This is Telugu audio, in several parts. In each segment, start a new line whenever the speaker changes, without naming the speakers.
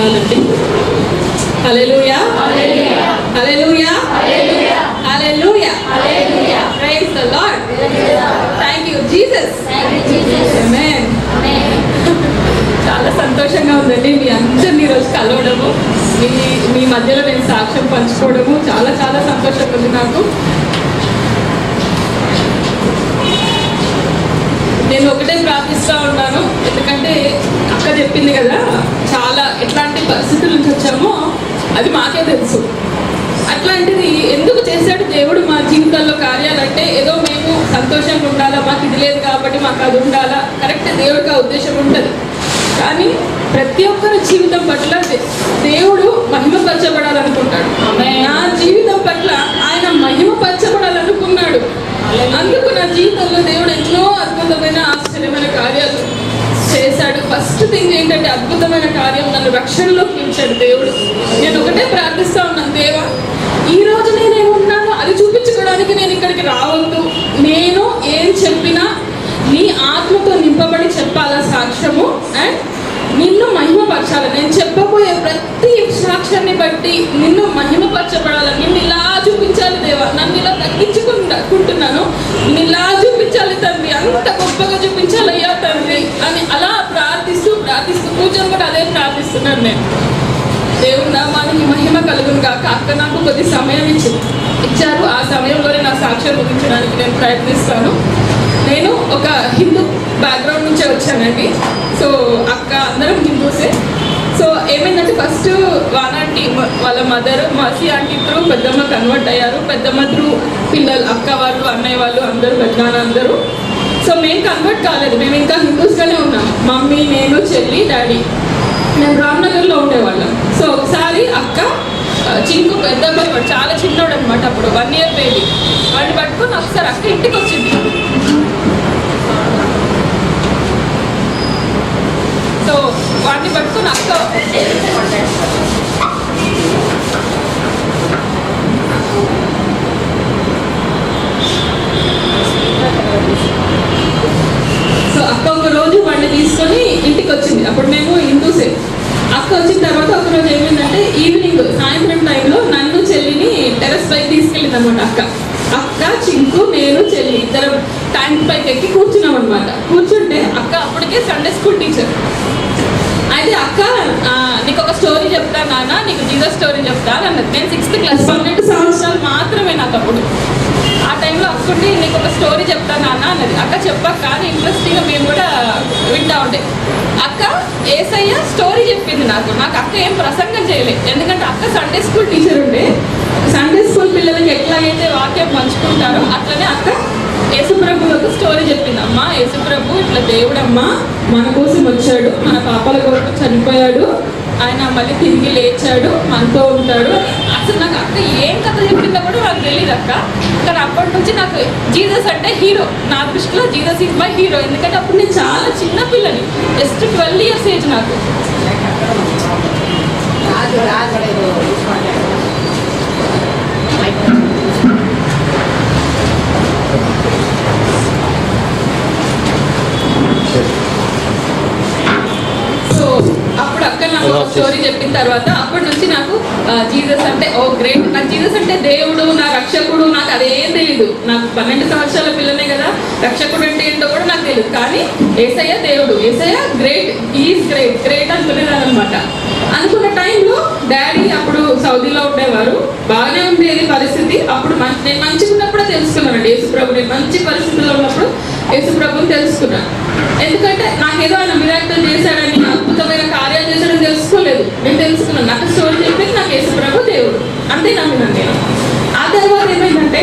వందనాలండి. Hallelujah hallelujah hallelujah praise the lord. Thank you Jesus. Amen. చాలా సంతోషంగా ఉందండి మీ అందరినీ ఈరోజు కలవడము, మీ మధ్యలో నేను సాక్ష్యం పంచుకోవడము చాలా చాలా సంతోషంగా ఉంది నాకు. నేను ఒకటే ప్రార్థిస్తూ ఉన్నాను, ఎందుకంటే అక్క చెప్పింది కదా చాలా ఎట్లాంటి పరిస్థితుల నుంచి వచ్చామో అది మాకే తెలుసు. అట్లాంటిది ఎందుకు చేశాడు దేవుడు మా జీవితాల్లో కార్యాలంటే ఏదో మేము సంతోషంగా ఉండాలా, మాకు ఇది లేదు కాబట్టి మాకు అది ఉండాలా, కరెక్ట్ దేవుడికి ఆ ఉద్దేశం ఉంటుంది. కానీ ప్రతి ఒక్కరి జీవితం పట్ల దేవుడు మహిమపరచబడాలనుకుంటాడు. నా జీవితం పట్ల ఆయన మహిమపరచబడాలనుకున్నాడు. అందుకు నా జీవితంలో దేవుడు ఎన్నో అద్భుతమైన ఆశ్చర్యమైన కార్యాలు చేశాడు. ఫస్ట్ థింగ్ ఏంటంటే అద్భుతమైన కార్యం, నన్ను రక్షణలోకి నిలిచాడు దేవుడు. నేను ఒకటే ప్రార్థిస్తా ఉన్నాను, దేవా ఈ రోజు నేనేమున్నానో అది చూపించుకోవడానికి నేను ఇక్కడికి రావద్దు, నేను ఏం చెప్పినా నీ ఆత్మతో నింపబడి చెప్పాలా సాక్ష్యము, అండ్ నిన్ను మహిమపరచాలి. నేను చెప్పబోయే ప్రతి సాక్ష్యాన్ని బట్టి నిన్ను మహిమపరచబడాలి, నిన్ను ఇలా చూపించాలి దేవా, నన్ను ఇలా తగ్గించుకుంటున్నాను, నిన్ను ఇలా చూపించాలి తండ్రి, అంత గొప్పగా చూపించాలి అయ్యా తండ్రి అని అలా ప్రార్థిస్తూ పూజను కూడా అదే ప్రార్థిస్తున్నాను నేను. దేవుడు నామానికి మహిమ కలుగును గాక. అక్క నాకు కొద్ది సమయం ఇచ్చారు, ఆ సమయంలోనే నా సాక్ష్యం ముగించడానికి నేను ప్రయత్నిస్తాను. నేను ఒక హిందూ బ్యాక్గ్రౌండ్ నుంచే వచ్చానండి. సో అక్క అందరం హిందూసే. సో ఏమైందంటే ఫస్ట్ వానాంటీ వాళ్ళ మదర్ మాసి ఆంటీ త్రూ పెద్దమ్మ కన్వర్ట్ అయ్యారు. పెద్దమ్మ త్రూ పిల్లలు, అక్క వాళ్ళు, అన్నయ్య వాళ్ళు అందరూ, పెద్దనాన్న అందరూ. సో మేము కన్వర్ట్ కాలేదు, మేము ఇంకా హిందూస్గానే ఉన్నాం. మమ్మీ, నేను, చెల్లి, డాడీ. మేము రామ్నగర్లో ఉండేవాళ్ళం. సో ఒకసారి అక్క చింకు పెద్ద అబ్బాయి చాలా చిన్నోడు అనమాట, అప్పుడు 1 year బేబీ, వాడిని పట్టుకొని ఒకసారి అక్క ఇంటికి వచ్చింది. సో వాడిని పట్టుకొని అక్క ఒక రోజు వాడిని తీసుకొని ఇంటికి వచ్చింది. అప్పుడు మేము హిందూసే. అక్క వచ్చిన తర్వాత ఒకరోజు ఏమైందంటే ఈవినింగ్ సాయంత్రం టైంలో నన్ను చెల్లిని టెర్రస్ పైకి తీసుకెళ్ళింది అనమాట. అక్క చింకు, నేను, చెల్లి ఇద్దరం ట్యాంక్ పైకి ఎక్కి కూర్చున్నాం అనమాట. కూర్చుంటే అక్క అప్పటికే సండే స్కూల్ టీచర్. అయితే అక్క నీకు ఒక స్టోరీ చెప్తా నాన్న, నీకు జీసస్ స్టోరీ చెప్తా అన్నది. నేను 6th class, 12 సంవత్సరాలు మాత్రమే నాకు అప్పుడు. ఆ టైంలో అక్కుండి నీకు ఒక స్టోరీ చెప్తా నాన్న అన్నది. అక్క చెప్పక్క అని ఇంట్రెస్టింగ్గా మేము కూడా వింటా ఉండే. అక్క యేసయ్య స్టోరీ చెప్పింది నాకు. అక్క ఏం ప్రసంగం చేయలేదు, ఎందుకంటే అక్క సండే స్కూల్ టీచర్ ఉండే. సండే స్కూల్ పిల్లలకి ఎట్లాగైతే వాక్యం పంచుకుంటారో అట్లనే అక్క యేసుప్రభు ఒక స్టోరీ చెప్పింది. అమ్మ యేసుప్రభు ఇట్లా దేవుడమ్మా మన కోసం వచ్చాడు, మన పాపాల కొరకు చనిపోయాడు, ఆయన మళ్ళీ తిరిగి లేచాడు, మనతో ఉంటాడు. అసలు నాకు అక్క ఏం కథ చెప్పిందో కూడా నాకు తెలియదు అక్క. కానీ అప్పటి నుంచి నాకు జీసస్ అంటే హీరో. నా దృష్టిలో జీసస్ ఈజ్ మై హీరో. ఎందుకంటే అప్పుడు నేను చాలా చిన్న పిల్లని, జస్ట్ 12 years ఏజ్ నాకు. సో అప్పుడు అక్క నాకు స్టోరీ చెప్పిన తర్వాత అప్పటి నుంచి నాకు జీసస్ అంటే ఓ గ్రేట్. నాకు జీసస్ అంటే దేవుడు, నా రక్షకుడు, నాకు అదేం తెలియదు. నాకు 12 సంవత్సరాల పిల్లనే కదా, రక్షకుడు అంటే ఏంటో కూడా నాకు తెలియదు. కానీ యేసయ్య దేవుడు, యేసయ్య గ్రేట్, ఈజ్ గ్రేట్, గ్రేట్ అనుకునేదాన్ని అనమాట. అనుకున్న టైంలో డాడీ అప్పుడు సౌదీలో ఉండేవారు. బాగానే ఉండేది పరిస్థితి. అప్పుడు నేను మంచిగా ఉన్నప్పుడే తెలుసుకున్నాను యేసుప్రభు. నేను మంచి పరిస్థితుల్లో ఉన్నప్పుడు యేసుప్రభుని తెలుసుకున్నాను. ఎందుకంటే నాకేదో ఆయన మిరాకిల్ చేశాడని, అద్భుతమైన కార్యాలు చేశాడని తెలుసుకోలేదు. నేను తెలుసుకున్నాను, నాకు స్టోరీ చెప్పింది నాకు యేసుప్రభు దేవుడు, అంతే నమ్మినాను నేను. ఆ తర్వాత ఏమైందంటే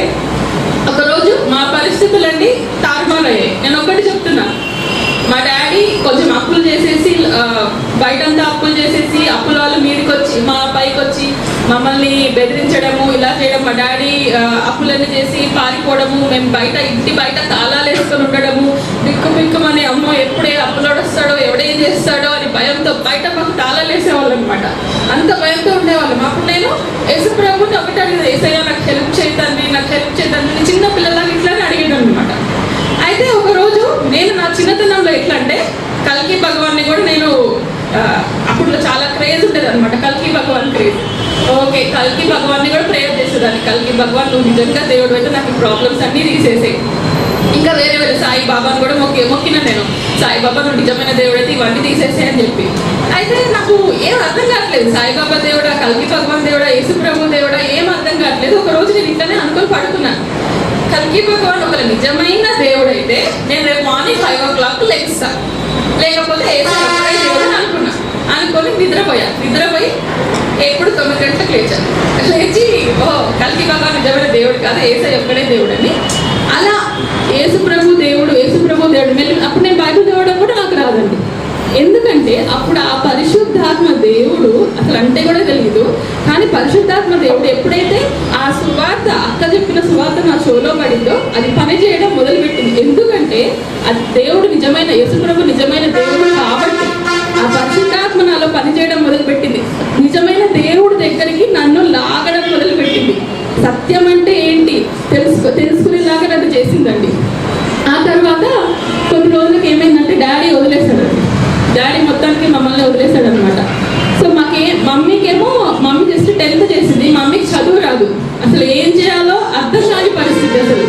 ఒకరోజు మా పరిస్థితులన్నీ తారుమారయ్యాయి. నేను ఒకటి చెప్తున్నా, మా డాడీ కొంచెం అప్పులు చేసేసి, బయటంతా అప్పులు చేసేసి, అప్పుల వాళ్ళు మీదకి వచ్చి మా పైకి వచ్చి మమ్మల్ని బెదిరించడము, ఇలా చేయడం. మా డాడీ అప్పులన్నీ చేసి పారిపోవడము, మేము బయట ఇంటి బయట తాళాలు వేసుకొని ఉండడము, బిక్కుమని అమ్మో ఎప్పుడే అప్పులోడు వస్తాడో, ఎవడేం చేస్తాడో అని భయంతో బయట మాకు తాళాలు వేసేవాళ్ళు అనమాట. అంత భయంతో ఉండేవాళ్ళం. అప్పుడు నేను యేసుప్రభుని ఒకటి అడిగింది, యేసయ్య నాకు హెల్ప్ చేయదండి, నాకు హెల్ప్ చేయదండి. చిన్న పిల్లలకి ఇట్లానే అడిగాను అనమాట. అయితే ఒకరోజు నేను నా చిన్నతనంలో ఎట్లా అంటే కల్కి భగవాన్ని కూడా నేను అప్పుడు చాలా క్రేజ్ క్రేజ్ ఉంటుంది అనమాట, కల్కి భగవాన్ క్రేజ్. ఓకే, కల్కి భగవాన్ని కూడా ప్రేయర్ చేసేదాన్ని, కల్కి భగవాన్ నువ్వు నిజంగా దేవుడు అయితే నాకు ప్రాబ్లమ్స్ అన్నీ తీసేసాయి. ఇంకా వేరే వేరే సాయిబాబాను కూడా మొక్కిన నేను, సాయిబాబా నువ్వు నిజమైన దేవుడు అయితే ఇవన్నీ తీసేసాయి అని చెప్పి. అయితే నాకు ఏం అర్థం కావట్లేదు, సాయిబాబా దేవుడా, కల్కి భగవాన్ దేవుడా, యేసు ప్రభు దేవుడా, ఏం అర్థం కావట్లేదు. ఒక రోజు నేను ఇట్లనే అనుకొని పడుకున్నాను, కల్కి భగవాన్ ఒక నిజమైన దేవుడు అయితే నేను రేపు మార్నింగ్ 5 o'clock లెగిస్తా, లేకపోతే దేవుడు అనుకున్నా. అనుకొని నిద్రపోయి ఎప్పుడు 9 గంటలకు లేచి కల్కి భగవాన్ నిజమైన దేవుడు కాదు, యేసయ్య ఒక్కడే దేవుడు అని. అలా యేసు ప్రభు దేవుడు మళ్ళీ అప్పుడు నేను బైబిల్ చదవడం కూడా నాకు రాదండి. ఎందుకంటే అప్పుడు ఆ పరిశుద్ధాత్మ దేవుడు అసలు అంటే కూడా తెలియదు, కానీ పరిశుద్ధాత్మ దేవుడు ఎప్పుడైతే ఆ సువార్త, అక్క చెప్పిన సువార్త నా షోలో పడిందో అది పని చేయడం మొదలుపెట్టింది. ఎందుకంటే అది దేవుడు నిజమైన, యేసు ప్రభు నిజమైన దేవుడు కాబట్టి ఆ పరిశుద్ధాత్మ నాలో పనిచేయడం మొదలుపెట్టింది. నిజమైన దేవుడి దగ్గరికి నన్ను లాగడం మొదలుపెట్టింది. సత్యం అంటే ఏంటి తెలుసుకునేలాగా నన్ను చేసిందండి. ఆ తర్వాత కొన్ని రోజులకి ఏమైందంటే డాడీ మొత్తానికి మమ్మల్ని వదిలేశాడు అనమాట. సో మమ్మీకేమో మమ్మీ జస్ట్ 10th చేసింది, మమ్మీకి చదువు రాదు, అసలు ఏం చేయాలో అర్థం కాని పరిస్థితి. అసలు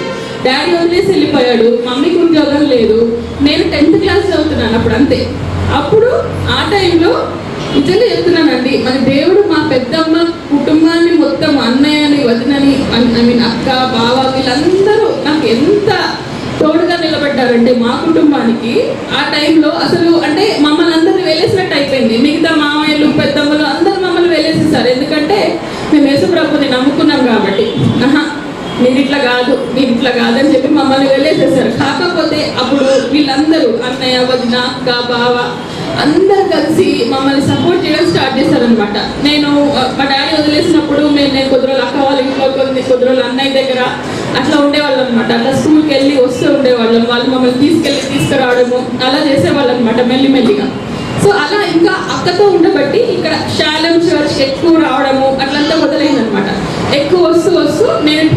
డాడీ వదిలేసి వెళ్ళిపోయాడు, మమ్మీకి ఉద్యోగం లేదు, నేను 10th క్లాస్ చదువుతున్నాను అప్పుడు అంతే. అప్పుడు ఆ టైంలో నిజంగా చెప్తున్నానండి, మన దేవుడు మా పెద్దమ్మ కుటుంబాన్ని మొత్తం, అన్నయ్యని, వదినని, ఐ మీన్ అక్క, బావ, వీళ్ళందరూ నాకు ఎంత తోడుగా నిలబడ్డారంటే మా కుటుంబానికి. ఆ టైంలో అసలు అంటే మమ్మల్ని అందరినీ వేలేసినట్టు అయిపోయింది. మిగతా మామయ్యలు, పెద్దమ్మలు అందరూ మమ్మల్ని వేలేసేసారు. ఎందుకంటే మేము యేసు ప్రభుని నమ్ముకున్నాం కాబట్టి. మీరు ఇట్లా కాదు అని చెప్పి మమ్మల్ని వెళ్ళేసేసారు. కాకపోతే అప్పుడు వీళ్ళందరూ అన్నయ్య, వదిన, అక్క, బావ అందరు కలిసి మమ్మల్ని సపోర్ట్ చేయడం స్టార్ట్ చేశారనమాట. నేను మా డాడీ వదిలేసినప్పుడు నేను కొద్ది రోజులు అక్క వాళ్ళ ఇంట్లో, కొద్ది రోజులు అన్నయ్య దగ్గర అట్లా ఉండేవాళ్ళం అనమాట. అట్లా స్కూల్కి వెళ్ళి వస్తూ ఉండేవాళ్ళం, వాళ్ళు మమ్మల్ని తీసుకురావడము అలా చేసేవాళ్ళం అనమాట మెల్లిమెల్లిగా. సో అలా ఇంకా అక్కతో ఉండబట్టి ఇక్కడ శాలం చర్చ్ ఎక్కువ రావడము అట్లంతా మొదలైందనమాట. ఎక్కువ వస్తూ నేను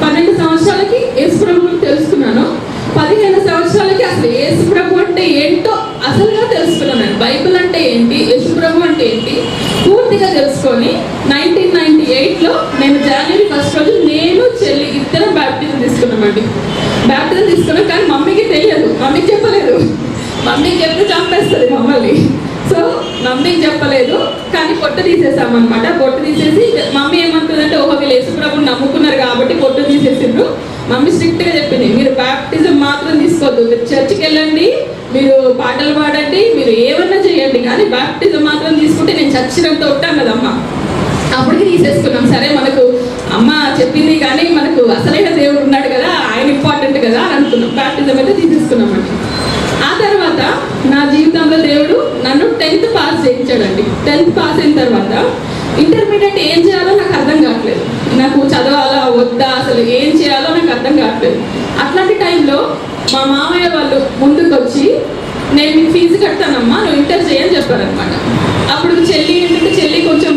12 సంవత్సరాలకి యేసు ప్రభువుని తెలుసుకున్నాను. 15 సంవత్సరాలకి అసలు యేసు ప్రభు అంటే ఏంటో అసలుగా తెలుసుకున్నాను. బైబిల్ అంటే ఏంటి, యేసు ప్రభు అంటే ఏంటి పూర్తిగా తెలుసుకొని 1998లో నేను జనవరి 1 రోజు నేను చెల్లి ఇద్దరం బ్యాప్టిజం తీసుకున్నామండి. బ్యాప్టిజం తీసుకున్నాం, కానీ మమ్మీకి తెలియదు, మమ్మీకి చెప్పలేదు. మమ్మీకి చెప్తే చంపేస్తుంది మమ్మల్ని. సో మమ్మీకి చెప్పలేదు, కానీ పొట్టు తీసేసామన్నమాట. పొట్టు తీసేసి మమ్మీ ఏమంటుందంటే వీళ్ళు యేసు ప్రభుని నమ్ముకున్నారు కాబట్టి పొట్టు తీసేసిండ్రు. మమ్మీ స్ట్రిక్ట్గా చెప్పింది, మీరు బ్యాప్టిజం మాత్రం తీసుకోవద్దు, మీరు చర్చికి వెళ్ళండి, మీరు పాటలు పాడండి, మీరు ఏమన్నా చేయండి, కానీ బ్యాప్టిజం మాత్రం తీసుకుంటే నేను చచ్చినంత ఉంటాను కదమ్మ. అప్పటికి తీసేసుకున్నాం. సరే మనకు అమ్మ చెప్పింది కానీ మనకు అసలైన దేవుడు ఉన్నాడు కదా, ఆయన ఇంపార్టెంట్ కదా అని అనుకున్నాం. బ్యాప్టిజం అయితే తీసేసుకున్నామండి. ఆ తర్వాత నా జీవితంలో దేవుడు నన్ను 10th పాస్ చేయించాడండి. 10th పాస్ అయిన తర్వాత ఇంటర్మీడియట్ ఏం చేయాలో నాకు అర్థం కావట్లేదు, నాకు చదవాలా వద్దా అసలు ఏం చేయాలో నాకు అర్థం కావట్లేదు. అట్లాంటి టైంలో మా మామయ్య వాళ్ళు ముందుకు వచ్చి, నేను మీకు ఫీజు కడతానమ్మా, నువ్వు ఇంటర్ చేయని చెప్పారనమాట. అప్పుడు చెల్లి కొంచెం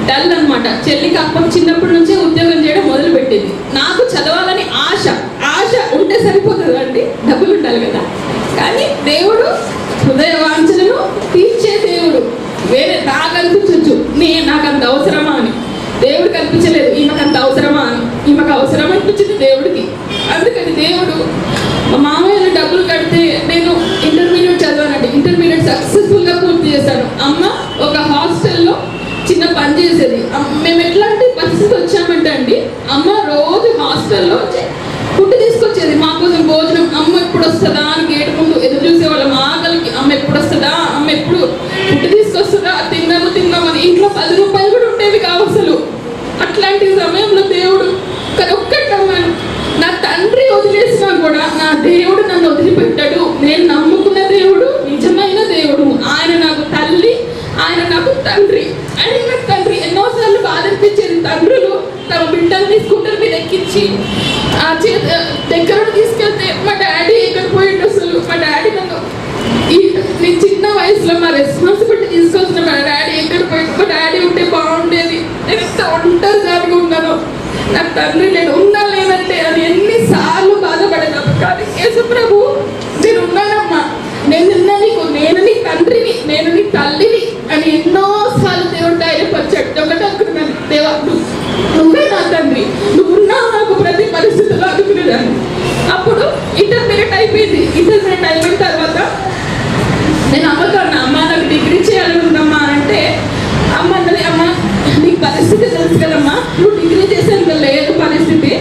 డల్ అనమాట. చెల్లికి అప్పటి చిన్నప్పటి నుంచే ఉద్యోగం చేయడం మొదలు పెట్టింది. నాకు చదవాలని ఆశ ఉంటే సరిపోతుంది అండి, డబ్బులు ఉండాలి కదా. కానీ దేవుడు హృదయ వాంఛలను తీర్చే దేవుడు. వేరే నాకు అనిపించచ్చు నాకు అంత అవసరమా అని, దేవుడికి అనిపించలేదు ఈమెకు అంత అవసరమా అని. ఈమెకు అవసరం అనిపించింది దేవుడికి. అందుకని దేవుడు మా మామయ్యలు డబ్బులు కడితే నేను ఇంటర్మీడియట్ చదవానండి. ఇంటర్మీడియట్ సక్సెస్ఫుల్గా పూర్తి చేశాను. అమ్మ ఒక హాస్టల్లో చిన్న పని చేసేది. మేము ఎట్లాంటి పరిస్థితి వచ్చామంటే అండి, అమ్మ రోజు హాస్టల్లో ఫుడ్ తీసుకొచ్చేది మా కోసం భోజనం. అమ్మ ఎప్పుడు వస్తుందా అని గేటు ముందు ఎదురు చూసేవాళ్ళం ఆకలికి. అమ్మ ఎప్పుడు వస్తుందా, అమ్మ ఎప్పుడు ఫుడ్ తీసుకొస్తుందా, తిన్నామని. ఇంట్లో 10 రూపాయలు కూడా ఉండేవి కావు అసలు. అట్లాంటి సమయంలో దేవుడు కానీ ఒక్కటమ్మాను, నా తండ్రి వదిలేసినా కూడా నా దేవుడు నన్ను వదిలిపెట్టాడు. నేను నమ్ముకున్న దేవుడు నిజమైన దేవుడు. ఆయన నాకు తల్లి, ఆయన నాకు తండ్రి. ఆయన నాకు తండ్రి. ఎన్నోసార్లు బాధ అనిపించేది, తండ్రులు తమ బిడ్డల్ని స్కూటర్ మీద ఎక్కించి దగ్గర తీసుకెళ్తే మా డాడీ ఎక్కడ పోయిండు అసలు. మా డాడీ నన్ను నేను చిన్న వయసులో మా రెస్పాన్సిబిలిటీ తీసుకొచ్చిన మా డాడీ ఎక్కడ పోయిండు. మా డాడీ ఉంటే బాగుండేది, నేను ఎంత ఒంటరిదానిగా ఉన్నాను, నాకు తండ్రి నేను ఉన్నా లేదంటే అని ఎన్నిసార్లు బాధపడేదాను. కానీ యేసు ప్రభు నేను ఉన్నానమ్మా, నేను నీ తండ్రిని, నేను నీ తల్లిని అని ఎన్నోసార్లు దేవా నువ్వే నా తండ్రి, నువ్వున్నా నాకు ప్రతి పరిస్థితుల్లో అనుకునేదాన్ని. అప్పుడు ఇంటర్మీడియట్ అయిపోయింది. ఇంటర్మీడియట్ అయిపోయిన తర్వాత నేను అమ్మతో అన్నా, అమ్మ నాకు డిగ్రీ చేయాలని ఉందమ్మా అంటే అమ్మ అన్నది, అమ్మ నీకు పరిస్థితి తెలుసు కదమ్మా, నువ్వు డిగ్రీ చేసేంత లేదు పరిస్థితి,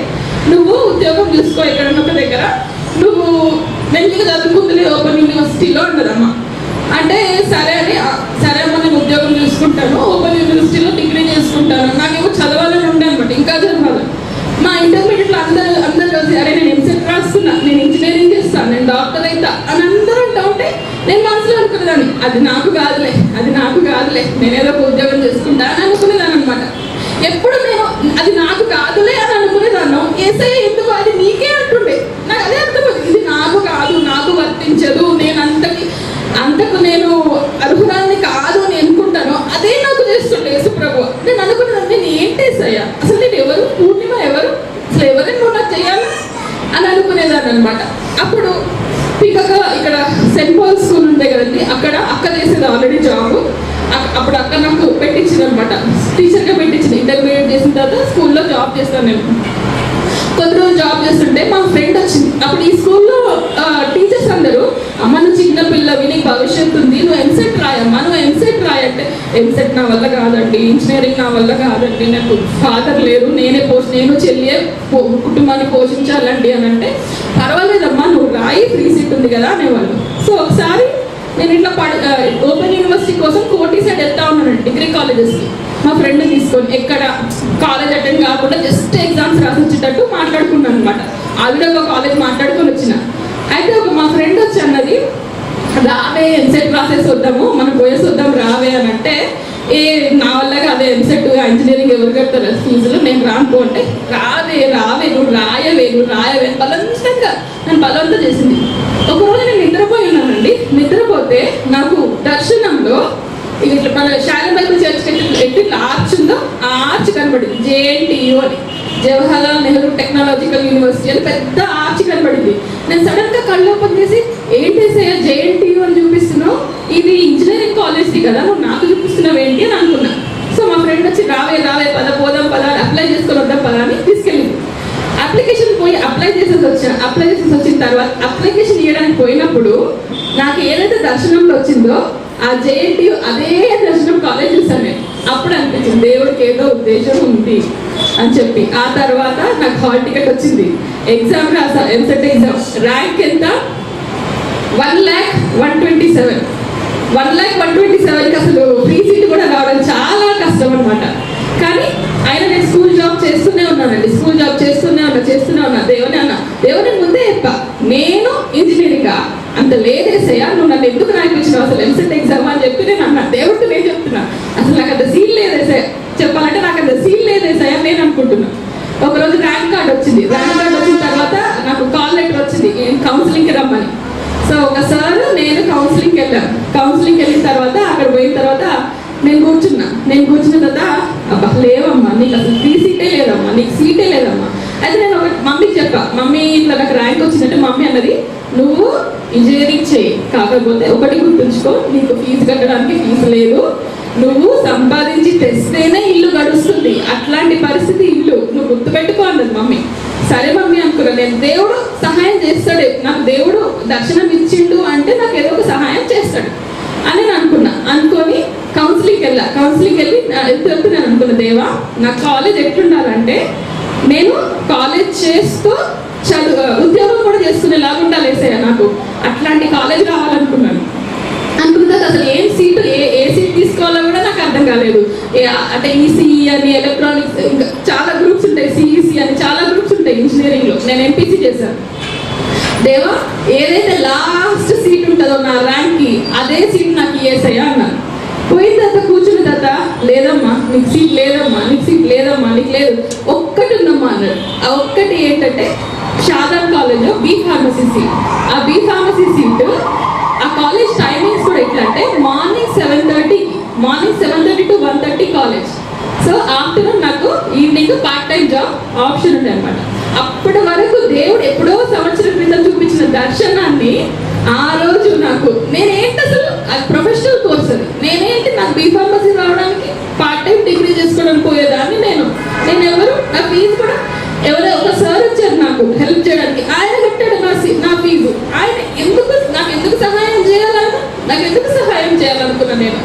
నువ్వు ఉద్యోగం చూసుకో ఎక్కడన్నా ఒక దగ్గర, నువ్వు మెల్లిగా చదువుకుంటుంది ఓపెన్ యూనివర్సిటీలో అన్నదమ్మా. అంటే సరే అని, సరే అమ్మ నేను ఉద్యోగం చూసుకుంటాను, ఓపెన్ యూనివర్సిటీలో డిగ్రీ చేసుకుంటాను. నాకేమో చదవాలని ఉండే అనమాట, ఇంకా చదవాలి. మా ఇంటర్మీడియట్లో అందరూ కలిసి అరే నేను ఎంసెట్ రాస్తున్నా, నేను ఇంజనీరింగ్ చేస్తాను, నేను డాక్టర్ అవుతా అని అందరూ అంటూ ఉంటే నేను మనసులో అనుకునేదాన్ని అది నాకు కాదులే నేనేదో ఒక ఉద్యోగం చేసుకుంటా అని అనుకునేదాన్ని అనమాట. ఎప్పుడు నేను అది నాకు కాదులే అని అనుకునేదాన్ని, ఏసయ్య ఎందుకు అది నీకే అంటుండే. నాకు అదే అర్థమవుతుంది, ఇది నాకు కాదు, నాకు వర్తించదు, నేను అంతకు నేను అర్హురాన్ని కాదు అని అనుకుంటాను, అదే నాకు చేస్తుండే యేసుప్రభు. నేను అనుకునేదాన్ని నేను ఏంటి ఏసయ్య, అసలు నేను ఎవరు, పూర్ణిమ ఎవరు, అసలు ఎవరైనా నువ్వు నాకు చేయాలి అని అనుకునేదాన్ని అనమాట. అప్పుడు పికగా ఇక్కడ సెయింట్ పాల్ స్కూల్ ఉండే కదండి, అక్కడ అక్క చేసేది ఆల్రెడీ జాబ్. అప్పుడు అక్క నాకు పెట్టించింది అనమాట, టీచర్గా పెట్టించింది. ఇంటర్మీడియట్ చేసిన తర్వాత స్కూల్లో జాబ్ చేస్తాను నేను. కొద్ది రోజులు జాబ్ చేస్తుంటే మా ఫ్రెండ్ వచ్చింది. అప్పుడు ఈ స్కూల్లో టీచర్స్ అందరూ అమ్మ నువ్వు చిన్న పిల్లవి, నీకు భవిష్యత్తు ఉంది, నువ్వు ఎంసెట్ రాయమ్మా, నువ్వు ఎంసెట్ రాయంటే ఎంసెట్ నా వల్ల కాదండి, ఇంజనీరింగ్ నా వల్ల కాదండి, నాకు ఫాదర్ లేరు, నేను చెల్లియే కుటుంబాన్ని పోషించాలండి అని అంటే పర్వాలేదమ్మా నువ్వు రాయి, ఫ్రీ సీట్ ఉంది కదా అనేవాళ్ళు. సో ఒకసారి నేను ఇట్లా ఓపెన్ యూనివర్సిటీ కోసం కోటి సైడ్ వెళ్తా ఉన్నానండి డిగ్రీ కాలేజెస్కి మా ఫ్రెండ్ తీసుకొని. ఎక్కడ కాలేజ్ అటెండ్ కాకుండా జస్ట్ ఎగ్జామ్స్ రాసి వచ్చేటట్టు మాట్లాడుకున్నాను అనమాట. ఆవిడ ఒక కాలేజ్ మాట్లాడుకొని వచ్చిన. అయితే మా ఫ్రెండ్ వచ్చి అన్నది రావే ఎంసెట్ క్లాసెస్ వద్దాము, మనం పోయేసి వద్దాం రావే అని అంటే నా వల్ల కాదే ఎంసెట్ ఇంజనీరింగ్ ఎవరు కడతారు ఫీజులు, నేను రానుకో అంటే రావే నువ్వు రాయవే బలవంతంగా నన్ను బలవంతం చేసింది. ఒకరోజు నేను నిద్రపోయి ఉన్నానండి. నిద్రపోతే నాకు దర్శనంలో ఇట్లా మన శాలం బైబిల్ చర్చ్ ఎట్లా ఆర్చ్ ఉందో ఆ ఆర్చ్ కనబడింది. JNTU అని, జవహర్లాల్ నెహ్రూ టెక్నాలజికల్ యూనివర్సిటీ అని పెద్ద ఆర్చ్ కనబడింది. నేను సడన్ గా కళ్ళు ఓపెన్ చేసి ఏంటి JNTU అని చూపిస్తున్నావు, ఇది ఇంజనీరింగ్ కాలేజ్ది కదా, నువ్వు నాకు చూపిస్తున్నావు ఏంటి అని అనుకున్నా. సో మా ఫ్రెండ్ వచ్చి రావే పోదాం పద అప్లై చేసుకొని వద్దాం పదా అని తీసుకెళ్ళింది. అప్లికేషన్ పోయి అప్లై చేసేసి వచ్చిన తర్వాత అప్లికేషన్ ఇవ్వడానికి పోయినప్పుడు నాకు ఏదైతే దర్శనంలో వచ్చిందో ఆ JNTU అదే దర్శనం కాలేజ్ చూసాను నేను. అప్పుడు అనిపించింది దేవుడికి ఏదో ఉద్దేశం ఉంది అని చెప్పి. ఆ తర్వాత నాకు హాల్ టికెట్ వచ్చింది, ఎగ్జామ్ రాసా, ఎంసెట్ ఎగ్జామ్. ర్యాంక్ ఎంత 1,127,000. 1,127,000కి అసలు ఫ్రీ సీట్ కూడా రావడం చాలా కష్టం అనమాట. కానీ ఆయన నేను స్కూల్ జాబ్ చేస్తూనే ఉన్నానండి, స్కూల్ జాబ్ చేస్తూనే ఉన్నా. దేవుని ముందే చెప్పా, నేను ఇంజనీరింగా అంత లేదేసయ్యా, నువ్వు నన్ను ఎందుకు రాయిపించినావు అసలు ఎంసెట్ ఎగ్జామ్ అని చెప్పి నేను అన్నా. దేవుడికి నేను చెప్తున్నా అసలు నాకు అంత సీల్ లేదేసా, చెప్పాలంటే నాకు అంత సీల్ లేదేసయ్యా నేను అనుకుంటున్నా. ఒకరోజు ర్యాంక్ కార్డ్ వచ్చింది. ర్యాంక్ కార్డ్ వచ్చిన తర్వాత నాకు కాల్ లెటర్ వచ్చింది కౌన్సిలింగ్కి రమ్మని. సో ఒక సార్ నేను కౌన్సిలింగ్కి వెళ్ళిన తర్వాత అక్కడ పోయిన తర్వాత నేను కూర్చున్న తర్వాత అబ్బా లేవమ్మా నీకు అసలు ఫ్రీ సీటే లేదమ్మా, నీకు సీటే లేదమ్మా. అయితే నేను ఒక మమ్మీకి చెప్పా, మమ్మీ ఇట్లా నాకు ర్యాంక్ వచ్చిందంటే మమ్మీ అన్నది నువ్వు ఇంజనీరింగ్ చేయి, కాకపోతే ఒకటి గుర్తుంచుకో, నీకు ఫీజు కట్టడానికి ఫీజు లేదు, నువ్వు సంపాదించి తెస్తేనే ఇల్లు గడుస్తుంది, అట్లాంటి పరిస్థితి ఇల్లు, నువ్వు గుర్తుపెట్టుకో అన్నది మమ్మీ. సరే మమ్మీ అనుకున్నా నేను, దేవుడు సహాయం చేస్తాడు, నాకు దేవుడు దర్శనం ఇచ్చిండు అంటే నాకు ఏదో ఒక సహాయం చేస్తాడు అని నేను అనుకొని కౌన్సిలింగ్కి వెళ్ళి వెళ్తున్నాను అనుకున్న, దేవా నా కాలేజ్ ఎట్లుండాలంటే నేను కాలేజ్ చేస్తూ ఉద్యోగం కూడా చేసుకునేలాగా ఉండాలి ఏసయ్య, నాకు అట్లాంటి కాలేజ్ రావాలనుకున్నాను. అనుకున్న అసలు ఏం సీటు ఏ సీట్ తీసుకోవాలో కూడా నాకు అర్థం కాలేదు. అంటే ECE అని, ఎలక్ట్రానిక్స్, ఇంకా చాలా గ్రూప్స్ ఉంటాయి, CEC అని చాలా గ్రూప్స్ ఉంటాయి ఇంజనీరింగ్లో. నేను MPC చేశాను. దేవా ఏదైతే లాస్ట్ సీట్ ఉంటుందో నా ర్యాంక్కి అదే సీట్ నాకు ఏసయ్యా అన్నాను. పోయిన తర్వాత కూర్చున్న తర్వాత లేదమ్మా నీకు సీట్ లేదమ్మా, నీకు లేదు, ఒక్కటి ఉందమ్మా అన్నాడు. ఆ ఒక్కటి ఏంటంటే షాదాన్ కాలేజ్లో B.Pharmacy సీట్. ఆ B.Pharmacy సీట్ ఆ కాలేజ్ టైమింగ్స్ కూడా ఎట్లా అంటే morning 7:30 to 1:30 college. So afternoon నాకు evening part time job option ఉండే అనమాట. అప్పటి వరకు దేవుడు ఎప్పుడో సంవత్సరం క్రితం చూపించిన దర్శనాన్ని ఆ రోజు నాకు నేనేంటి అసలు ప్రొఫెషనల్ కోర్స్ అది, నేనేంటి నాకు B.Pharmacy రావడానికి పార్ట్ టైం డిగ్రీ చేసుకోవడానికి పోయేదాన్ని నేను ఎందుకు సహాయం చేయాలనుకున్నా నేను.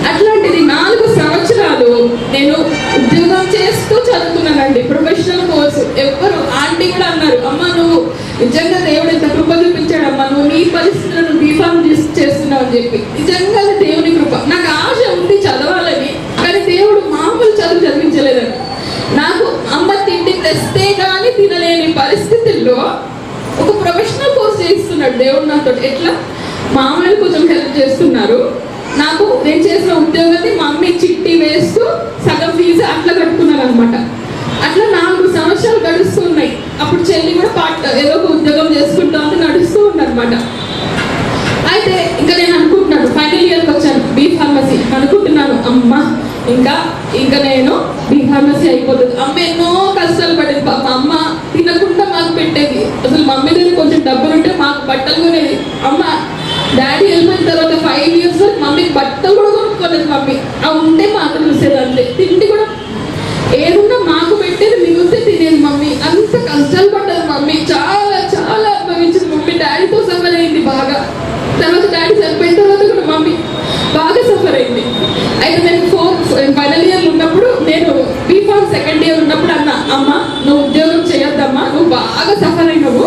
అట్లాంటిది 4 సంవత్సరాలు నేను ఉద్యోగం చేస్తూ చదువుకున్నానండి, ప్రొఫెషనల్ కోర్సు. ఎవ్వరు ఆంటీ కూడా అన్నారు, అమ్మ నువ్వు నిజంగా దేవుడు ఎంత కృప చూపించాడమ్మా, నువ్వు నీ పరిస్థితులను బీఫామ్ చేస్తున్నావు అని చెప్పి. నిజంగా దేవుని కృప. నాకు ఆశ ఉంది చదవాలని, కానీ దేవుడు మామూలు చదువు చదివించలేదని. నాకు అమ్మ తిండి తెస్తే కానీ తినలేని పరిస్థితుల్లో ఒక ప్రొఫెషనల్ కోర్స్ చేస్తున్నాడు దేవుడు నాతో. ఎట్లా మామూలు కొంచెం హెల్ప్ చేస్తున్నారు నాకు. నేను చేసిన ఉద్యోగాన్ని మా మమ్మీ చిట్టి వేస్తూ సగం ఫీజు అట్లా కట్టుకున్నాను అనమాట. అట్లా 4 సంవత్సరాలు గడుస్తున్నాయి. అప్పుడు చెల్లి కూడా ఏదో ఒక ఉద్యోగం చేసుకుంటా ఉంటే నడుస్తూ ఉందన్నమాట. అయితే ఇంకా నేను అనుకుంటున్నాను, ఫైనల్ ఇయర్కి వచ్చాను బీ ఫార్మసీ అనుకుంటున్నాను. అమ్మ ఇంకా నేను బీ ఫార్మసీ అయిపోతుంది. అమ్మ ఎన్నో కష్టాలు పడేది పాప. అమ్మ తినకుండా మాకు పెట్టేది. అసలు మమ్మీ దగ్గర కొంచెం డబ్బులు ఉంటే మాకు బట్టలు కొనేది. అమ్మ డాడీ వెళ్ళిపోయిన తర్వాత 5 years వరకు మమ్మీకి బట్టలు కూడా కొనుక్కోలేదు. మమ్మీ అవి ఉంటే మాకు చూసేది అంతే. తిండి కూడా ఏదున్నా మాకు పెట్టేది, మిగిలితే తినేది మమ్మీ. అంత కష్టాలు పడ్డది మమ్మీ, చాలా చాలా అనుభవించింది మమ్మీ. డాడీతో సఫర్ అయింది బాగా. తర్వాత డాడీ చనిపోయిన తర్వాత కూడా మమ్మీ బాగా సఫర్ అయింది. అయితే నేను ఫైనల్ ఇయర్ ఉన్నప్పుడు, నేను బీఫామ్ సెకండ్ ఇయర్ ఉన్నప్పుడు అన్నా, అమ్మ నువ్వు ఉద్యోగం చేయొద్దమ్మా, నువ్వు బాగా సఫర్ అయినావు,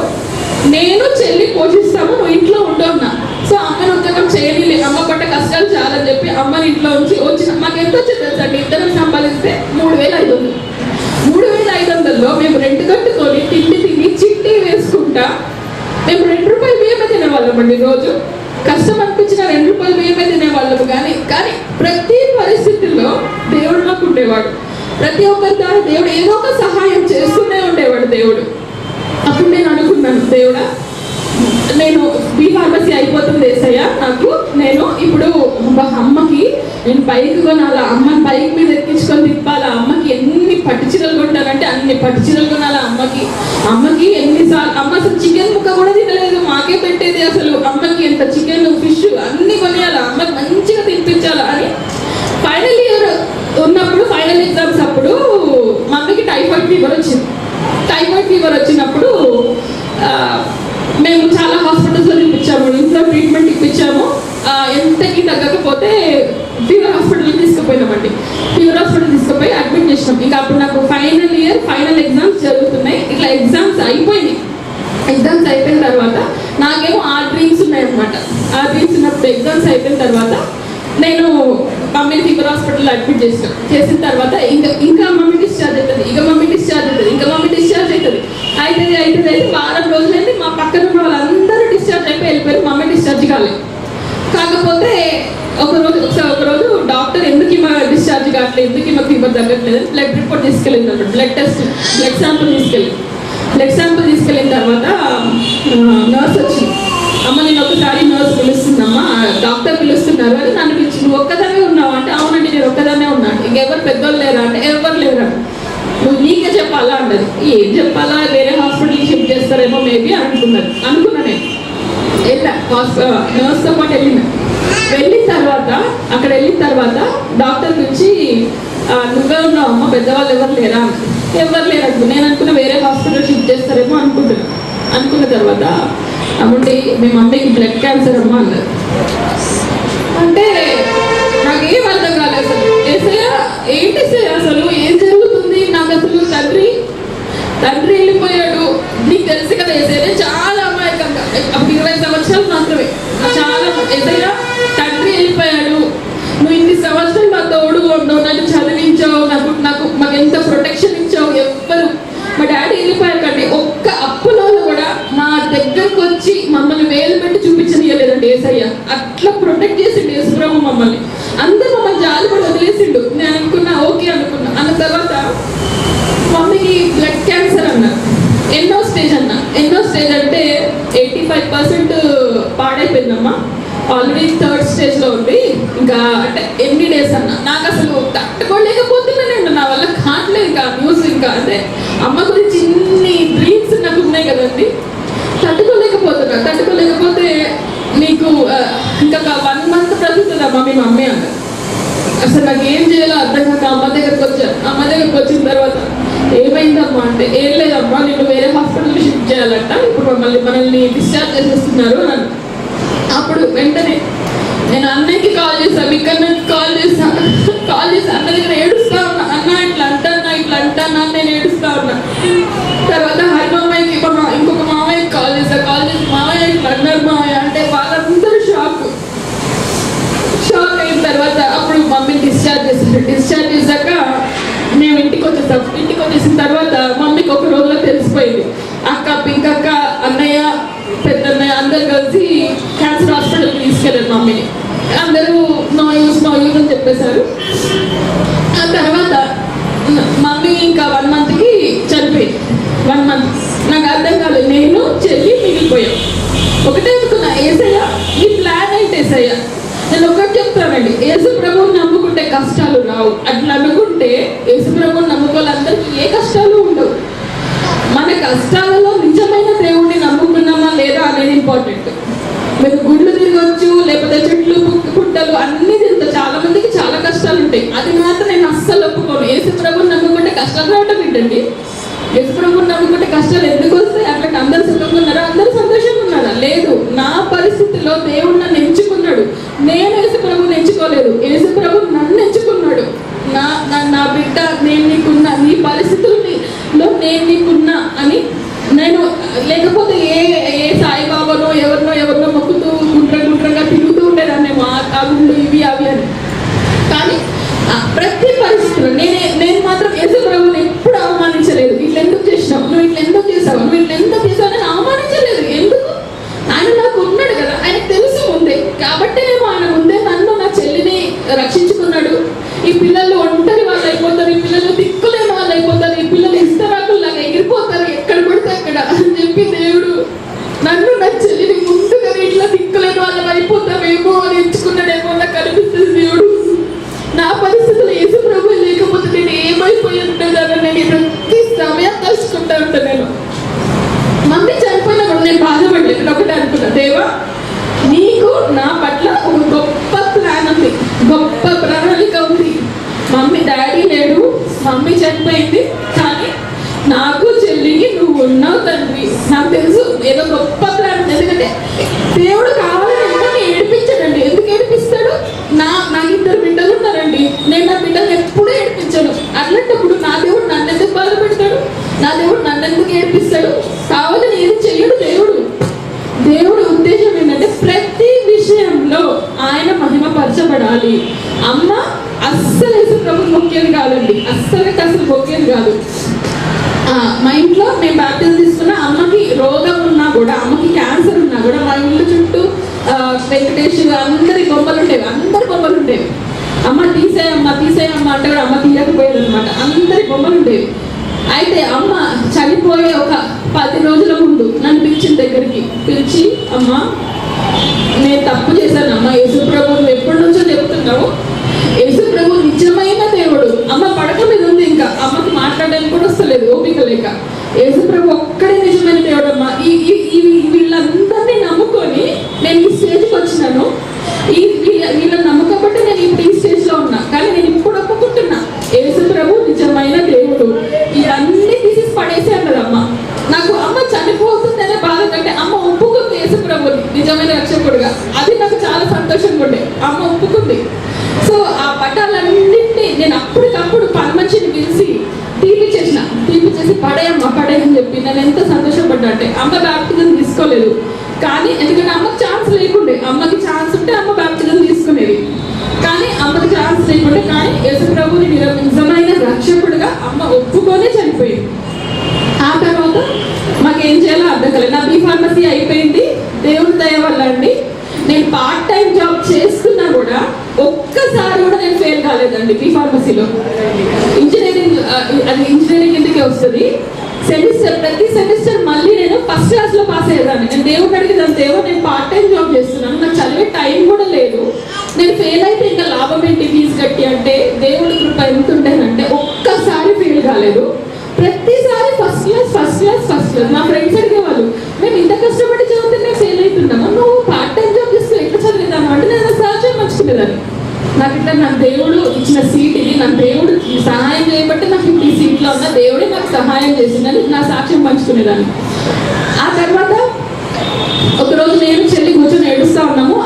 నేను చెల్లి పోషిస్తాము, నువ్వు ఇంట్లో ఉండవున్నా. సో అమ్మని ఉద్యోగం చేయలేదు, అమ్మ పట్ట కష్టాలు చాలా అని చెప్పి అమ్మని ఇంట్లో ఉంచి వచ్చిన. మాకు ఎంత వచ్చేది తెలుసండి, ఇద్దరం సంపాదిస్తే 3,500. 3,500లో మేము రెంట్ కట్టుకొని తిండి తిని చిట్టి వేసుకుంటా మేము ₹2 బియ్యమే తినేవాళ్ళమండి రోజు. కష్టం అనిపించిన ₹2 బియ్యమే తినేవాళ్ళము. కానీ ప్రతి పరిస్థితుల్లో దేవుడు మాకు ఉండేవాడు. ప్రతి ఒక్కరి ద్వారా దేవుడు ఏదో ఒక సహాయం చేస్తూనే ఉండేవాడు దేవుడు. అప్పుడు నేను అనుకున్నాను, దేవుడా నేను బీ ఫార్మసీ అయిపోతుంది యేసయ్య నాకు, నేను ఇప్పుడు అమ్మకి నేను బైక్ కొనాలా, అమ్మని బైక్ మీద ఎక్కించుకొని తిప్పాలా, అమ్మకి ఎన్ని పట్టు చీరలు కొంటానంటే అన్ని పట్టు చీరలు కొనాలా అమ్మకి ఎన్నిసార్లు. అమ్మ అసలు చికెన్ ముక్క కూడా తినలేదు, మాకే పెట్టేది. అసలు అమ్మకి ఎంత చికెన్ ఫిష్ అన్ని కొనియాలా, అమ్మకి మంచిగా తినిపించాలా అని. ఫైనల్ ఇయర్ ఉన్నప్పుడు, ఫైనల్ ఎగ్జామ్స్ అప్పుడు మమ్మీకి టైఫాయిడ్ ఫీవర్ వచ్చింది. టైఫాయిడ్ ఫీవర్ వచ్చినప్పుడు మేము చాలా హాస్పిటల్స్లో చూపించాము, ఇంట్లో ట్రీట్మెంట్ ఇప్పించాము. ఎంతకి తగ్గకపోతే ఫీవర్ హాస్పిటల్కి తీసుకుపోయినామండి. ఫీవర్ హాస్పిటల్ తీసుకుపోయి అడ్మిట్ చేసినాం. ఇంకా అప్పుడు నాకు ఫైనల్ ఇయర్ ఫైనల్ ఎగ్జామ్స్ జరుగుతున్నాయి. ఇట్లా ఎగ్జామ్స్ అయిపోయినాయి. ఎగ్జామ్స్ అయిపోయిన తర్వాత నాకేమో ఆ డ్రీమ్స్ ఉన్నాయన్నమాట. ఆ డ్రీమ్స్ ఉన్నప్పుడు ఎగ్జామ్స్ అయిపోయిన తర్వాత నేను మమ్మీని ఫీవర్ హాస్పిటల్లో అడ్మిట్ చేసిన తర్వాత ఇంకా మమ్మీ డిశ్చార్జ్ అవుతుంది, ఇంకా మమ్మీ డిశ్చార్జ్ అవుతుంది, ఇంకా మమ్మీ డిశ్చార్జ్ అవుతుంది. అయితే వారం రోజులైంది. మా పక్కన ఉన్న వాళ్ళందరూ డిశ్చార్జ్ అయిపోయి వెళ్ళిపోయారు, మమ్మీ డిశ్చార్జ్ కాకపోతే ఒకరోజు డాక్టర్ ఎందుకు ఈమె డిశ్చార్జ్ కావట్లేదు, ఎందుకు ఈమె ఫీవర్ తగ్గట్లేదు అని బ్లడ్ రిపోర్ట్ తీసుకెళ్ళింది అన్నమాట. బ్లడ్ శాంపుల్ తీసుకెళ్ళిన తర్వాత నర్స్ వచ్చింది. అమ్మ నేను ఒకసారి నర్స్ పిలుస్తుందమ్మా, డాక్టర్ పిలుస్తున్నారు అని నన్ను పిలిచి, నువ్వు ఒక్కదానే ఉన్నావు అంటే అవునండి నేను ఒక్కదానే ఉన్నాను, ఇంకెవరు పెద్దోళ్ళు లేరా అంటే ఎవరు లేరా, నువ్వు నీకే చెప్పాలా అంటది. ఏం చెప్పాలా, వేరే హాస్పిటల్కి షిఫ్ట్ చేస్తారేమో మేబీ అనుకున్నా నేను. వెళ్ళా నర్స్తో పాటు వెళ్ళిన తర్వాత డాక్టర్ నుంచి నువ్వే ఉన్నావు అమ్మ, పెద్దవాళ్ళు ఎవరు లేరా అంటు. నేను అనుకున్న వేరే హాస్పిటల్ షిఫ్ట్ చేస్తారేమో అనుకున్న తర్వాత అప్పుడు మీ మమ్మీకి బ్లడ్ క్యాన్సర్ అమ్మ అన్నారు. అంటే నాకేం అర్థం కాలేదు అసలు. ఏంటి అసలు ఏం జరుగుతుంది నాకు అసలు. తండ్రి వెళ్ళిపోయాడు, నీకు తెలుసు కదా ఏసయ్య, చాలా అమాయకంగా అప్పుడు 20 సంవత్సరాలు మాత్రమే. చాలా ఏసయ్య తండ్రి వెళ్ళిపోయాడు, నువ్వు ఇన్ని సంవత్సరాలు నా తోడు ఉండవు, నన్ను చదివించావు, మాకు ఎంత ప్రొటెక్షన్ ఇచ్చావు. ఎవ్వరు మా డాడీ వెళ్ళిపోయారు కండి, ఒక్క అప్పులో కూడా మా దగ్గరకు వచ్చి మమ్మల్ని వేలు పెట్టి చూపించనియలేదండి ఏసయ్య. అట్లా ప్రొటెక్ట్ చేసిండు యేసుప్రభు మమ్మల్ని. అందరూ మమ్మల్ని జాలి కూడా వదిలేసిండు. నేను అనుకున్నా ఓకే అనుకున్నా. అన్న తర్వాత మమ్మీకి బ్లడ్ క్యాన్సర్ అన్నారు. ఎన్నో స్టేజ్ అంటే 85% పాడైపోయిందమ్మా, ఆల్రెడీ 3rd స్టేజ్లో ఉంది. ఇంకా అంటే ఎన్ని డేస్ అన్నా నాకు అసలు తట్టుకోలేకపోతున్నా నేను, నా వల్ల కావట్లేదు. ఇంకా న్యూస్ ఇంకా అంటే అమ్మ గురించి ఇన్ని డ్రీమ్స్ నాకు ఉన్నాయి కదండి, తట్టుకోలేకపోతే నీకు ఇంకా 1 month బ్రతుకుతుందమ్మా మీ మమ్మీ అన్న. అసలు నాకు ఏం చేయాలో అర్థం కాక అమ్మ దగ్గరకు వచ్చాను. అమ్మ దగ్గరకు వచ్చిన తర్వాత ఏమైందమ్మా అంటే, ఏం లేదమ్మా నేను వేరే హాస్పిటల్కి షిఫ్ట్ చేయాలంట, ఇప్పుడు మనల్ని డిశ్చార్జ్ చేసేస్తున్నారు అని. అప్పుడు వెంటనే నేను అన్నయ్యకి కాల్ చేశాను, ఇక్కడ నుంచి కాల్ చేసి అన్న దగ్గర ఏడుస్తా ఉన్నా, అన్న ఇట్లా అంటానా నేను ఏడుస్తా ఉన్నా. తర్వాత హరిమామయ్యకి ఇంకొక మామయ్యకి కాల్ చేసి మామయ్య ఇట్లా అన్నారు మామయ్య అంటే వాళ్ళందరూ షాక్ అయిన తర్వాత అప్పుడు మమ్మీని డిశ్చార్జ్ చేశాక మేము ఇంటికి వచ్చేసిన తర్వాత మమ్మీకి ఒక రోజులో తెలిసిపోయింది. అక్క పింకక్క అన్నయ్య పెద్దన్నయ్య అందరు కలిసి క్యాన్సర్ హాస్పిటల్కి తీసుకెళ్ళారు మమ్మీని. అందరూ నో యూస్ అని చెప్పేశారు. ఆ తర్వాత మమ్మీ ఇంకా 1 monthకి చనిపోయింది. 1 month నాకు అర్థం కాలేదు, నేను చెల్లి మిగిలిపోయాం. ఒకటే అనుకున్నా, ఏసయ్య ఈ ప్లాన్ ఏంటి ఏసయ్య? నేను ఒకటి చెప్తానండి, యేసు ప్రభువుని నమ్ముకుంటే కష్టాలు రావు. అట్లా అనుకుంటే యేసు ప్రభువుని నమ్ముకోవాలందరికీ ఏ కష్టాలు ఉండవు. మన కష్టాలలో నిజమైన దేవుడిని నమ్ముకున్నామా లేదా అనేది ఇంపార్టెంట్. మీరు గుళ్ళు తిరగచ్చు, లేకపోతే చెట్లు పుట్టలు అన్ని తిరుగుతారు. చాలా మందికి చాలా కష్టాలు ఉంటాయి, అది మాత్రం నేను అస్సలు ఒప్పుకోను. యేసు ప్రభువుని నమ్ముకుంటే కష్టాలు రావటం ఏంటండి? యేసు ప్రభువుని నమ్ముకుంటే కష్టాలు ఎందుకు వస్తాయి? అట్లా అందరూ సుఖంగా ఉన్నారా? అందరూ సంతోషంగా ఉన్నారా? లేదు. నా పరిస్థితిలో దేవుడు నన్ను ఎంచుకున్నాడు. నేను యేసు ప్రభువుని ఎంచుకోలేదు, యేసు ప్రభువు నన్ను ఎంచుకున్నాడు. నా బిడ్డ నేను నీకున్నా, నీ పరిస్థితుల్లో నేను నీకున్నా అని. నేను లేకపోతే ఏ సాయిబాబానో ఎవరినో మొక్కుతూ గుండ్రంగా తిరుగుతూ ఉండేదాన్ని, ఆ గుళ్ళు ఇవి అవి అని. కానీ ప్రతి పరిస్థితిలో నేను మాత్రం యేసు ప్రభువుని ఎప్పుడు అవమానించలేదు. ఇట్లా ఎందుకు చేసినావు, నువ్వు ఇట్లా ఎందుకు చేసావు నేను అవమానించలేదు. ఎందుకు? ఆయన నాకు ఉన్నాడు కదా, ఆయనకు తెలుసు ముందే. కాబట్టి ఆయన ముందే నన్ను నా చెల్లిని రక్షించుకున్నాడు. ఈ పిల్లలు ఒంటరి వాళ్ళు అయిపోతారు, ఈ పిల్లలు దిక్కులేని వాళ్ళు అయిపోతారు, ఈ పిల్లలు ఇస్తరాకుల్లాగా ఎగిరిపోతారు ఎక్కడ పడితే అక్కడ అని చెప్పి దేవుడు నన్ను నా చెల్లిని ముందుగా ఇట్లా దిక్కులేని వాళ్ళం అయిపోతామేమో అని ఎంచుకున్నాడేమో నాకు అనిపిస్తుంది. దేవుడు నా పరిస్థితులు యేసు ప్రభువు లేకపోతే నేను ఏమైపోయి ఉంటుందని నేను ప్రతి సమయం తలుచుకుంటా ఉంటాను. నేను మమ్మీ చనిపోయినా కూడా నేను బాధపడలేదు. నేను ఒకటే అనుకున్నా, దేవా నీకు నా పట్ల ఒక గొప్ప ప్లాన్ ఉంది, గొప్ప ప్రణాళిక ఉంది. మమ్మీ డాడీ లేడు, మమ్మీ చనిపోయింది, కానీ నాకు చెల్లికి నువ్వు ఉన్నావు తండ్రి. నాకు తెలుసు ఏదో గొప్ప ప్లాన్ ఉంది. ఎందుకంటే దేవుడు కావాలని ఎందుకు ఏడిపించాడండి? ఎందుకు ఏడిపిస్తాడు? నాకు 2 బిడ్డలు ఉన్నారండి, నేను నా బిడ్డలు ఎప్పుడూ ఏడిపించాను. అట్లాంటప్పుడు నా దేవుడు నన్ను ఎందుకు బాధ పెడతాడు? నా దేవుడు నన్ను ఎందుకు ఏడిపిస్తాడు? కావాలని ఏది చెయ్యడు దేవుడు ఉద్దేశం ఏంటంటే ప్రతి విషయంలో ఆయన మహిమపరచబడాలి. అమ్మ అస్సలు యేసు ప్రభువుని మొక్కేది కాదండి, అస్సలు మొక్కేది కాదు. మా ఇంట్లో మేము బాప్టిజం తీసుకున్న అమ్మకి రోగం ఉన్నా కూడా, అమ్మకి క్యాన్సర్ ఉన్నా కూడా మా ఇల్లు చుట్టూ వెంకటేష్ అందరి బొమ్మలు ఉండేవి. అమ్మ తీసేయమ్మ అంటే కూడా అమ్మ తీయకపోయేది అనమాట. అందరి బొమ్మలు ఉండేవి. అయితే అమ్మ చనిపోయే ఒక 10 రోజుల ముందు నన్ను దగ్గరికి పిలిచి, అమ్మ నేను తప్పు చేశాను అమ్మ, యేసు ప్రభువు ఎప్పటి నుంచో చెప్తున్నావు, యేసు ప్రభు నిజమైన దేవుడు. అమ్మ పడక మీద ఉంది, ఇంకా అమ్మకి మాట్లాడడానికి కూడా వస్తలేదు, ఓపిక లేక. యేసు ప్రభు ఒక్కడే నిజమైన దేవుడు అమ్మ. వీళ్ళందరినీ నమ్ముకొని నేను ఈ స్టేజ్కి వచ్చినాను. వీళ్ళని నమ్మకపోతే నేను ఇప్పుడు ఈ స్టేజ్లో ఉన్నా. కానీ నేను ఇప్పుడు ఒప్పుకుంటున్నా, యేసు ప్రభు నిజమైన దేవుడు. ఇవన్నీ తీసి పడేసాను కదా అమ్మ. నాకు అమ్మ చనిపోతుందనే బాధ కంటే అమ్మ ఒప్పుకుంది యేసు ప్రభుని నిజమైన రక్షకుడుగా. అది నాకు చాలా సంతోషంగా ఉండే. అమ్మ ఒప్పుకుంది. సో ఆ పటాలన్నింటినీ నేను అప్పటికప్పుడు పని మనిషిని పిలిచి తీపిచ్చేసి పడేయని చెప్పి నేను ఎంత సంతోషపడ్డా అంటే, అమ్మ బాప్టిజం తీసుకోలేదు కానీ, ఎందుకంటే అమ్మకి ఛాన్స్ లేకుండే. అమ్మకి ఛాన్స్ ఉంటే అమ్మ బాప్టిజం తీసుకునేది, కానీ అమ్మకి ఛాన్స్ లేకుండే. కానీ యేసు ప్రభుని నిజమైన రక్షకుడుగా అమ్మ ఒప్పుకొనే చనిపోయింది. ఆ తర్వాత మాకేం చేయాలో అర్థం కాలేదు. నా B.Pharmacy అయిపోయింది. దేవుడి దయ వల్ల అండి నేను పార్ట్ టైం జాబ్ చేస్తున్నా కూడా ఒక్కసారి కూడా నేను ఫెయిల్ కాలేదండి. B.Pharmacyలో ఇంజనీరింగ్ కిందకే వస్తుంది. ప్రతి సెమిస్టర్ మళ్ళీ నేను ఫస్ట్ క్లాస్లో పాస్ అయ్యేదాన్ని. నేను దేవుడిని అడిగేదాన్ని, దేవుడు నేను పార్ట్ టైం జాబ్ చేస్తున్నాను, నాకు చదివే టైం కూడా లేదు, నేను ఫెయిల్ అయితే ఇంకా లాభం ఏంటి ఫీజు కట్టి అంటే. దేవుడి కృప ఎంత ఉండేనంటే ఒక్కసారి ఫెయిల్ కాలేదు. ప్రతిసారి ఫస్ట్ క్లాస్. మా ఫ్రెండ్స్ అడిగేవాళ్ళు, మేము ఇంత కష్టపడి చదివితే మేము ఫెయిల్ అవుతున్నాము, నువ్వు పార్ట్ టైం జాబ్ చేస్తే ఎట్లా చదివేదాము అంటే నేను సాక్ష్యం మర్చిపోయేదాన్ని. నాకు ఇట్లా నా దేవుడు ఇచ్చిన సీట్ ఇది, నా దేవుడు సహాయం చేయబట్టి నాకు ఈ సీట్లో ఉన్న దేవుడే నాకు సహాయం చేసిందని నా సాక్ష్యం పంచుకునేదాన్ని. ఆ తర్వాత ఒకరోజు నేను చెల్లి కూర్చొని ఏడుస్తా ఉన్నాము.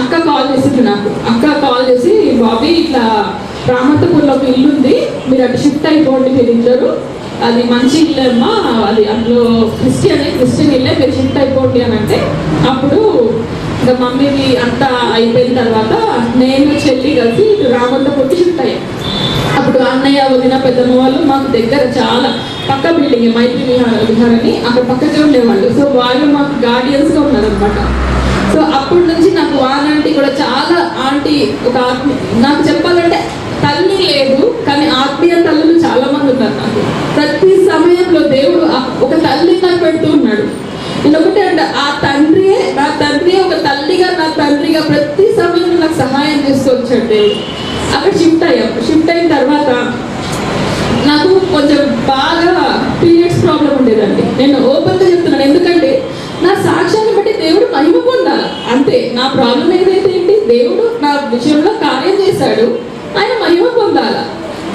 అక్క కాల్ చేసింది నాకు. అక్క కాల్ చేసి, బాబీ ఇట్లా రామంతపూర్లో ఒక ఇల్లు ఉంది, మీరు అటు షిఫ్ట్ అయిపోండి మీరు ఇద్దరు, అది మంచి ఇల్లు అమ్మా, అది అందులో క్రిస్టియన్ ఇల్లే, మీరు షిఫ్ట్ అయిపోండి అని అంటే, అప్పుడు ఇంకా మమ్మీది అంతా అయిపోయిన తర్వాత నేను చెల్లి కలిసి ఇటు రామంతపూర్కి షిఫ్ట్ అయ్యాను. అప్పుడు అన్నయ్య వదిన పెద్దమ్మ వాళ్ళు మాకు దగ్గర, చాలా పక్క బిల్డింగ్ మైత్రి విహార్ అని అక్కడ పక్కకే ఉండేవాళ్ళు. సో వాళ్ళు మాకు గార్డియన్స్గా ఉన్నారనమాట. సో అప్పటి నుంచి నాకు ఆంటీ కూడా చాలా ఆంటీ, ఒక నాకు చెప్పాలంటే తల్లి లేదు కానీ ఆత్మీయ తల్లులు చాలా మంది ఉన్నారు నాకు. ప్రతి సమయంలో దేవుడు ఒక తల్లి నాకు పెడుతూ ఉన్నాడు. నేను ఒకటే అంటే నా తండ్రి ఒక తల్లిగా, నా తండ్రిగా ప్రతి సమయంలో నాకు సహాయం చేస్తూ వచ్చాడు దేవుడు. అక్కడ షిఫ్ట్ అయిన తర్వాత నాకు కొంచెం బాగా పీరియడ్స్ ప్రాబ్లం ఉండేదండి. నేను ఓపెన్గా చెప్తున్నాను, ఎందుకంటే నా సాక్ష్యాన్ని బట్టి దేవుడు మహిమ పొందాలి అంతే. నా ప్రాబ్లం ఏదైతే ఏంటి, దేవుడు నా విషయంలో కార్యం చేశాడు, ఆయన మహిమ పొందాల.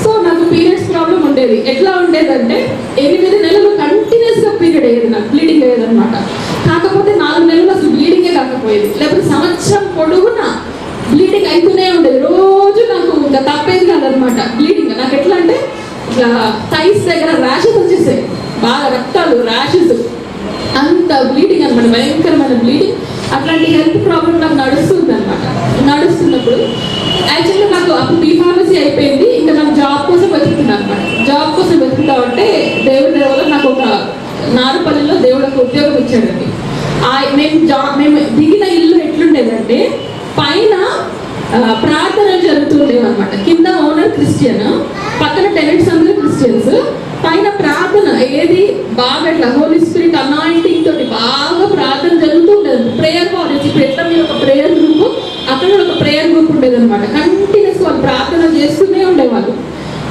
సో నాకు పీరియడ్స్ ప్రాబ్లం ఉండేది. ఎట్లా ఉండేదంటే 8 నెలలు కంటిన్యూస్గా పీరియడ్ అయ్యేది, నాకు బ్లీడింగ్ అయ్యేది అనమాట. కాకపోతే 4 నెలలు అసలు బ్లీడింగే కాకపోయేది, లేకపోతే సంవత్సరం పొడవున బ్లీడింగ్ అవుతూనే ఉండేది. రోజు నాకు ఇంకా తప్పేది కాదనమాట బ్లీడింగ్. నాకు ఎట్లా అంటే ఇట్లా థైస్ దగ్గర ర్యాషెస్ వచ్చేసాయి, బాగా రక్తాలు, ర్యాషెస్, అంత బ్లీడింగ్ అనమాట, భయంకరమైన బ్లీడింగ్. అట్లాంటి హెల్త్ ప్రాబ్లం నాకు నడుస్తుంది అనమాట. నడుస్తున్నప్పుడు యాక్చువల్గా నాకు అప్పుడు బీఫార్మసీ అయిపోయింది, ఇంకా నాకు జాబ్ కోసం వెతుకుతున్నాను అనమాట. జాబ్ కోసం వెతుకుతా ఉంటే దేవుడి వల్ల నాకు ఒక నారుపల్లిలో దేవుడు ఒక ఉద్యోగం ఇచ్చాడండి. మేము దిగిన ఇల్లు ఎట్లుండేదంటే పైన ప్రార్థనలు జరుగుతుండేవి అనమాట. కింద ఓనర్ క్రిస్టియన్, పక్కన టెనెంట్స్ అందరూ క్రిస్టియన్స్. పైన ప్రార్థన ఏది బాగా ఇట్లా హోలీ స్పిరిట్ అనాయింటింగ్ తోటి బాగా ప్రార్థన జరుగుతూ ఉండేది. ప్రేయర్ వారియర్స్, ఇప్పుడు ఎట్లా మీరు ఒక ప్రేయర్ గ్రూప్, అక్కడ ఒక ప్రేయర్ గ్రూప్ ఉండేది అనమాట. కంటిన్యూస్ వాళ్ళు ప్రార్థన చేస్తూనే ఉండేవాళ్ళు.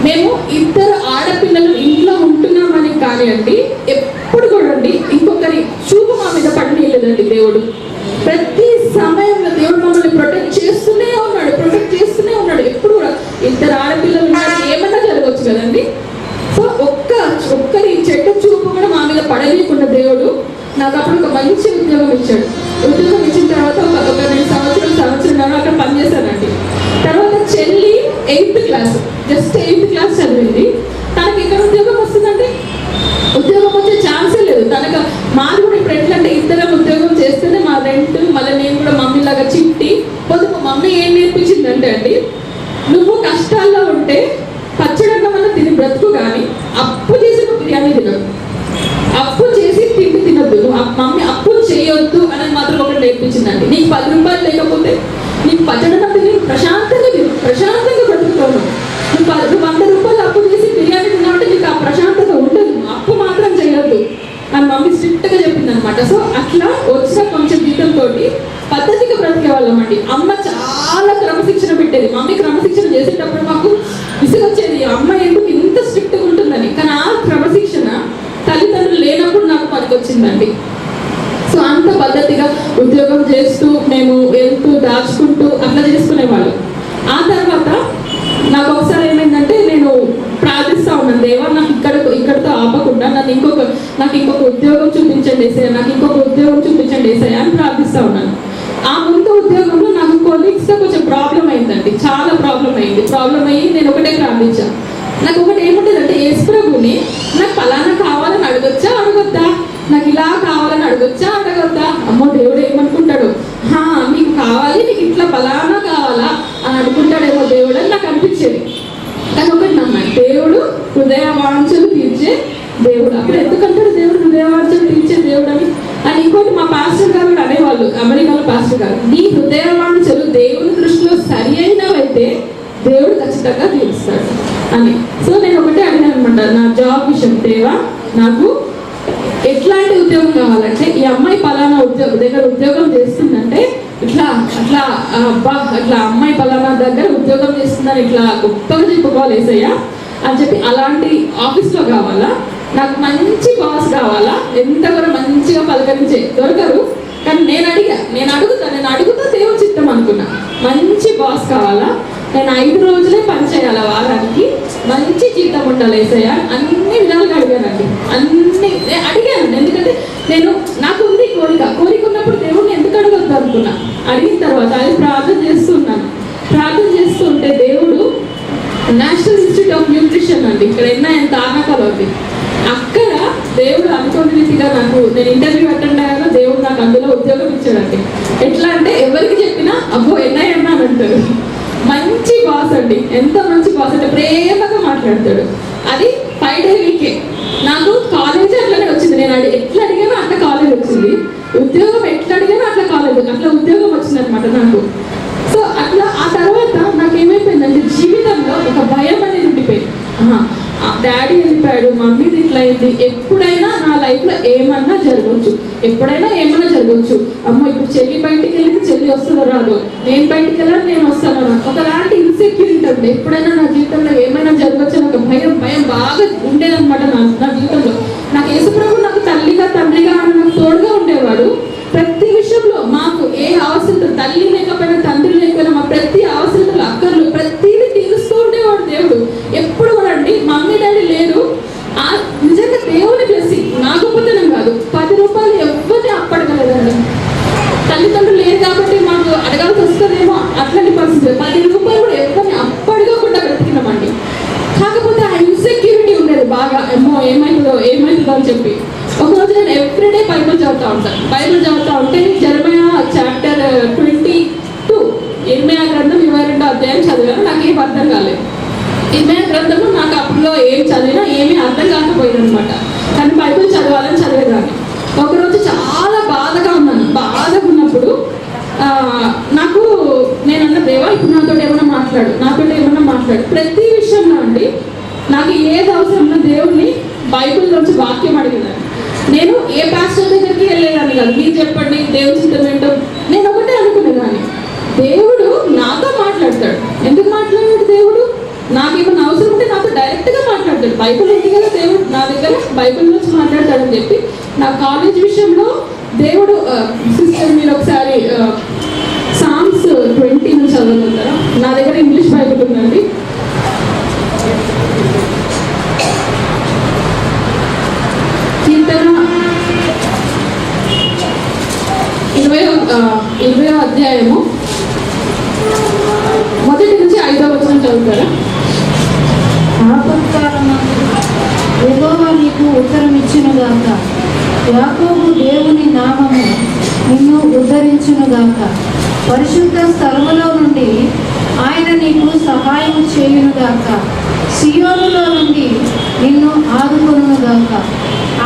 మేము 2 ఆడపిల్లలు ఇంట్లో ఉంటున్నామని కానివ్వండి, ఎప్పుడు కూడా అండి ఇంకొకరి చూపు మా మీద పడనీయలేదండి దేవుడు. ప్రతి సమయంలో దేవుడు మమ్మల్ని ప్రొటెక్ట్ చేస్తూనే ఉన్నాడు. ఎప్పుడు కూడా 2 ఆడపిల్లలు ఉన్నారు, ఏమన్నా జరగవచ్చు కదండి. సో ఒక్కరి చెడ్డ చూపు కూడా మా మీద పడలేకుండా దేవుడు నాకు అప్పుడు ఒక మంచి ఉద్యోగం ఇచ్చాడు. ఉద్యోగం ఇచ్చిన తర్వాత ఒక 2 సంవత్సరాలు అక్కడ పనిచేశానండి. తర్వాత చెల్లి 8th class, just 8th class చదివింది. తనకి ఎక్కడ ఉద్యోగం వస్తుందంటే ఉద్యోగం వచ్చే ఛాన్సే లేదు తనకు. మాది కూడా ఇప్పుడు ఎట్లంటే 2 ఉద్యోగం చేస్తేనే మా రెంట్, మళ్ళీ నేను కూడా మమ్మీ లాగా చిట్టి పొదుపు. మమ్మీ ఏం నేర్పించిందంటే అండి, నువ్వు కష్టాల్లో ఉంటే పచ్చడన్న వల్ల తిని బ్రతుకు, కానీ అప్పు చేసి బిర్యానీ తినదు, అప్పు చేసి తిండి తినద్దు, మమ్మీ అప్పులు చేయొద్దు అనేది మాత్రం ఒకటి నేర్పించిందండి. నీకు 10 రూపాయలు లేకపోతే నీకు పచ్చడన్న తిని ప్రశాంతంగా బ్రతుకుతాను. నువ్వు 100 రూపాయలు అప్పు చేసి బిర్యానీ తిన్నావంటే నీకు ఆ ప్రశాంతత ఉండదు, అప్పు మాత్రం చేయొద్దు అని మమ్మీ స్ట్రిక్ట్గా చెప్పింది అనమాట. సో అట్లా వచ్చిన కొంచెం జీతంతో పద్ధతిగా బ్రతికే వాళ్ళం అండి. అమ్మ చాలా క్రమశిక్షణ పెట్టేది. మమ్మీ క్రమశిక్షణ చేసేటప్పుడు మాకు విసుగొచ్చేది, అమ్మ ఎందుకు ఇంత స్ట్రిక్ట్గా ఉంటుందని. కానీ ఆ క్రమశిక్షణ తల్లిదండ్రులు లేనప్పుడు నాకు పనికొచ్చిందండి. సో అంత పద్ధతిగా ఉద్యోగం చేస్తూ మేము వెళ్తూ దాచుకుంటూ అట్లా చేసుకునేవాళ్ళు. ఆ తర్వాత నాకు ఒకసారి ఏమైందంటే, నేను ప్రార్థిస్తా ఉన్నాను, దేవా నాకు ఇక్కడితో ఆపకుండా నాకు ఇంకొక ఉద్యోగం చూపించండి ఏసయ్య, నాకు ఇంకొక ఉద్యోగం చూపించండి ఏసయ్య అని ప్రార్థిస్తా ఉన్నాను. ఆ ముందు ఉద్యోగంలో నాకు కొలీగ్స్తో కొంచెం ప్రాబ్లం అయిందండి, చాలా ప్రాబ్లం అయ్యి నేను ఒకటే ప్రార్థించాను. నాకు ఒకటి ఏముంటుందంటే, యేసు ప్రభుని నాకు ఫలానా కావాలని అడగొచ్చా అడగొద్దా, నాకు ఇలా కావాలని అడగొచ్చా అడగొద్దా, అమ్మో దేవుడు ఏమనుకుంటాడు, నీకు కావాలి, నీకు ఇట్లా ఫలానా కావాలా అని అనుకుంటాడేమో దేవుడు అని నాకు అనిపించేది. నాకు ఒకటి నమ్మాను, దేవుడు హృదయ వాంఛలు తీర్చే దేవుడు. అప్పుడు ఎందుకంటాడు దేవుడు హృదయ వాంఛలు తీర్చే దేవుడు అని ఇంకోటి మా పాస్టర్ గారు కూడా అనేవాళ్ళు, అమెరికాలో పాస్టర్ గారు, నీ హృదయ వాంఛలు దేవుని దృష్టిలో సరి అయినవైతే దేవుడు ఖచ్చితంగా తీరుస్తాడు అని. సో నేను ఒకటే అడిగాను అనమాట, నా జాబ్ విషయం, దేవా నాకు ఎట్లాంటి ఉద్యోగం కావాలంటే, ఈ అమ్మాయి పలానా దగ్గర ఉద్యోగం చేస్తుందంటే అట్లా అమ్మాయి పలానా దగ్గర ఉద్యోగం చేస్తుందని ఇట్లా గొప్పగా చెప్పుకోవాలి ఏసయ్య అని చెప్పి, అలాంటి ఆఫీస్లో కావాలా, నాకు మంచి బాస్ కావాలా, ఎంత కూడా మంచిగా పలకరించే దొరకరు, కానీ నేను అడుగుతా దేవుడు చిత్తం అనుకున్నా. మంచి బాస్ కావాలా, నేను 5 రోజులే పని చేయాలి వారానికి, మంచి జీతం ఉండాలి ఏసయ్య, అన్ని విధాలుగా అడిగానండి. అడిగాను, ఎందుకంటే నాకు ఉంది కోరిక ఉన్నప్పుడు దేవుడిని ఎందుకు అడగద్దు అనుకున్నా. అడిగిన తర్వాత అది ప్రార్థన చేస్తూ ఉంటే దేవుడు నేషనల్ ఇన్స్టిట్యూట్ ఆఫ్ న్యూట్రిషన్ అండి, ఇక్కడ ఎంత ఆనకాలు ఉంది, అక్కడ దేవుడు అనుకోని రీతిగా నేను ఇంటర్వ్యూ అటెండ్ అయ్యాక దేవుడు నాకు అందులో ఉద్యోగం ఇచ్చాడండి. ఎట్లా అంటే ఎవరికి చెప్పినా అబ్బో ఎన్ఐ అని అంటారు. మంచి బాస్ అండి, ఎంత మంచి బాస్ అంటే ప్రేమగా మాట్లాడతాడు. అది 5 day వీకే. నాకు కాలేజ్ అట్లనే వచ్చింది, నేను ఎట్లా అడిగానో అట్లా కాలేజ్ వచ్చింది, ఉద్యోగం ఎట్లా అడిగానో అట్లా ఉద్యోగం వచ్చింది అనమాట నాకు. సో అట్లా ఆ తర్వాత నాకేమైపోయిందంటే జీవితంలో ఒక భయం అనేది ఉండిపోయింది. డాడీ వెళ్ళిపోయాడు, మమ్మీది ఇట్లా అయింది, ఎప్పుడైనా నా లైఫ్లో ఏమన్నా జరగవచ్చు, అమ్మ ఇప్పుడు చెల్లి బయటికి వెళ్ళి చెల్లి వస్తుందో రాదు, నేను బయటికి వెళ్ళాలి నేను వస్తాను, ఒకలాంటి ఇన్సెక్యూరిటీ ఉంది. ఎప్పుడైనా నా జీవితంలో ఏమైనా జరగవచ్చు అని ఒక భయం బాగా ఉండేదన్నమాట నా జీవితంలో. నాకు యేసుప్రభు నాకు తల్లిగా తండ్రిగా నాకు తోడుగా ఉండేవాడు. ప్రతి విషయంలో మాకు ఏ అవసరం, తల్లి లేకపోయినా తండ్రి లేకపోయినా మా ప్రతి అవసరాలు అక్కర్లు ప్రతిదీ తీరుస్తూ ఉండేవాడు దేవుడు. ఎప్పుడు కూడా అండి మమ్మీ డాడీ లేరు, నిజంగా దేవుని బ్లెస్సింగ్, నా గొప్పతనం కాదు. 10 రూపాయలు ఎవరిని అప్పడగలేదండి. తల్లిదండ్రులు లేరు కాబట్టి మాకు అడగాల్సి వస్తుందేమో అట్లాంటి పరిస్థితి. 10 రూపాయలు కూడా ఎవరిని అప్పడగకుండా బ్రతికినామండి. కాకపోతే ఆ ఇన్సెక్యూరిటీ ఉండేది బాగా, ఏమవుతుందో అని చెప్పి. ఒకరోజు నేను ఎవ్రీడే బైబుల్ చదువుతూ ఉంటే జెరమయా చాప్టర్ 22 ఇర్మయా గ్రంథం 22వ అధ్యాయం చదివాను. నాకేం అర్థం కాలేదు. ఇర్మయా గ్రంథంలో నాకు అప్పుడులో ఏం చదివినా ఏమీ అర్థం కాకపోయింది అనమాట. కానీ బైబుల్ చదవాలని చదివేదాన్ని. ఒకరోజు చాలా బాధగా ఉన్నప్పుడు నాకు నేనన్న దేవా ఇప్పుడు నాతో ఏమైనా మాట్లాడు. ప్రతి విషయంలో అండి నాకు ఏది అవసరమో దేవుడిని బైబిల్లోంచి వాక్యం అడిగేదాన్ని. నేను ఏ పాస్టర్ దగ్గరికి వెళ్ళేదాన్ని కాదు, మీరు చెప్పండి దేవుడి చిత్తం ఏంటో, నేను ఒకటే అనుకునేదాన్ని, దేవుడు నాతో మాట్లాడతాడు. ఎందుకు మాట్లాడాడు దేవుడు? నాకేమైనా అవసరం ఉంటే నాతో డైరెక్ట్గా మాట్లాడతాడు. బైబిల్ ఉంది కదా, దేవుడు నా దగ్గర బైబిల్ నుంచి మాట్లాడతాడని చెప్పి నా కాలేజ్ విషయంలో దేవుడు సిస్టర్ మీరు ఒకసారి సామ్స్ 20 నుంచి చదవగలుగుతారా? నా దగ్గర ఇంగ్లీష్ బైబిల్ ఉందండి. కీర్తన 20వ అధ్యాయము 1 నుంచి 5వ వచనం చదువుతారా?
యెహోవా నీకు ఉత్తరం ఇచ్చునుగాక, యాకోబు దేవుని నామము నిన్ను ఉద్ధరించునుగాక. పరిశుద్ధ స్థలములో నుండి ఆయన నీకు సహాయం చేయునుగాక. సియోనులో నుండి నిన్ను ఆదుకొనుగాక.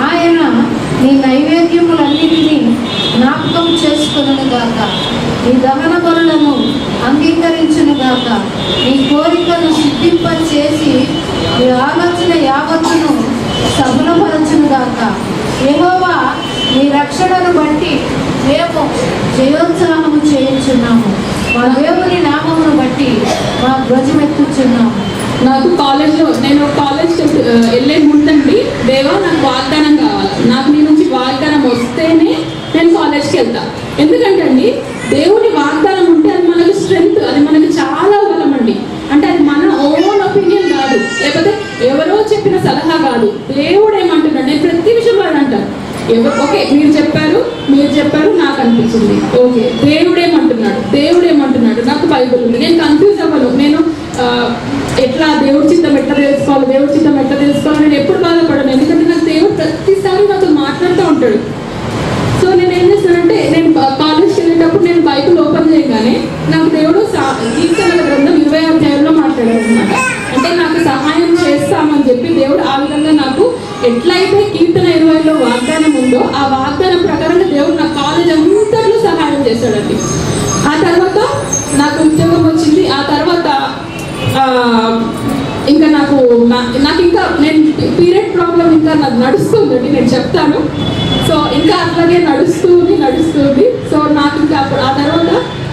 ఆయన నీ నైవేద్యములన్నిటినీ జ్ఞాపకం చేసుకొనుగాక. నీ దహన బలులను అంగీకరించునుగాక. నీ కోరికను సిద్ధింపచేసి నీ ఆలోచన యావత్తును సఫలపరచునుగాక. యెహోవా నీ రక్షణను బట్టి మేము జయోత్సాహము చేయించున్నాము. మా దేవుని నామమును బట్టి మా ధ్వజమెత్తుచున్నాము.
నాకు నేను కాలేజ్ వెళ్ళే ముందండి దేవా నాకు వాగ్దానం కావాలి, నాకు నీ నుంచి వాగ్దానం వస్తేనే నేను కాలేజ్కి వెళ్తా. ఎందుకంటే అండి దేవుని వాగ్దానం ఉంటే అది మనకు స్ట్రెంగ్త్, అది మనకు చాలా బలం అండి. అంటే అది మన ఓన్ ఒపీనియన్ కాదు, లేకపోతే ఎవరో చెప్పిన సలహా కాదు. దేవుడు ఏమంటున్నాడు, నేను ప్రతి విషయంలో అంటాను, ఓకే మీరు చెప్పారు నాకు అనిపించింది, ఓకే దేవుడు ఏమంటున్నాడు నాకు బైబిల్ ఉంది, నేను కన్ఫ్యూజ్ అవ్వను. నేను ఎట్లా దేవుడి చిత్తం ఎట్లా తెలుసుకోవాలి నేను ఎప్పుడు బాధపడను. ఎందుకంటే నాకు దేవుడు ప్రతిసారి నాతో మాట్లాడుతూ ఉంటాడు. సో నేను ఏం చేస్తానంటే నేను కాలేజ్కి వెళ్ళేటప్పుడు నేను బైబిల్ ఓపెన్ చేయగానే నాకు దేవుడు కీర్తనల గ్రంథం 20వ అధ్యాయంలో మాట్లాడాడు అనమాట. అంటే నాకు సహాయం చేస్తామని చెప్పి దేవుడు ఆ విధంగా నాకు ఎట్లయితే కీర్తన 20లో వాగ్దానం ఉందో ఆ వాగ్దానం ప్రకారంగా దేవుడు నా కాలేజ్ అంతట్లో సహాయం చేశాడండి. ఆ తర్వాత నాకు ఉద్యోగం వచ్చింది. ఆ తర్వాత ఇంకా నాకు ఇంకా నేను పీరియడ్ ప్రాబ్లం ఇంకా నాకు నడుస్తుందండి, నేను చెప్తాను. సో ఇంకా అట్లాగే నడుస్తుంది. సో నాకు ఇంకా ఆ తర్వాత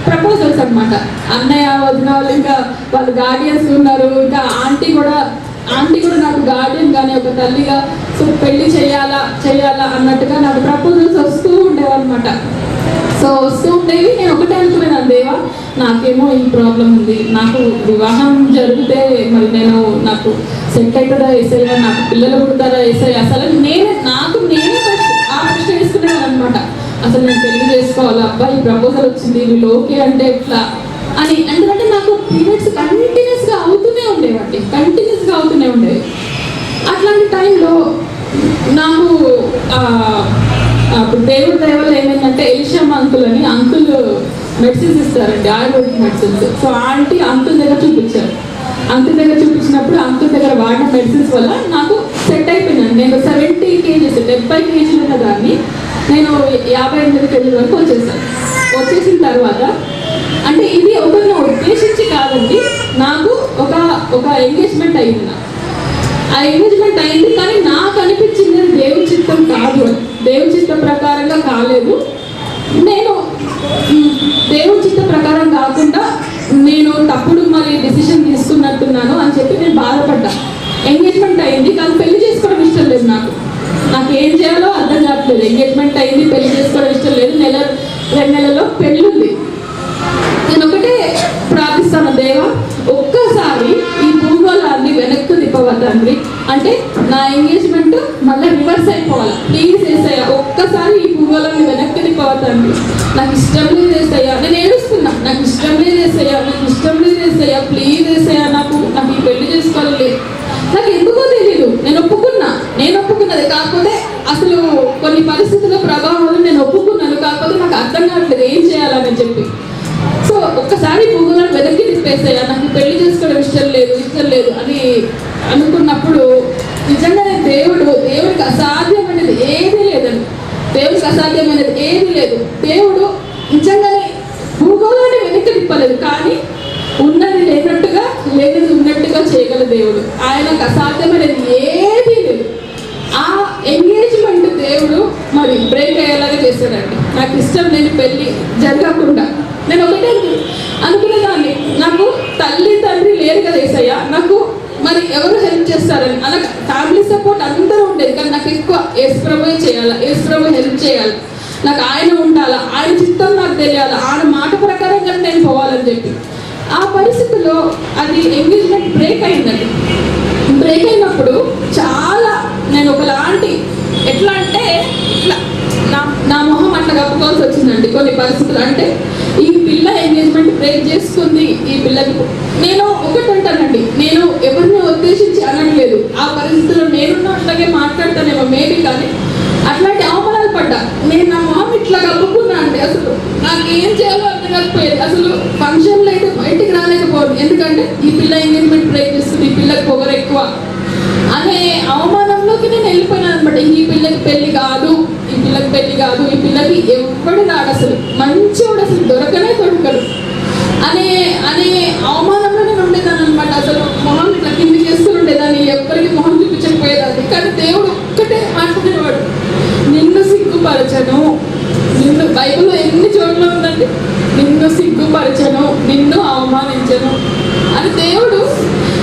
ప్రపోజల్స్ అనమాట. అన్నయ్య వదిన వాళ్ళు ఇంకా వాళ్ళు గార్డియన్స్ ఉన్నారు. ఇంకా ఆంటీ కూడా నాకు గార్డియన్ కానీ ఒక తల్లిగా సో పెళ్లి చేయాలా అన్నట్టుగా నాకు ప్రపోజల్స్ వస్తూ ఉండేవన్నమాట. సో వస్తూ ఉండేవి. నేను ఒకటే అనుకునేదాన్ని, దేవా నాకేమో ఈ ప్రాబ్లం ఉంది, నాకు వివాహం జరిగితే మరి నాకు సెట్ అవుతుందా ఏసయ్యా, నాకు పిల్లలు పుడతారా ఏసయ్యా, అసలు నేనే ప్రశ్న వేసుకునేదాన్ని అనమాట. అసలు నేను పెళ్లి చేసుకోవాలా, అబ్బాయి ప్రపోజల్ వచ్చింది, వీళ్ళు ఓకే అంటే ఎట్లా అని. ఎందుకంటే నాకు పీరియడ్స్ కంటిన్యూస్గా అవుతూనే ఉండేవండి, కంటిన్యూస్గా అవుతూనే ఉండేవి. అట్లాంటి టైంలో నాకు అప్పుడు దేవుడి దయవల్ల ఏమైందంటే ఎలిషమ్మ అంకుల్ అని అంకుల్ మెడిసిన్స్ ఇస్తారండి, ayurvedic medicines. So aunty uncle దగ్గర చూపించారు. అంకుల్ దగ్గర చూపించినప్పుడు అంకుల్ దగ్గర వాడిన మెడిసిన్స్ వల్ల నాకు సెట్ అయిపోయినాను. నేను 70 kgs 70 kgs ఉన్న దాన్ని నేను 58 kgs వరకు వచ్చేసాను. వచ్చేసిన తర్వాత అంటే ఇది ఒకరిని ఉద్దేశించి కాదండి, నాకు ఒక ఎంగేజ్మెంట్ అయింది. ఆ ఎంగేజ్మెంట్ అయింది, కానీ నాకు అనిపించింది దేవుని చిత్తం కాదు అని. దేవుని చిత్తం ప్రకారంగా కాలేదు. నేను దేవుని చిత్తం ప్రకారం కాకుండా నేను తప్పుడు మరి డిసిషన్ తీసుకున్నట్టున్నాను అని చెప్పి నేను బాధపడ్డా. ఎంగేజ్మెంట్ అయింది, కానీ పెళ్లి చేసుకోవడం ఇష్టం లేదు. నాకు ఏం చేయాలో అర్థం కావట్లేదు. ఎంగేజ్మెంట్ అయింది, పెళ్లి చేసుకోవడం ఇష్టం లేదు. 2 నెలల్లో పెళ్ళి ఉంది. నేను ఒకటే ప్రార్థిస్తాను, దేవా ఒక్కసారి ఈ భూగోళాన్ని వెనక్కి తిప్పవా తండ్రి. అంటే నా ఎంగేజ్మెంట్ మళ్ళీ రివర్స్ అయిపోవాలి. ప్లీజ్ వేసయ్యా, ఒక్కసారి ఈ భూగోళాన్ని వెనక్కి తిప్పవా తండ్రి. నాకు ఇష్టం లేదు వేసయ్యా. నేను ఏడుస్తున్నా, నాకు ఇష్టం లేదు వేసయ్యా, నాకు ఇష్టం లేదు వేసయ్యా, ప్లీజ్ వేసయ్యా, నాకు ఈ పెళ్లి చేసుకోవాలి. నాకు ఎందుకో తెలియదు. నేను ఒప్పుకున్నది. కాకపోతే అసలు కొన్ని పరిస్థితుల ప్రభావాలు నేను ఒప్పుకున్నాను. కాకపోతే నాకు అర్థం కావట్లేదు ఏం చేయాలని చెప్పి. సో ఒక్కసారి భూగోళాన్ని వెనక్కి తిప్పేసాయా, నాకు పెళ్లి చేసుకోవడం ఇష్టం లేదు అని అనుకున్నప్పుడు నిజంగానే దేవుడికి అసాధ్యమైనది ఏదీ లేదండి. దేవుడికి అసాధ్యమైనది ఏదీ లేదు. దేవుడు నిజంగానే భూగోళాన్ని వెనక్కి తిప్పలేదు, కానీ ఉన్నది లేనట్టుగా లేనిది ఉన్నట్టుగా చేయగల దేవుడు. ఆయనకు అసాధ్యమైనది ఏదీ లేదు. ఆ ఎంగేజ్మెంట్ దేవుడు మరి బ్రేక్ అయ్యేలాగా చేశాడండి. నాకు ఇష్టం లేని పెళ్ళి జరగకుండా నేను ఒకటే అనుకునేదాన్ని, నాకు తల్లి తండ్రి లేరు కదా యేసయ్య, నాకు మరి ఎవరు హెల్ప్ చేస్తారని. అలా ఫ్యామిలీ సపోర్ట్ అందరూ ఉండేది, కానీ నాకు ఎక్కువ యేసు ప్రభువే చేయాలా, యేసు ప్రభు హెల్ప్ చేయాలి, నాకు ఆయన ఉండాలా, ఆయన చిత్తం నాకు తెలియాలా, ఆయన మాట ప్రకారంగా నేను పోవాలని చెప్పి. ఆ పరిస్థితిలో అది ఎంగేజ్మెంట్ బ్రేక్ అయిందండి. బ్రేక్ అయినప్పుడు చాలా నేను ఒకలాంటి ఎట్లా అంటే ఇట్లా నా మొహం అట్లా కప్పుకోవాల్సి వచ్చిందండి కొన్ని పరిస్థితులు. అంటే ఈ పిల్ల ఎంగేజ్మెంట్ బ్రేక్ చేసుకుంది, ఈ పిల్లకి నేను ఒకటి అంటానండి, నేను ఎవరిని ఉద్దేశించి అనట్లేదు. ఆ పరిస్థితుల్లో నేనున్న అట్లాగే మాట్లాడతానేమో మేబీ, కానీ అట్లాంటి అవమానాలు పడ్డా. నేను నా మొహం ఇట్లా కప్పుకున్నా అంటే అసలు నాకు ఏం చేయాలో అర్థం కాకపోయేది. అసలు ఫంక్షన్లో అయితే బయటికి రాలేకపోదు, ఎందుకంటే ఈ పిల్ల ఎంగేజ్మెంట్ బ్రేక్ చేస్తుంది, ఈ పిల్లకి పొగరు ఎక్కువ అనే అవమానంలోకి నేను వెళ్ళిపోయినాను అనమాట. ఈ పిల్లకి పెళ్లి కాదు, ఈ పిల్లకి ఎవడు రాడు, అసలు మంచివాడు అసలు దొరకడు అనే అవమానంలో నేను ఉండేదాన్ని అనమాట. అసలు మొహం ఇట్లా కిందికి వేసుకుని ఉండేదాన్ని, ఎవరికి మొహం చూపించకపోయేదాన్ని. కానీ దేవుడు ఒక్కటే మాట్లాడేవాడు, నిన్ను సిగ్గుపరచను, నిన్ను బైబిల్లో ఎన్ని చోట్ల ఉందండి, నిన్ను సిగ్గుపరచను, నిన్ను అవమానించను అని దేవుడు.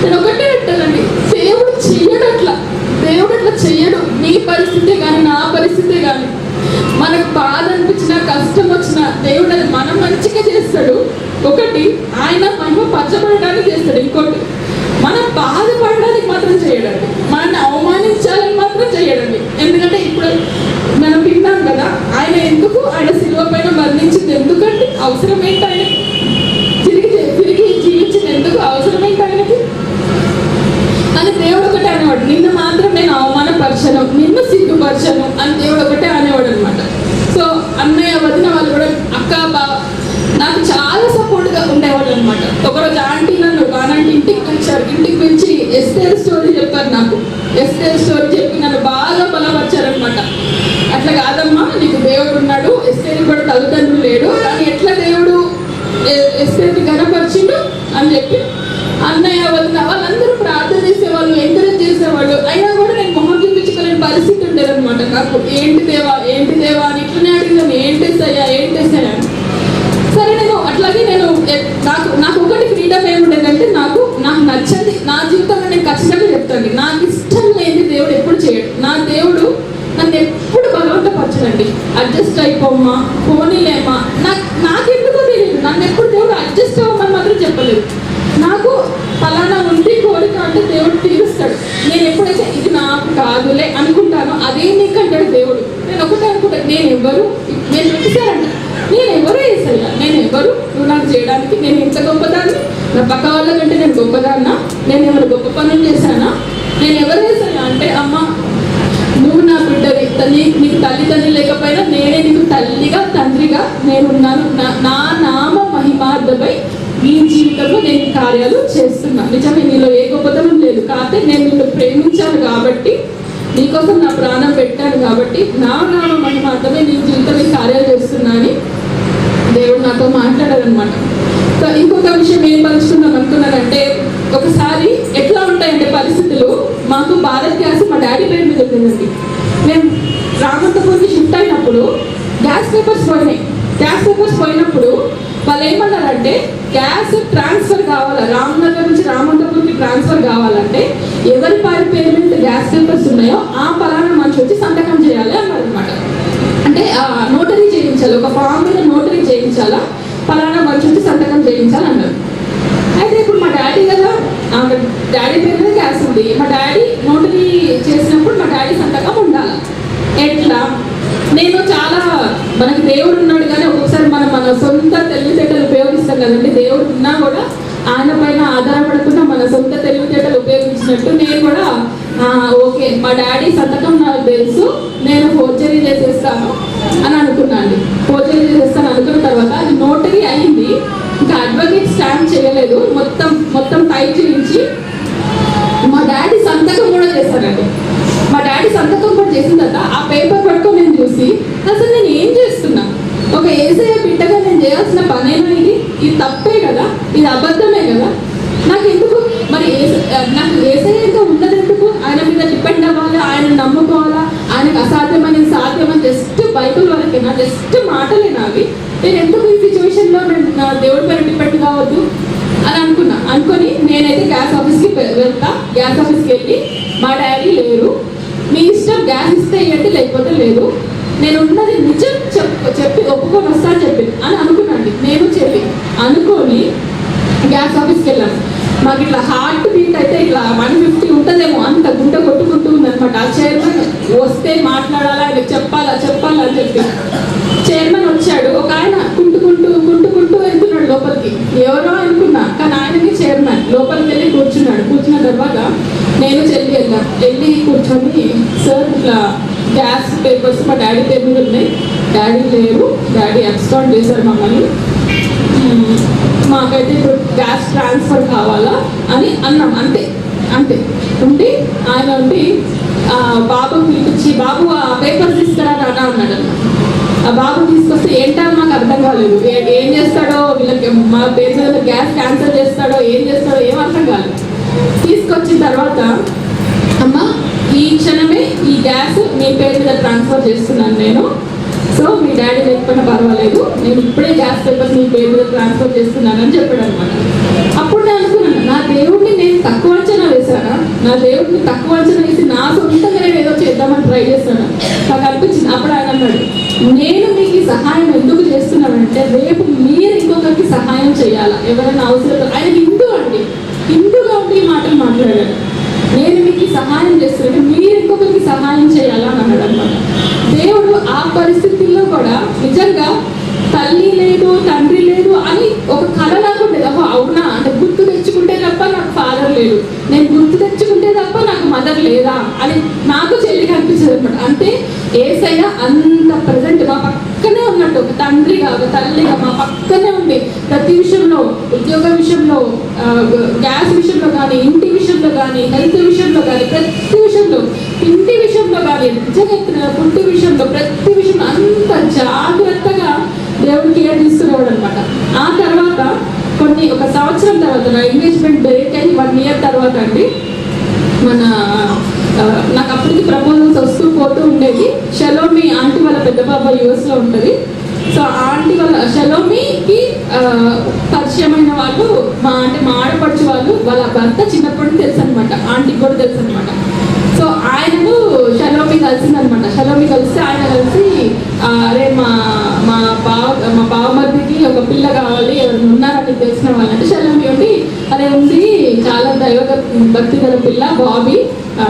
నేను ఒకటే అంటానండి, దేవుడు అట్లా చెయ్యడు. నీ పరిస్థితే కానీ నా పరిస్థితే కానీ మనకు బాధ అనిపించినా కష్టం వచ్చినా దేవుడు అది మనం మంచిగా చేస్తాడు. ఒకటి ఆయన మహిమ పరచబడడానికి చేస్తాడు, ఇంకోటి మనం బాధపడడానికి మాత్రం చేయడండి, మనల్ని అవమానించాలని మాత్రం చేయడండి. ఎందుకంటే ఇప్పుడు మనం విన్నాం కదా, ఆయన శిలువ పైన మరణించింది ఎందుకంటే అవసరం ఏంటి, ఆయన తిరిగి జీవించింది ఎందుకు, అవసరం ఏంటి ఆయనకి అని దేవుడు ఒకటే అనేవాడు. నిన్ను మాత్రం నేను అవమానపరచను, నిన్ను సిగ్గుపరచను అని దేవుడు ఒకటే అనేవాడు అనమాట. సో అన్నయ్య వదిన వాళ్ళు కూడా అక్క బావ నాకు చాలా సపోర్ట్గా ఉండేవాళ్ళు అనమాట. ఒకరోజు ఆంటీ నన్ను కానంటే ఇంటికి పిలిచారు. ఇంటికి పిలిచి ఎస్తేర్ స్టోరీ చెప్పారు నాకు. ఎస్తేర్ స్టోరీ చెప్పి నన్ను బాగా బలపరిచారనమాట. అట్లా కాదమ్మా, నీకు దేవుడు ఉన్నాడు, ఎస్తేర్ కూడా తల్లిదండ్రులు లేడు, కానీ ఎట్లా దేవుడు ఎస్తేర్ని గణపరిచిండు అని చెప్పి అన్నయ్య వదిన వాళ్ళందరూ ప్రార్థన చేసేవాళ్ళు, ఎంకరేజ్ చేసేవాళ్ళు. అయినా కూడా నేను మొహం చూపించుకోలేని పరిస్థితి ఉండేదన్నమాట. నాకు ఏంటి దేవా అని ఇట్లనే అడిగాను, ఏంటేసయ్యా అని. సరే నేను అట్లాగే నాకు ఒకటి ఫ్రీడమ్ ఏముండేదంటే, నాకు నచ్చంది నా జీవితంలో నేను ఖచ్చితంగా చెప్తాను, నాకు ఇష్టం లేని దేవుడు ఎప్పుడు చేయడు. నా దేవుడు నన్ను ఎప్పుడు బలవంతపరచడండి. అడ్జస్ట్ అయిపోమ్మా, పోనీలేమా, నాకెందుకో తెలియదు, నన్ను ఎప్పుడు దేవుడు అడ్జస్ట్ అవ్వమని మాత్రం చెప్పలేదు. నాకు ఫలానా ఉంది కోరిక అంటే దేవుడు తీరుస్తాడు. నేను ఎప్పుడైతే ఇది నాకు కాదులే అనుకుంటానో అదే నీకు అంటాడు దేవుడు. నేను ఒకటే అనుకుంటాను, నేను చూసారంట, నేను ఎవరు వేసయ్యా, నేను ఎవరు నువ్వు నాకు చేయడానికి, నేను ఎంత గొప్పదాన్ని, నా పక్క వాళ్ళ కంటే నేను గొప్పదాన్నా, నేను ఏమైనా గొప్ప పనులు చేశానా, నేను ఎవరు వేసయ్యా అంటే, అమ్మ నువ్వు నా బిడ్డవి, నీకు తల్లి లేకపోయినా నేనే నీకు తల్లిగా తండ్రిగా నేనున్నాను, నా నామ మహిమార్థమై నీ జీవితంలో నేను కార్యాలు చేస్తున్నా. నిజమే, నీలో ఏ గొప్పతనం లేదు, కాకపోతే నేను నిన్ను ప్రేమించాను కాబట్టి, నీకోసం నా ప్రాణం పెట్టాను కాబట్టి, నా నామ మహిమార్థమే నీ జీవితంలో ఈ కార్యాలు చేస్తున్నా అని దేవుడు నాతో మాట్లాడారనమాట. సో ఇంకొక విషయం ఏం పంచుకుందాం అనుకున్నానంటే, ఒకసారి ఎట్లా ఉంటాయంటే పరిస్థితులు, మాకు భారత్ గ్యాస్ మా డాడీ పేరు మీద ఉంటుందండి. మేము రామంతపూర్కి షిఫ్ట్ అయినప్పుడు గ్యాస్ పేపర్స్ పోయినప్పుడు వాళ్ళు ఏమన్నారంటే, గ్యాస్ ట్రాన్స్ఫర్ కావాలా, రామ్నగర్ నుంచి రామంతపూర్కి ట్రాన్స్ఫర్ కావాలంటే ఎవరి పేరు మీద గ్యాస్ పేపర్స్ ఉన్నాయో ఆ పలానా మనిషి వచ్చి సంతకం చేయాలి అన్నారు అనమాట. అంటే నోటరీ చేయించాలి, ఒక ఫామ్ మీద నోటరీ చేయించాలా, పలానా మనిషి వచ్చి సంతకం చేయించాలి అన్నారు. అయితే ఇప్పుడు మా డాడీ కదా, డాడీ పేరు మీద గ్యాస్ ఉంది, మా డాడీ నోటరీ చేసినప్పుడు మా డాడీ సంతకం ఉండాలి. ఎట్లా? నేను చాలా, మనకి దేవుడు ఉన్నాడు కానీ ఒక్కొక్కసారి మన సొంత తెలివితేటలు ఉపయోగిస్తాం కదండి. దేవుడు ఉన్నా కూడా ఆయన పైన ఆధారపడకుండా మన సొంత తెలివితేటలు ఉపయోగించినట్టు నేను కూడా ఓకే మా డాడీ సంతకం నాకు తెలుసు, నేను ఫోర్జరీ చేసేస్తాను అని అనుకున్నాను. ఫోర్జరీ చేసేస్తాను అనుకున్న తర్వాత అది నోటరీ అయింది, ఇంకా అడ్వకేట్ స్టాంప్ చేయలేదు, మొత్తం టైప్ చేయించి మా డాడీ సంతకం కూడా చేస్తానండి. మా డాడీ సంతకం కూడా చేసిన తర్వాత ఆ పేపర్ పట్టుకొని నేను చూసి, అసలు నేను ఏం చేస్తున్నా, ఒక ఏసయ్య బిడ్డగా నేను చేయాల్సిన పనేనా ఇది తప్పే కదా, ఇది అబద్ధమే కదా, నాకు ఎందుకు మరి నాకు ఏసయ్యగా ఉన్నది ఎందుకు, ఆయన మీద డిపెండ్ అవ్వాలి, ఆయన నమ్ముకోవాలా, ఆయనకు అసాధ్యమని సాధ్యమని జస్ట్ బైబుల్ వరకేనా, జస్ట్ మాటలేనా అవి, నేను ఎందుకు ఈ సిచ్యువేషన్లో నేను నా దేవుడి పైన డిపెండ్ కావద్దు అని అనుకొని నేనైతే గ్యాస్ ఆఫీస్కి వెళ్తా. గ్యాస్ ఆఫీస్కి వెళ్ళి, మా డాడీ లేరు, మీ ఇష్టం గ్యాస్ ఇస్తే ఇవ్వండి లేకపోతే లేదు, నేను ఉన్నది నిజం చెప్పి ఒప్పుకొని వస్తా అని చెప్పింది అని అనుకున్నాండి. నేను అనుకొని గ్యాస్ ఆఫీస్కి వెళ్ళాను. మాకు ఇట్లా హార్ట్ బీట్ అయితే ఇట్లా 150 ఉంటుందేమో, అంత గుంట కొట్టుకుంటూ ఉందనమాట. ఆ చైర్మన్ వస్తే మాట్లాడాలా, ఆయనకు చెప్పాలా అని చెప్పి చైర్మన్ వచ్చాడు. ఒక ఆయన కుంటుకుంటూ వెళ్తున్నాడు లోపలికి, ఎవరో అనుకున్నా కానీ ఆయనకి చైర్మన్. లోపలికి వెళ్ళి కూర్చున్న తర్వాత నేను వెళ్ళి కూర్చొని, సార్ ఇట్లా గ్యాస్ పేపర్స్ మా డాడీ పేరు మీద ఉన్నాయి, డాడీ లేరు, డాడీ అబ్స్కాండ్ చేశారు మమ్మల్ని, మాకైతే ఇప్పుడు గ్యాస్ ట్రాన్స్ఫర్ కావాలా అని అన్నాం. అంతే ఉండి ఆయన ఉండి బాబు పిలిపించి, బాబు ఆ పేపర్స్ తీసుకురా అన్నాడు అన్నమాట. ఆ బాబు తీసుకొస్తే ఏంటో మాకు అర్థం కాలేదు, ఏం చేస్తాడో, వీళ్ళకి మా పేరు మీద గ్యాస్ క్యాన్సిల్ చేస్తాడో ఏం చేస్తాడో ఏం అర్థం కాలేదు. తీసుకొచ్చిన తర్వాత, అమ్మ ఈ క్షణమే ఈ గ్యాస్ మీ పేరు మీద ట్రాన్స్ఫర్ చేస్తున్నాను నేను, సో మీ డాడీ లేకపోయినా పర్వాలేదు, నేను ఇప్పుడే గ్యాస్ పేపర్స్ మీ పేరు మీద ట్రాన్స్ఫర్ చేస్తున్నానని చెప్పాడు అనమాట. అప్పుడు నేను అనుకున్నాను, నా దేవుడిని నేను తక్కువ అంచనా వేశానా, నా దేవుడిని తక్కువ అంచనా వేసి నా సొంతంగా నేను ఏదో చేద్దామని ట్రై చేస్తాను నాకు అనిపించింది. అప్పుడు ఆయన అన్నాడు, నేను మీకు ఈ సహాయం ఎందుకు చేస్తున్నానంటే రేపు మీరు ఇంకొకరికి సహాయం చేయాలా, ఎవరైనా అవసరం. ఆయన హిందూగా ఉండి ఈ మాటలు మాట్లాడాడు. నేను మీకు సహాయం చేస్తున్నాను, మీరు ఇంకొకరికి సహాయం చేయాలా అని అన్నాడు అనమాట. దేవుడు ఆ పరిస్థితుల్లో కూడా నిజంగా తల్లి లేదు, తండ్రి లేదు అని ఒక కళ నాకు ఉండేది. అవునా అంటే గుర్తు తెచ్చుకుంటే తప్ప నాకు ఫాదర్ లేడు, నేను గుర్తు తెచ్చుకుంటే తప్ప నాకు మదర్ లేదా అని నాకు చెల్లికి అనిపించదు అనమాట. అంటే యేసయ్య అంత ప్రజెంట్ మా పక్కనే ఉన్నట్టు, ఒక తండ్రిగా ఒక తల్లిగా మా పక్కనే ఉంది. ప్రతి విషయంలో, ఉద్యోగ విషయంలో, గ్యాస్ విషయంలో కానీ, ఇంటి విషయంలో కానీ, హెల్త్ విషయంలో కానీ, ప్రతి విషయంలో, ఇంటి విషయంలో కానీ, నిజంగా పుట్టి విషయంలో, ప్రతి విషయంలో అంత జాగ్రత్తగా దేవుడు కేర్ తీసుకునేవాడు అనమాట. ఆ తర్వాత ఒక సంవత్సరం తర్వాత నా ఎంగేజ్మెంట్ బ్రేక్ అయ్యి 1 year తర్వాత అండి, నాకు అప్పటికి ప్రపోజల్స్ వస్తూ పోతూ ఉండేది. షలోమి ఆంటీ వాళ్ళ పెద్ద బాబా US లో ఉంటుంది. సో ఆంటీ వాళ్ళ షలోమికి పరిచయమైన వాళ్ళు మా ఆడపడుచు వాళ్ళ భర్త చిన్నప్పటి నుంచి తెలుసు అనమాట, ఆంటీకి కూడా తెలుసు అనమాట. సో ఆయనను షలోమి కలిసిందనమాట. షలోమి కలిస్తే ఆయన కలిసి, అరే మా బావమర్దికి ఒక పిల్ల కావాలి, ఎవరు ఉన్నారని తెలిసిన వాళ్ళంటే షలోమి ఉండి, అదే ఉంది చాలా భక్తి గల పిల్ల బాబీ,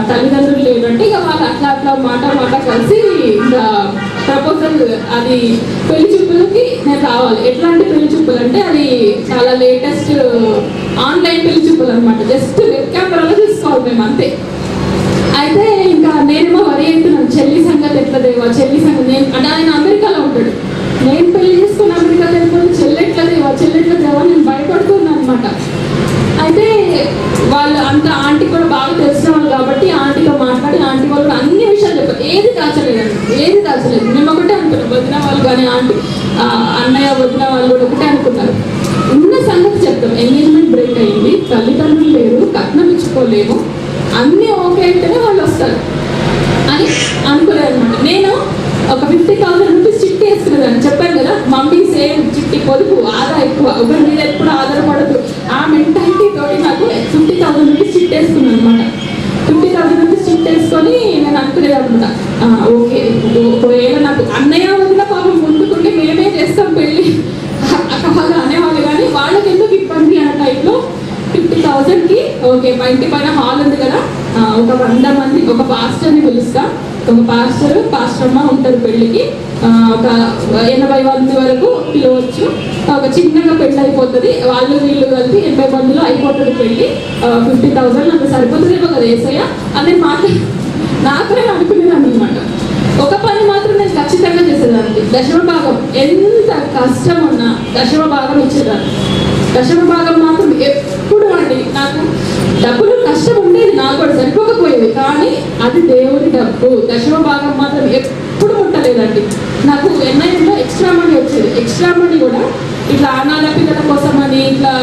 తల్లిదండ్రులు లేదంటే ఇక వాళ్ళు అట్లా మాట కలిసి ఇంకా 50,000 అది పెళ్లి చూపులకి నేను రావాలి. ఎట్లాంటి పెళ్లి చూపులు అంటే అది చాలా లేటెస్ట్ ఆన్లైన్ పెళ్లి చూపులు అనమాట. జస్ట్ వెబ్ కెమెరాలో చూసుకోవాలి మేము అంతే. అయితే ఇంకా నేనేమో వరి అవుతున్నాను, చెల్లి సంగతి ఎట్లా దేవా, చెల్లి సంగతి. నేను అంటే ఆయన అమెరికాలో ఉంటాడు, నేను పెళ్లి చేసుకుని అమెరికాలో వెళ్ళిపోయి చెల్లి ఎట్లా దేవా నేను భయపడుతున్నాను అనమాట. అయితే వాళ్ళు అంత ఆంటీ కూడా బాగా తెలిసిన వాళ్ళు కాబట్టి ఆంటీతో మాట్లాడి ఆంటీ వాళ్ళు కూడా అన్ని విషయాలు చెప్పారు. ఏది దాచలేదు. మేము ఒకటే అనుకున్నాం, వదిన వాళ్ళు కానీ ఆంటీ అన్నయ్య వదిన వాళ్ళు కూడా ఒకటే అనుకున్నారు. ఉన్న సంగతి చెప్తాం, ఎంగేజ్మెంట్ బ్రేక్ అయింది, తల్లిదండ్రులు లేరు, కట్నం ఇచ్చుకోలేము, అన్నీ ఓకే అయితేనే వాళ్ళు వస్తారు అని అనుకోలేదు అనమాట. నేను ఒక 50,000 రూపీస్ చిట్టి వేసుకునేదాన్ని, చెప్పాను కదా మమ్మీ సేమ్ చిట్టి, పొదుపు, ఆదా ఎక్కువ, ఒకరి మీద ఎప్పుడు ఆధారపడదు, ఆ మెంటాలిటీ తోటి నాకు 50,000 రూపీస్ చిట్టి వేసుకున్నాను అనమాట. 50,000 రూపీస్ చిట్టి వేసుకొని నేను అనుకునేది అనమాట, ఓకే ఒకవేళ నాకు అన్నయ్య వదిన పాపం ముందుకుంటే మేమే చేస్తాం పెళ్ళి అక్క వాళ్ళు అనేవాళ్ళు, కానీ వాళ్ళకి ఎందుకు ఇబ్బంది అన్న టైంలో 50,000కి ఓకే మా ఇంటి పైన హాల్ ఉంది కదా, ఒక 100 మంది, ఒక పాస్టర్ని పిలుస్తా, ఒక పాస్టర్మ ఉంటారు పెళ్ళికి, ఒక 80 మంది వరకు పిలవచ్చు, ఒక చిన్నగా పెళ్ళి అయిపోతుంది, వాళ్ళు వీళ్ళు కలిపి 80 మందిలో అయిపోతుంది పెళ్ళి, 50,000 నాకు సరిపోతుందేమో కదా ఏసయ్య అని నాకునే అనుకునేదాన్ని అనమాట. ఒక పని మాత్రం నేను ఖచ్చితంగా చేసేదాన్ని, దశమ భాగం, ఎంత కష్టం ఉన్నా దశమ భాగం ఇచ్చేదాన్ని. దశమ భాగం మాత్రం ఎప్పుడు అండి, నాకు డబ్బులు కష్టం ఉండేది, నాకు కూడా సరిపోకపోయేది, కానీ అది దేవుడి డబ్బు. దశమ భాగం మాత్రం ఎప్పుడు ముట్టలేదండి. నాకు ఎన్ఐఎంలో ఎక్స్ట్రా మనీ వచ్చేది, ఎక్స్ట్రా మనీ కూడా ఇట్లా అనాథ పిల్లల కోసం అని, ఇట్లా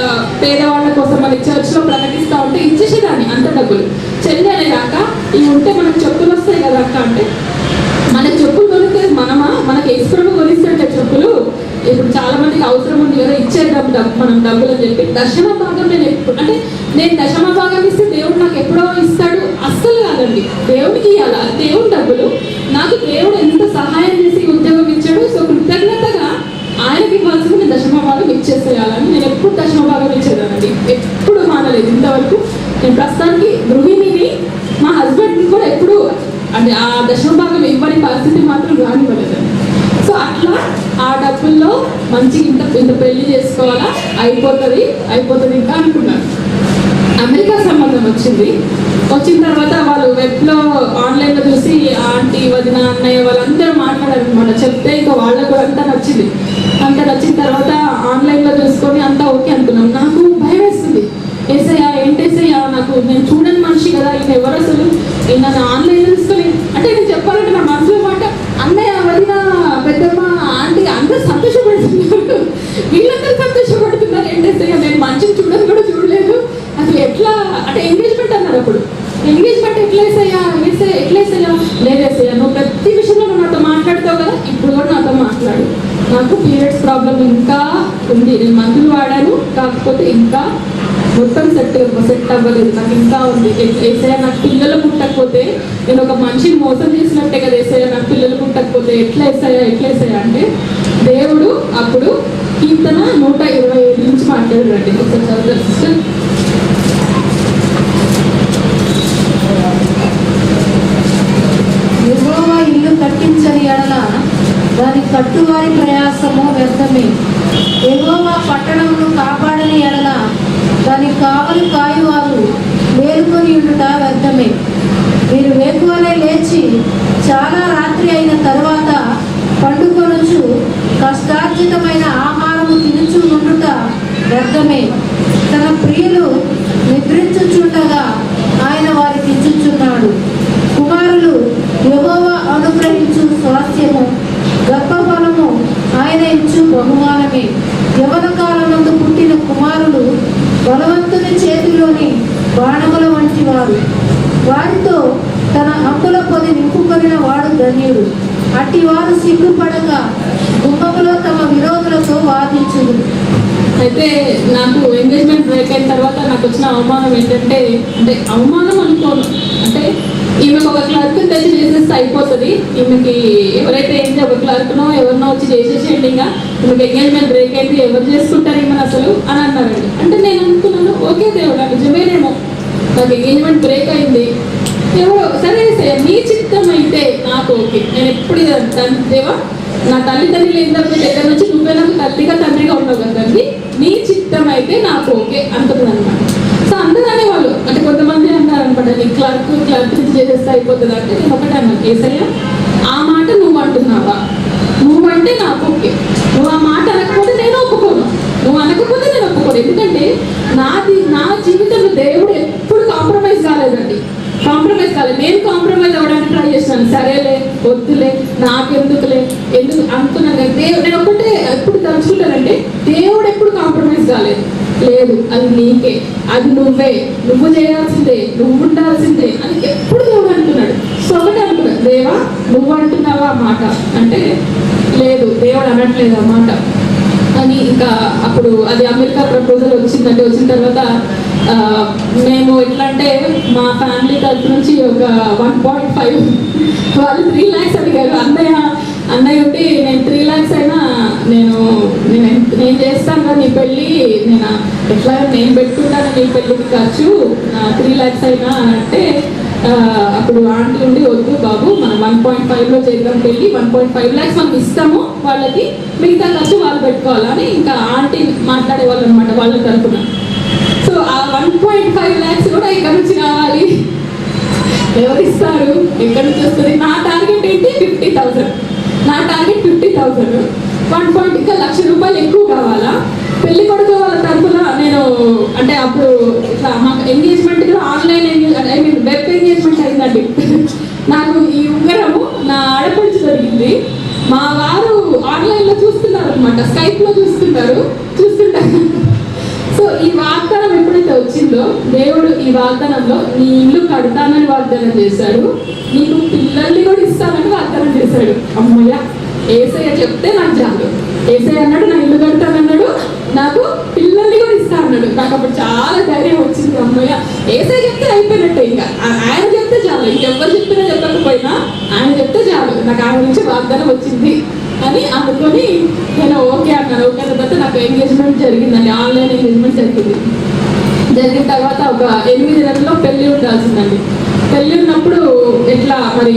పేదవాళ్ళ కోసం అని చర్చ్లో ప్రకటిస్తూ ఉంటే ఇచ్చేసేదాన్ని అంత డబ్బులు. చెల్లి అనే రాక ఇవి ఉంటే మనకు చెప్పులు వస్తాయి కదా అక్క అంటే, మనకు చెప్పులు కొనిస్తే మనకి ఎక్స్ప్రమ్ కొనిస్తుంటే చెప్పులు, ఇప్పుడు చాలా మందికి అవసరం ఉంది కదా ఇచ్చేద్దాం మనం డబ్బులు అని చెప్పి దశమ భాగం నేను ఎప్పుడు అంటే నేను దశమ భాగం ఇస్తే దేవుడు నాకు ఎప్పుడో ఇస్తాడు అస్సలు కాదండి. దేవుడికి ఇవ్వాలి, దేవుడి డబ్బులు నాకు దేవుడు ఎంత సహాయం చేసి ఉద్యోగం ఇచ్చాడు. సో కృతజ్ఞతగా ఆయనకి ఇవ్వాల్సింది నేను దశమ భాగం ఇచ్చేసేయాలని నేను ఎప్పుడు దశమ భాగం ఇచ్చేదానండి, ఎప్పుడు మానలేదు ఇంతవరకు. నేను ప్రస్తుతానికి గృహిణిని, మా హస్బెండ్ని కూడా ఎప్పుడు అంటే ఆ దశమ భాగం ఇవ్వని పరిస్థితి మాత్రం రానివ్వలేదండి. సో అట్లా ఆ డబ్బుల్లో మంచి ఇంత పెళ్లి చేసుకోవాలా, అయిపోతుంది ఇంకా అనుకున్నాను. అమెరికా సంబంధం వచ్చిన తర్వాత వాళ్ళు వెబ్లో ఆన్లైన్లో చూసి ఆంటీ వదిన అన్నయ్య వాళ్ళందరూ మాట్లాడారు అనమాట. చెప్తే ఇంకా వాళ్ళకు కూడా అంతా నచ్చింది. నచ్చిన తర్వాత ఆన్లైన్లో చూసుకొని అంతా ఓకే అనుకున్నాం. నాకు భయం వేస్తుంది, ఏసయ్యా ఏంటేసయ్యా నాకు, నేను చూడని మనిషి కదా, ఈయన ఎవరు అసలు, నన్ను ఆన్లైన్ చూసుకొని అంటే నేను చెప్పాలంటే నా మనసులో మాట అన్నయ్య వదిన పెద్దమ్మ ఆంటీ అందరూ సంతోషపడుతున్నారు, వీళ్ళందరూ సంతోషపడుతున్నారు ఏంటేసయ్యా, నేను మంచిని చూడని కూడా చూడలేదు అసలు ఎట్లా అంటే ఎంగేజ్మెంట్ అన్నారు. అప్పుడు ఎంగేజ్మెంట్ ఎట్లేసయ్యా లేదేసయ్యా నువ్వు ప్రతి విషయంలో నువ్వు నాతో మాట్లాడతావు కదా, ఇప్పుడు కూడా నాతో మాట్లాడు, నాకు పీరియడ్స్ ప్రాబ్లం ఇంకా ఉంది, నేను మందులు వాడాను కాకపోతే ఇంకా మొత్తం సెట్ అవ్వలేదు, నాకు ఇంకా ఉంది. ఏసయ్య నాకు పిల్లలు పుట్టకపోతే నేను ఒక మనిషిని మోసం చేసినట్టే కదా ఏసయ్య, నాకు పిల్లలు పుట్టకపోతే ఎట్లా వేసాయా అంటే దేవుడు అప్పుడు కీర్తన 125 నుంచి మాట్లాడారండి. ఒకసారి చదువుతారు సిస్టర్.
యెహోవా ఇల్లు కట్టించని ఎడల దాని కట్టువారి ప్రయాసము వ్యర్థమే. యెహోవా పట్టణమును కాపాడని ఎడల దాని కావలి కాయువారు మేలుకొని ఉండుట వ్యర్థమే. మీరు వేకువనే లేచి చాలా రాత్రి అయిన తరువాత పండుకొనుచు కష్టార్జితమైన ఆహారము తినుచు ఉండుట వ్యర్థమే. తన ప్రియులు నిద్రించుచుండగా ఆయన వారికి ఇచ్చుచున్నాడు. కుమారులు యెహోవా అనుగ్రహించు స్వాస్థ్యము, గర్భఫలము ఆయన ఇచ్చు బహుమానమే. యవన కాలమందు పుట్టిన కుమారులు బలవంతుని చేతిలోని బాణముల వంటి వారు. వారితో తన హక్కుల పొది నింపుకొనిన వాడు ధన్యుడు. అట్టి వారు సిగ్గుపడక గుమ్మములో తమ విరోధులతో వాదించుడు.
అయితే నాకు ఎంగేజ్మెంట్ బ్రేక్ అయిన తర్వాత నాకు వచ్చిన అవమానం ఏంటంటే, అంటే అవమానం అనుకోను, అంటే ఈమెకు ఒక క్లర్క్ని తెచ్చి చేసేస్తే అయిపోతుంది, ఈమెకి ఎవరైతే ఏంటి ఒక క్లర్క్నో ఎవరినో వచ్చి చేసేసేయండి, ఇంకా ఈమెకి ఎంగేజ్మెంట్ బ్రేక్ అయితే ఎవరు చేసుకుంటారు ఈమెను అసలు అని అన్నారండి. అంటే నేను అనుకున్నాను ఓకే దేవుడా నిజమేనేమో, నాకు ఎంగేజ్మెంట్ బ్రేక్ అయింది, ఎవరో సరే నీ చిత్తం అయితే నాకు ఓకే. నేను ఎప్పుడు దేవా నా తల్లిదండ్రులు ఏంటంటే దగ్గర నుంచి నువ్వే నాకు తల్లిగా తండ్రిగా ఉన్నావు కదండి, నీ చిత్తం అయితే నాకు ఓకే అంటుంది అనమాట. సో అందరూ అనేవాళ్ళు, అంటే కొంతమంది అన్నారు అనమాట, నీ క్లర్క్ నుంచి చేసేస్తే అయిపోతుంది అంటే. నేను ఒకటే అన్నాను, ఏసయ్య ఆ మాట నువ్వు అంటున్నావా, నువ్వంటే నాకు ఓకే. నువ్వు ఆ మాట అనకపోతే నేను ఒప్పుకోను, నువ్వు అనకపోతే నేను ఒప్పుకోను. ఎందుకంటే నా జీవితంలో దేవుడు ఎప్పుడు కాంప్రమైజ్ కాలేదండి, కాంప్రమైజ్ కాలేదు. నేను కాంప్రమైజ్ అవ్వడానికి ట్రై చేస్తాను, సరేలే వద్దులే నాకెందుకులే ఎందుకు అనుకున్నాను. కానీ దేవుడు, నేను ఒకటే ఎప్పుడు తలుచుకుంటానంటే దేవుడు ఎప్పుడు కాంప్రమైజ్ కాలేదు. లేదు అది నీకే, అది నువ్వు చేయాల్సిందే, నువ్వు ఉండాల్సిందే అని ఎప్పుడు దేవుడు అంటున్నాడు. సో ఒకటే అనుకున్నాడు, దేవా నువ్వు అంటున్నావా ఆ మాట అంటే, లేదు దేవుడు అనట్లేదు ఆ మాట అని. ఇంకా అప్పుడు అది అమెరికా ప్రపోజల్ వచ్చిందంటే, వచ్చిన తర్వాత మేము ఎట్లా అంటే మా ఫ్యామిలీ తరఫు నుంచి ఒక 1.5 వాళ్ళు 3 lakhs అడిగారు. అన్నయ్య ఉంటే నేను 3 lakhs అయినా నేను చేస్తాను కదా నీ పెళ్ళి, నేను ఎట్లా నేను పెట్టుకుంటాను నీ పెళ్ళికి ఖర్చు 3 lakhs అయినా అంటే, అప్పుడు ఆంటీ ఉండి వద్దు బాబు మనం 1.5లో చేద్దాం పెళ్ళి, 1.5 lakhs మనం ఇస్తాము వాళ్ళకి, మిగతా ఖర్చు వాళ్ళు పెట్టుకోవాలని ఇంకా ఆంటీ మాట్లాడేవాళ్ళు అనమాట వాళ్ళ తరఫున. సో ఆ 1.5 lakhs కూడా ఇక్కడ నుంచి కావాలి, ఎవరు ఇస్తారు, ఎక్కడి నుంచి వస్తుంది. నా టార్గెట్ ఏంటి 50,000, నా టార్గెట్ 50,000. 1 ఇంకా ₹1,00,000 ఎక్కువ కావాలా. పెళ్లి కొడుకు వాళ్ళ తరఫున నేను అంటే అప్పుడు ఇట్లా మాకు ఎంగేజ్మెంట్ కూడా ఆన్లైన్ వెబ్ ఎంగేజ్మెంట్ అయిందండి. నాకు ఈ ఉంగరము నా ఆడపడుచు జరిగింది, మా వారు ఆన్లైన్లో చూస్తున్నారు అనమాట, స్కైప్లో చూస్తుంటారు. సో ఈ వాగ్దానం ఎప్పుడైతే వచ్చిందో, దేవుడు ఈ వాగ్దానంలో నీ ఇల్లు కడతానని వాగ్దానం చేశాడు, నీకు పిల్లల్ని కూడా ఇస్తానని వాగ్దానం చేశాడు. అమ్మయ్య, ఏసయ్య చెప్తే నాకు చాలు. ఏసయ్య అన్నాడు నా ఇల్లు కడతానన్నాడు, నాకు పిల్లల్ని కూడా ఇస్తా అన్నాడు. నాకు అప్పుడు చాలా ధైర్యం వచ్చింది. అమ్మయ్య, ఏసయ్య చెప్తే అయిపోయినట్టే, ఇంకా ఆయన చెప్తే చాలు, ఇంకెవ్వరు చెప్పినా చెప్పకపోయినా ఆయన చెప్తే చాలు, నాకు ఆయన నుంచి వాగ్దానం వచ్చింది అని అనుకొని నేను ఓకే అన్నాను. ఓకే అన్న తర్వాత నాకు ఎంగేజ్మెంట్ జరిగిందండి, ఆన్లైన్ ఎంగేజ్మెంట్ జరిగింది. జరిగిన తర్వాత ఒక 8 నెలల్లో పెళ్ళి ఉండాల్సిందండి. పెళ్ళి ఉన్నప్పుడు ఎట్లా మరి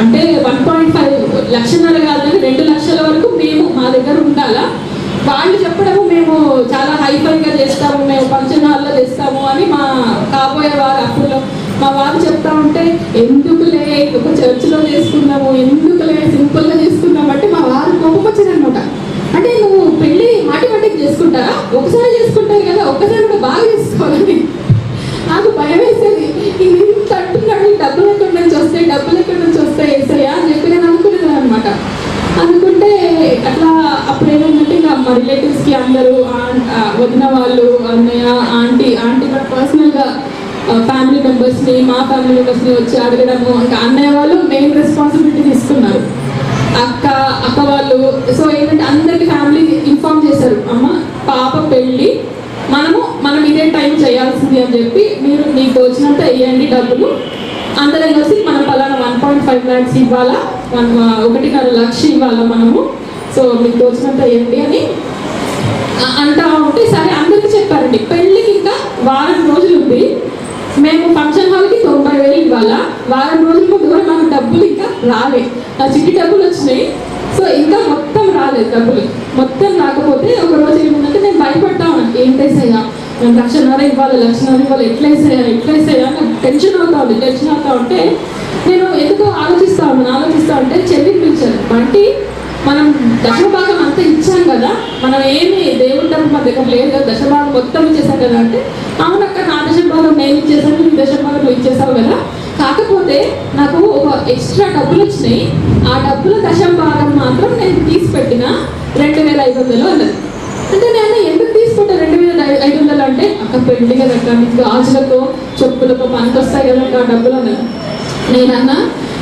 అంటే 1.5 లక్షన్నర కాదు కానీ 2 లక్షల వరకు మేము మా దగ్గర ఉండాలా. వాళ్ళు చెప్పడము మేము చాలా హైఫైగా చేస్తాము, మేము ఫంక్షన్ హాల్లో చేస్తాము అని మా కాబోయే వారు అప్పుడు మా వారు చెప్తా ఉంటే, ఎందుకులే ఒక చర్చిలో చేసుకున్నాము, ఎందుకులే సింపుల్గా చేసుకున్నాము అంటే మా వారు కోపం వచ్చిందనమాట. అంటే నువ్వు పెళ్ళి మాటికి చేసుకుంటారా, ఒకసారి చేసుకుంటారు కదా, ఒక్కసారి కూడా బాగా చేసుకోవాలని. నాకు భయం వేసేది, ఇంత అంటున్నాడు, డబ్బులు ఎక్కడి నుంచి వస్తాయి ఏసయ్యా అని చెప్పి నేను అనుకునేది అనమాట. అనుకుంటే అట్లా అప్పుడు ఏమైందంటే ఇంకా మా రిలేటివ్స్కి అందరూ వదిన వాళ్ళు, అన్నయ్య, ఆంటీ కూడా పర్సనల్గా ఫ్యామిలీ మెంబర్స్ని, మా ఫ్యామిలీ మెంబర్స్ని వచ్చి అడగడము. ఇంకా అన్నయ్య వాళ్ళు మెయిన్ రెస్పాన్సిబిలిటీ తీసుకున్నారు, అక్క వాళ్ళు. సో ఏంటంటే అందరికి ఫ్యామిలీ ఇన్ఫార్మ్ చేశారు, అమ్మ పాప పెళ్ళి మనం ఇదే టైం చేయాల్సింది అని చెప్పి, మీరు మీకు వచ్చినంత వేయండి డబ్బులు, అందరం కలిసి మనం పలానా 1.5 lakhs ఇవ్వాలా, 1.5 లక్షలు ఇవ్వాలా మనము, సో మీకు వచ్చినంత వేయండి అని అంటా ఉంటే సరే అందరికీ చెప్పారండి. పెళ్ళికి ఇంకా వారం రోజులు ఉంది, మేము ఫంక్షన్ హాల్కి 90,000 ఇవ్వాలా, వారం రోజుల ముందు కూడా మనకు డబ్బులు ఇంకా రాలే, ఆ చిట్టి డబ్బులు వచ్చినాయి. సో ఇంకా మొత్తం రాలేదు డబ్బులు, మొత్తం రాకపోతే ఒక రోజు ఏముందంటే నేను భయపడతా ఉన్నాను, ఏంటేసయ్యా నేను ₹1,00,000 ఇవ్వాలి, ఎట్లా వేసేయా నాకు టెన్షన్ అవుతా ఉంటే నేను ఎందుకో ఆలోచిస్తూ ఉంటే చెల్లిని పిలిచాను, అంటే మనం దశభాగం అంతా ఇచ్చాం కదా, మనం ఏమి దేవుడి డబ్బు మన దగ్గర లేదు కదా, దశభాగం మొత్తం ఇచ్చేసాం కదా అంటే, అవునక్క నా దశభాగం నేను ఇచ్చేసాను, నీ దశభాగం నువ్వు ఇచ్చేసావు కదా, కాకపోతే నాకు ఒక ఎక్స్ట్రా డబ్బులు వచ్చినాయి, ఆ డబ్బుల దశభాగం మాత్రం నేను తీసి పెట్టిన 2,500 అన్నది. అంటే నేను ఎందుకు తీసుకుంటా 2,500 అంటే, అక్క పెళ్లి కదక్క, నీకు గాజులకో చెప్పులకో పనికొస్తాయి కదక్క ఆ డబ్బులు అన్నది. నేనన్నా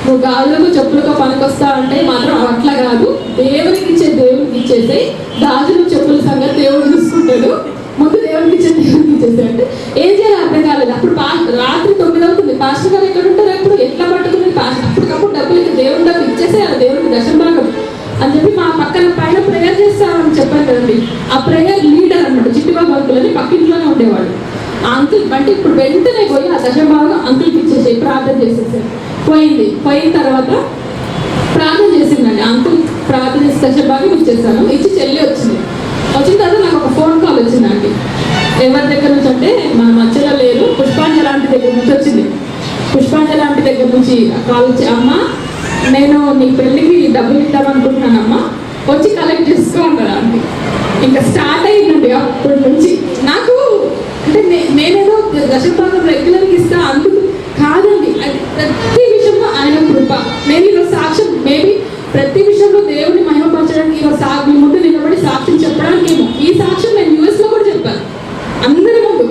నువ్వు గాజులకు చెప్పులకో పనికొస్తా అంటే మాత్రం అట్లా కాదు, దేవునికి ఇచ్చేసి గాజులు చెప్పుల సంగతి దేవుడు చూసుకుంటాడు, ముందు దేవునికి ఇచ్చేసి అంటే ఏం చేయాలి అర్థం కాలేదు. అప్పుడు రాత్రి 9 అవుతుంది, పాస్టర్ గారు ఎక్కడ ఉంటారు, ఎప్పుడు ఎట్లా పట్టుకుని అప్పటికప్పుడు డబ్బులకి దేవుని డబ్బు ఇచ్చేసేయాలి, దేవునికి దశభాగం అని చెప్పి మా పక్కన పైన ప్రేయర్ చేస్తామని చెప్పారు కదండి, ఆ ప్రేయర్ లీడర్ అనమాట చిట్టిబాబు అంకుల్ అని పక్కింట్లోనే ఉండేవాడు. ఆ అంకుల్ అంటే ఇప్పుడు వెంటనే పోయి ఆ దశభాగం అంకుల్కి ఇచ్చేసి ప్రార్థన చేసేసారు. పోయిన తర్వాత ప్రార్థన చేసిందండి. అంకుల్ ప్రార్థన చేసి దశభాగం ఇచ్చేసాను. ఇచ్చి చెల్లి వచ్చిన తర్వాత నాకు ఒక ఫోన్ కాల్ వచ్చిందండి. ఎవరి దగ్గర నుంచి అంటే మన మధ్యలో లేరు, పుష్పాంజలి ఆంటీ దగ్గర నుంచి వచ్చింది. పుష్పాంజలి ఆంటీ దగ్గర నుంచి కాల్ వచ్చి, అమ్మ నేను నీ పెళ్ళికి డబ్బులు ఇద్దామనుకుంటున్నానమ్మా, వచ్చి కలెక్ట్ చేసుకో అన్నారు ఆంటీ. ఇంకా స్టార్ట్ అయ్యిందండి అప్పటి నుంచి. నాకు అంటే నేనేదో దశభాగం రెగ్యులర్గా ఇస్తా అందుకు కాదండి, అది ప్రతి విషయంలో ఆయన కృప. నేను ఈరోజు సాక్ష్యం మేబీ ప్రతి విషయంలో దేవుని మహిమపరచడానికి ఈరోజు మీ ముందు నిలబడి సాక్ష్యం చెప్పడానికి ఏమో. ఈ సాక్ష్యం నేను యూఎస్లో కూడా చెప్పాను అందరి ముందు.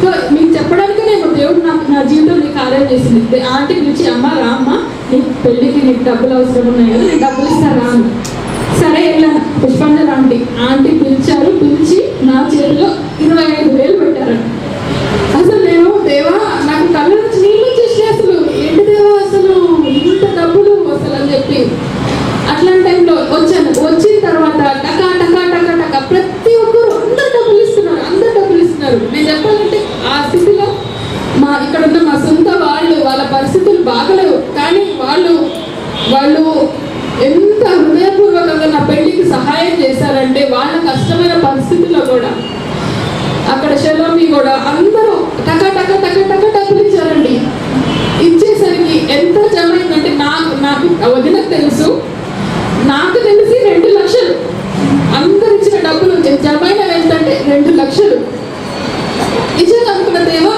సో మీకు చెప్పడానికే నేను దేవుడు నా జీవితంలో నీకు కార్యం చేసింది. ఆంటీ పిలిచి, అమ్మ రామ్మ నీ పెళ్ళికి నీకు డబ్బులు అవసరం ఉన్నాయి కదా, నేను డబ్బులు ఇస్తాను రా అన్న. సరే వెళ్ళాను. పుష్పాంజలి ఆంటీ పిలిచారు. పిలిచి నా చేతిలో 25,000 పెట్టారు. అసలు నేను దేవా నాకు కళ్ళ నుంచి నీళ్ళు వచ్చేసి అసలు ఏంటి దేవా అసలు ఇంత డబ్బులు అసలు అని చెప్పి అట్లాంటి టైంలో వచ్చాను. వచ్చిన తర్వాత టకా టకా టకా టకా ప్రతి ఒక్కరు అందరు డబ్బులు ఇస్తున్నారు. నేను చెప్పాలంటే ఆ స్థితిలో ఇక్కడ ఉన్న మా సొంత వాళ్ళ పరిస్థితులు బాగలేవు, కానీ వాళ్ళు ఎంత హృదయపూర్వకంగా నా పెళ్లికి సహాయం చేశారంటే వాళ్ళ కష్టమైన పరిస్థితుల్లో కూడా అక్కడ షలోమి కూడా అందరూ టకా టకా టకా టకా డబ్బులు ఇచ్చారండి. ఇచ్చేసరికి ఎంత జమ అయిందంటే నాకు వదినకు తెలుసు, నాకు తెలిసి 2 లక్షలు అందరు ఇచ్చిన డబ్బులు జమైన ఏంటంటే 2 లక్షలు ఇచ్చాక అనుకున్న దేవా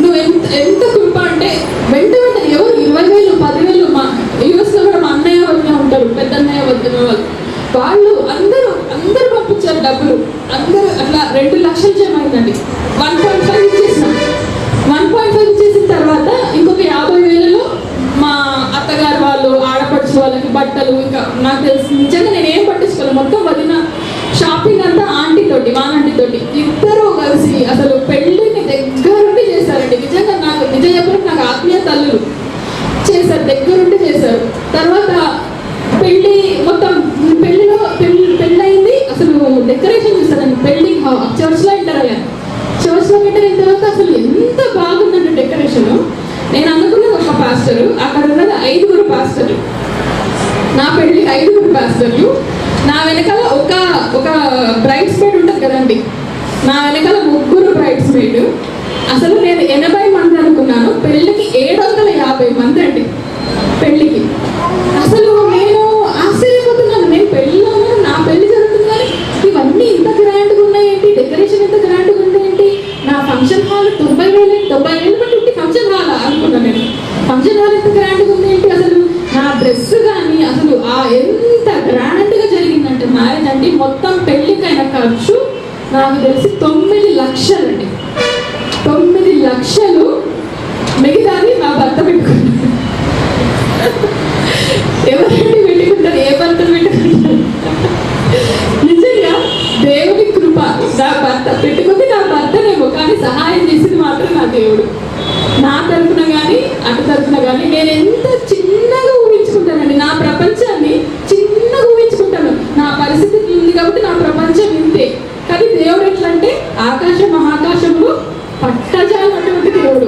నువ్వు ఎంత కృప అంటే వెంట ఎవరు 20,000 10,000 మా యూఎస్లో కూడా మా అన్నయ్య వదిన ఉంటారు, పెద్ద అన్నయ్య వదిన వాళ్ళు అందరూ పంపించారు డబ్బులు. అందరూ అట్లా 2 లక్షలు జమ అయిందండి. 1.5 ఇచ్చేసినాం. 1.5 ఇచ్చేసిన తర్వాత ఇంకొక 50,000లో మా అత్తగారు వాళ్ళు ఆడపడుచు వాళ్ళకి బట్టలు, ఇంకా నాకు తెలిసి నిజంగా నేను ఏం పట్టించుకోలేదు. మొత్తం వదిన షాపింగ్ అంతా వానంటీ తోటి ఇద్దరు కలిసి అసలు పెళ్ళిని దగ్గరుండి చేశారండి. నిజంగా నిజం చెప్పినట్టు నాకు ఆత్మీయ తల్లులు చేశారు, దగ్గరుండి చేశారు. తర్వాత పెళ్ళి మొత్తం పెళ్ళి అయింది. అసలు డెకరేషన్ చూస్తారండి. పెళ్ళి చర్చ్లో ఎంటర్ అయ్యాను. చర్చ్లో ఎంటర్ అయిన తర్వాత అసలు ఎంత బాగుందండి డెకరేషన్. నేను అనుకున్నది ఒక పాస్టరు, అక్కడ ఉన్నది 5 పాస్టర్లు. నా పెళ్ళికి 5 పాస్టర్లు. నా వెనకాల ఒక బ్రైడ్స్ మేడ్ ఉంటుంది కదండి, నా వెనకాల 3 బ్రైడ్స్ మేడ్. అసలు నేను 80 మంది అనుకున్నాను, పెళ్ళికి 750 మంది అండి పెళ్ళికి. అసలు నేను ఆశ్చర్యపోతున్నాను. నేను పెళ్ళిలో నా పెళ్లి జరుగుతుంది కానీ ఇవన్నీ ఇంత గ్రాండ్గా ఉన్నాయేంటి, డెకరేషన్ ఎంత గ్రాండ్గా ఉందేంటి, నా ఫంక్షన్ హాల్ 90,000 బట్టి ఫంక్షన్ హాల్ అనుకున్నాను నేను. ఫంక్షన్ హాల్ ఎంత గ్రాండ్గా ఉందేంటి, అసలు నా డ్రెస్ కానీ అసలు ఎంత గ్రాండ్గా జరిగిందంటే మ్యారేజ్ అండి. మొత్తం పెళ్ళికైన ఖర్చు నాకు తెలిసి 9 లక్షలు అండి. 9 లక్షలు. మిగతాది నా భర్త పెట్టుకున్నాను. ఎవరండి పెట్టుకుంటారు, ఏ భర్తలు పెట్టుకుంటారు? నిజంగా దేవుడి కృప. నా భర్త పెట్టుకుంది నా భర్తనేమో, కానీ సహాయం చేసింది మాత్రం నా దేవుడు. నా తరఫున కానీ అటు తరఫున కానీ నేను ఎంత చిన్నగా ఊహించుకుంటానండి. నా ప్రపంచాన్ని చిన్నగా ఊహించుకుంటాను. నా పరిస్థితి ఉంది కాబట్టి నా ప్రపంచం ఇంతే. కానీ దేవుడు ఎట్లా అంటే ఆకాశం మహాకాశంలో పట్టజాలన్నటువంటి దేవుడు.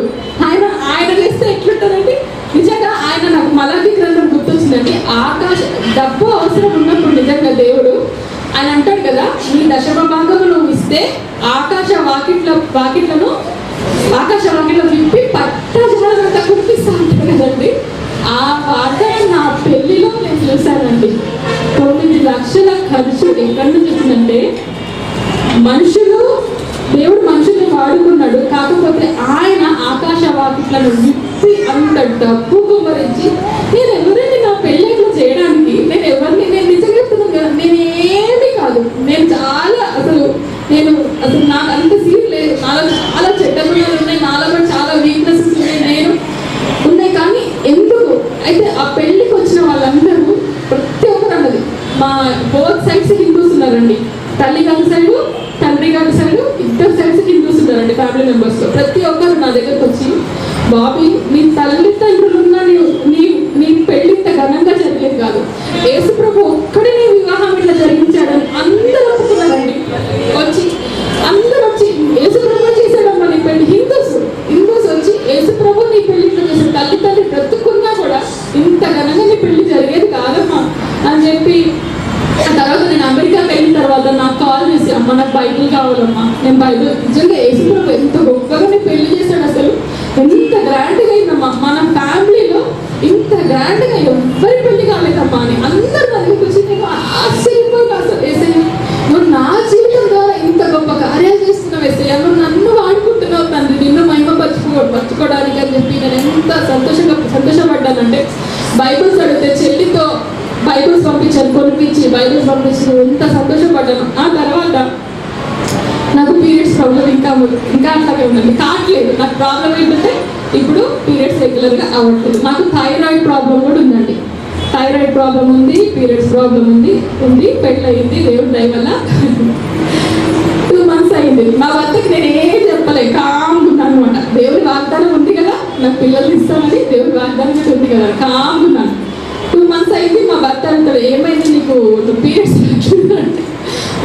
ఆయన చేస్తే ఎట్లుంటుందండి. నిజంగా ఆయన నాకు మలాకి గ్రంథం గుర్తొచ్చిందండి. డబ్బు అవసరం ఉన్నప్పుడు నిజంగా దేవుడు ఆయన అంటాడు కదా, నీ దశమభాగము నువ్వు ఇస్తే ఆకాశ వాకిట్లను విప్పి పట్టజాలంతా కురిపిస్తా ఉంటాడు కదండి. ఆ వార్తను నా పెళ్లిలో నేను చూశానండి. 9 లక్షల ఖర్చు ఎక్కడి నుంచి వచ్చిందంటే దేవుడు మనుషుల్ని వాడుకున్నాడు. కాకపోతే ఆయన ఆకాశ వాకిట్లను విప్పి అంత డబ్బు కుమ్మరించి, నేను ఎవరండి నా పెళ్ళిలో చేయడానికి, నేను నిజంగా చెప్తున్నాను కదా, నేనేమి కాదు. నేను అసలు నాకు అంత సీన్ లేదు. నాలో చాలా చెడ్డ గుణాలు ఉన్నాయి, నాలో కూడా చాలా వీక్నెసెస్ ఉన్నాయి. కానీ ఎందుకు అయితే ఆ పెళ్ళికి వచ్చిన వాళ్ళందరూ ప్రతి ఒక్కరు అన్నది, మా బోత్ సైడ్స్ హిందూస్ ఉన్నారండి. తల్లి గారి సైడు, తండ్రి గారి సైడు, 2 సైడ్స్ హిందూస్ ఉన్నారండి ఫ్యామిలీ మెంబర్స్ లో. ప్రతి ఒక్కరు నా దగ్గరకు వచ్చి, బాబీ నీ తల్లిదండ్రులు ఉన్న నీ పెళ్లి ఇంత ఘనంగా జరిగేది కాదు, యేసు ప్రభు ఒక్కడే నీ వివాహం ఇట్లా జరిగించాడని అందరూ ఒప్పుకున్నారండి. అందరూ వచ్చి యేసు ప్రభు చేశాడు కావాలమ్మా, నేను బైబిల్ నిజంగా యేసుప్రభు ఎంత గొప్పగా నేను పెళ్లి చేశాడు, అసలు ఎంత గ్రాండ్గా అయిందమ్మా, మన ఫ్యామిలీలో ఇంత గ్రాండ్గా ఎవ్వరి పెళ్లి కాలేదమ్మా అని అందరూ దగ్గరికి వచ్చి నేను ఆశ్చర్యపోయి అసలు ఏసయ్య నువ్వు నా జీవితం ద్వారా ఇంత గొప్ప కార్యాలు చేస్తున్నావు ఏసయ్య, నువ్వు నన్ను వాడుకుంటున్నావు తండ్రి, నిన్ను మర్చుకోవడానికి అని చెప్పి నేను ఎంత సంతోషపడ్డానంటే బైబిల్స్ అడిగితే చెల్లితో బైబిల్స్ పంపించాను, కొనిపించి బైబిల్స్ పంపించి ఎంత సంతోషపడ్డాను. ఆ తర్వాత నాకు పీరియడ్స్ ప్రాబ్లం ఇంకా అట్లాగే ఉందండి, కావట్లేదు. నాకు ప్రాబ్లం ఏంటంటే ఇప్పుడు పీరియడ్స్ రెగ్యులర్గా అవ్వట్లేదు. నాకు థైరాయిడ్ ప్రాబ్లం కూడా ఉందండి, థైరాయిడ్ ప్రాబ్లం ఉంది, పీరియడ్స్ ప్రాబ్లం ఉంది, పెళ్ళి అయింది దేవుడి దయ వల్ల 2 months అయింది. మా భర్తకి నేను ఏం చెప్పలే, కామ్గున్నాను అనమాట. దేవుడి వాగ్దానం ఉంది కదా, నాకు పిల్లలు ఇస్తామని దేవుడి వాగ్దానం మీద ఉంది కదా, కామ్గున్నాను. 2 months అయింది. మా భర్త అంటాడు ఏమైంది నీకు పీరియడ్స్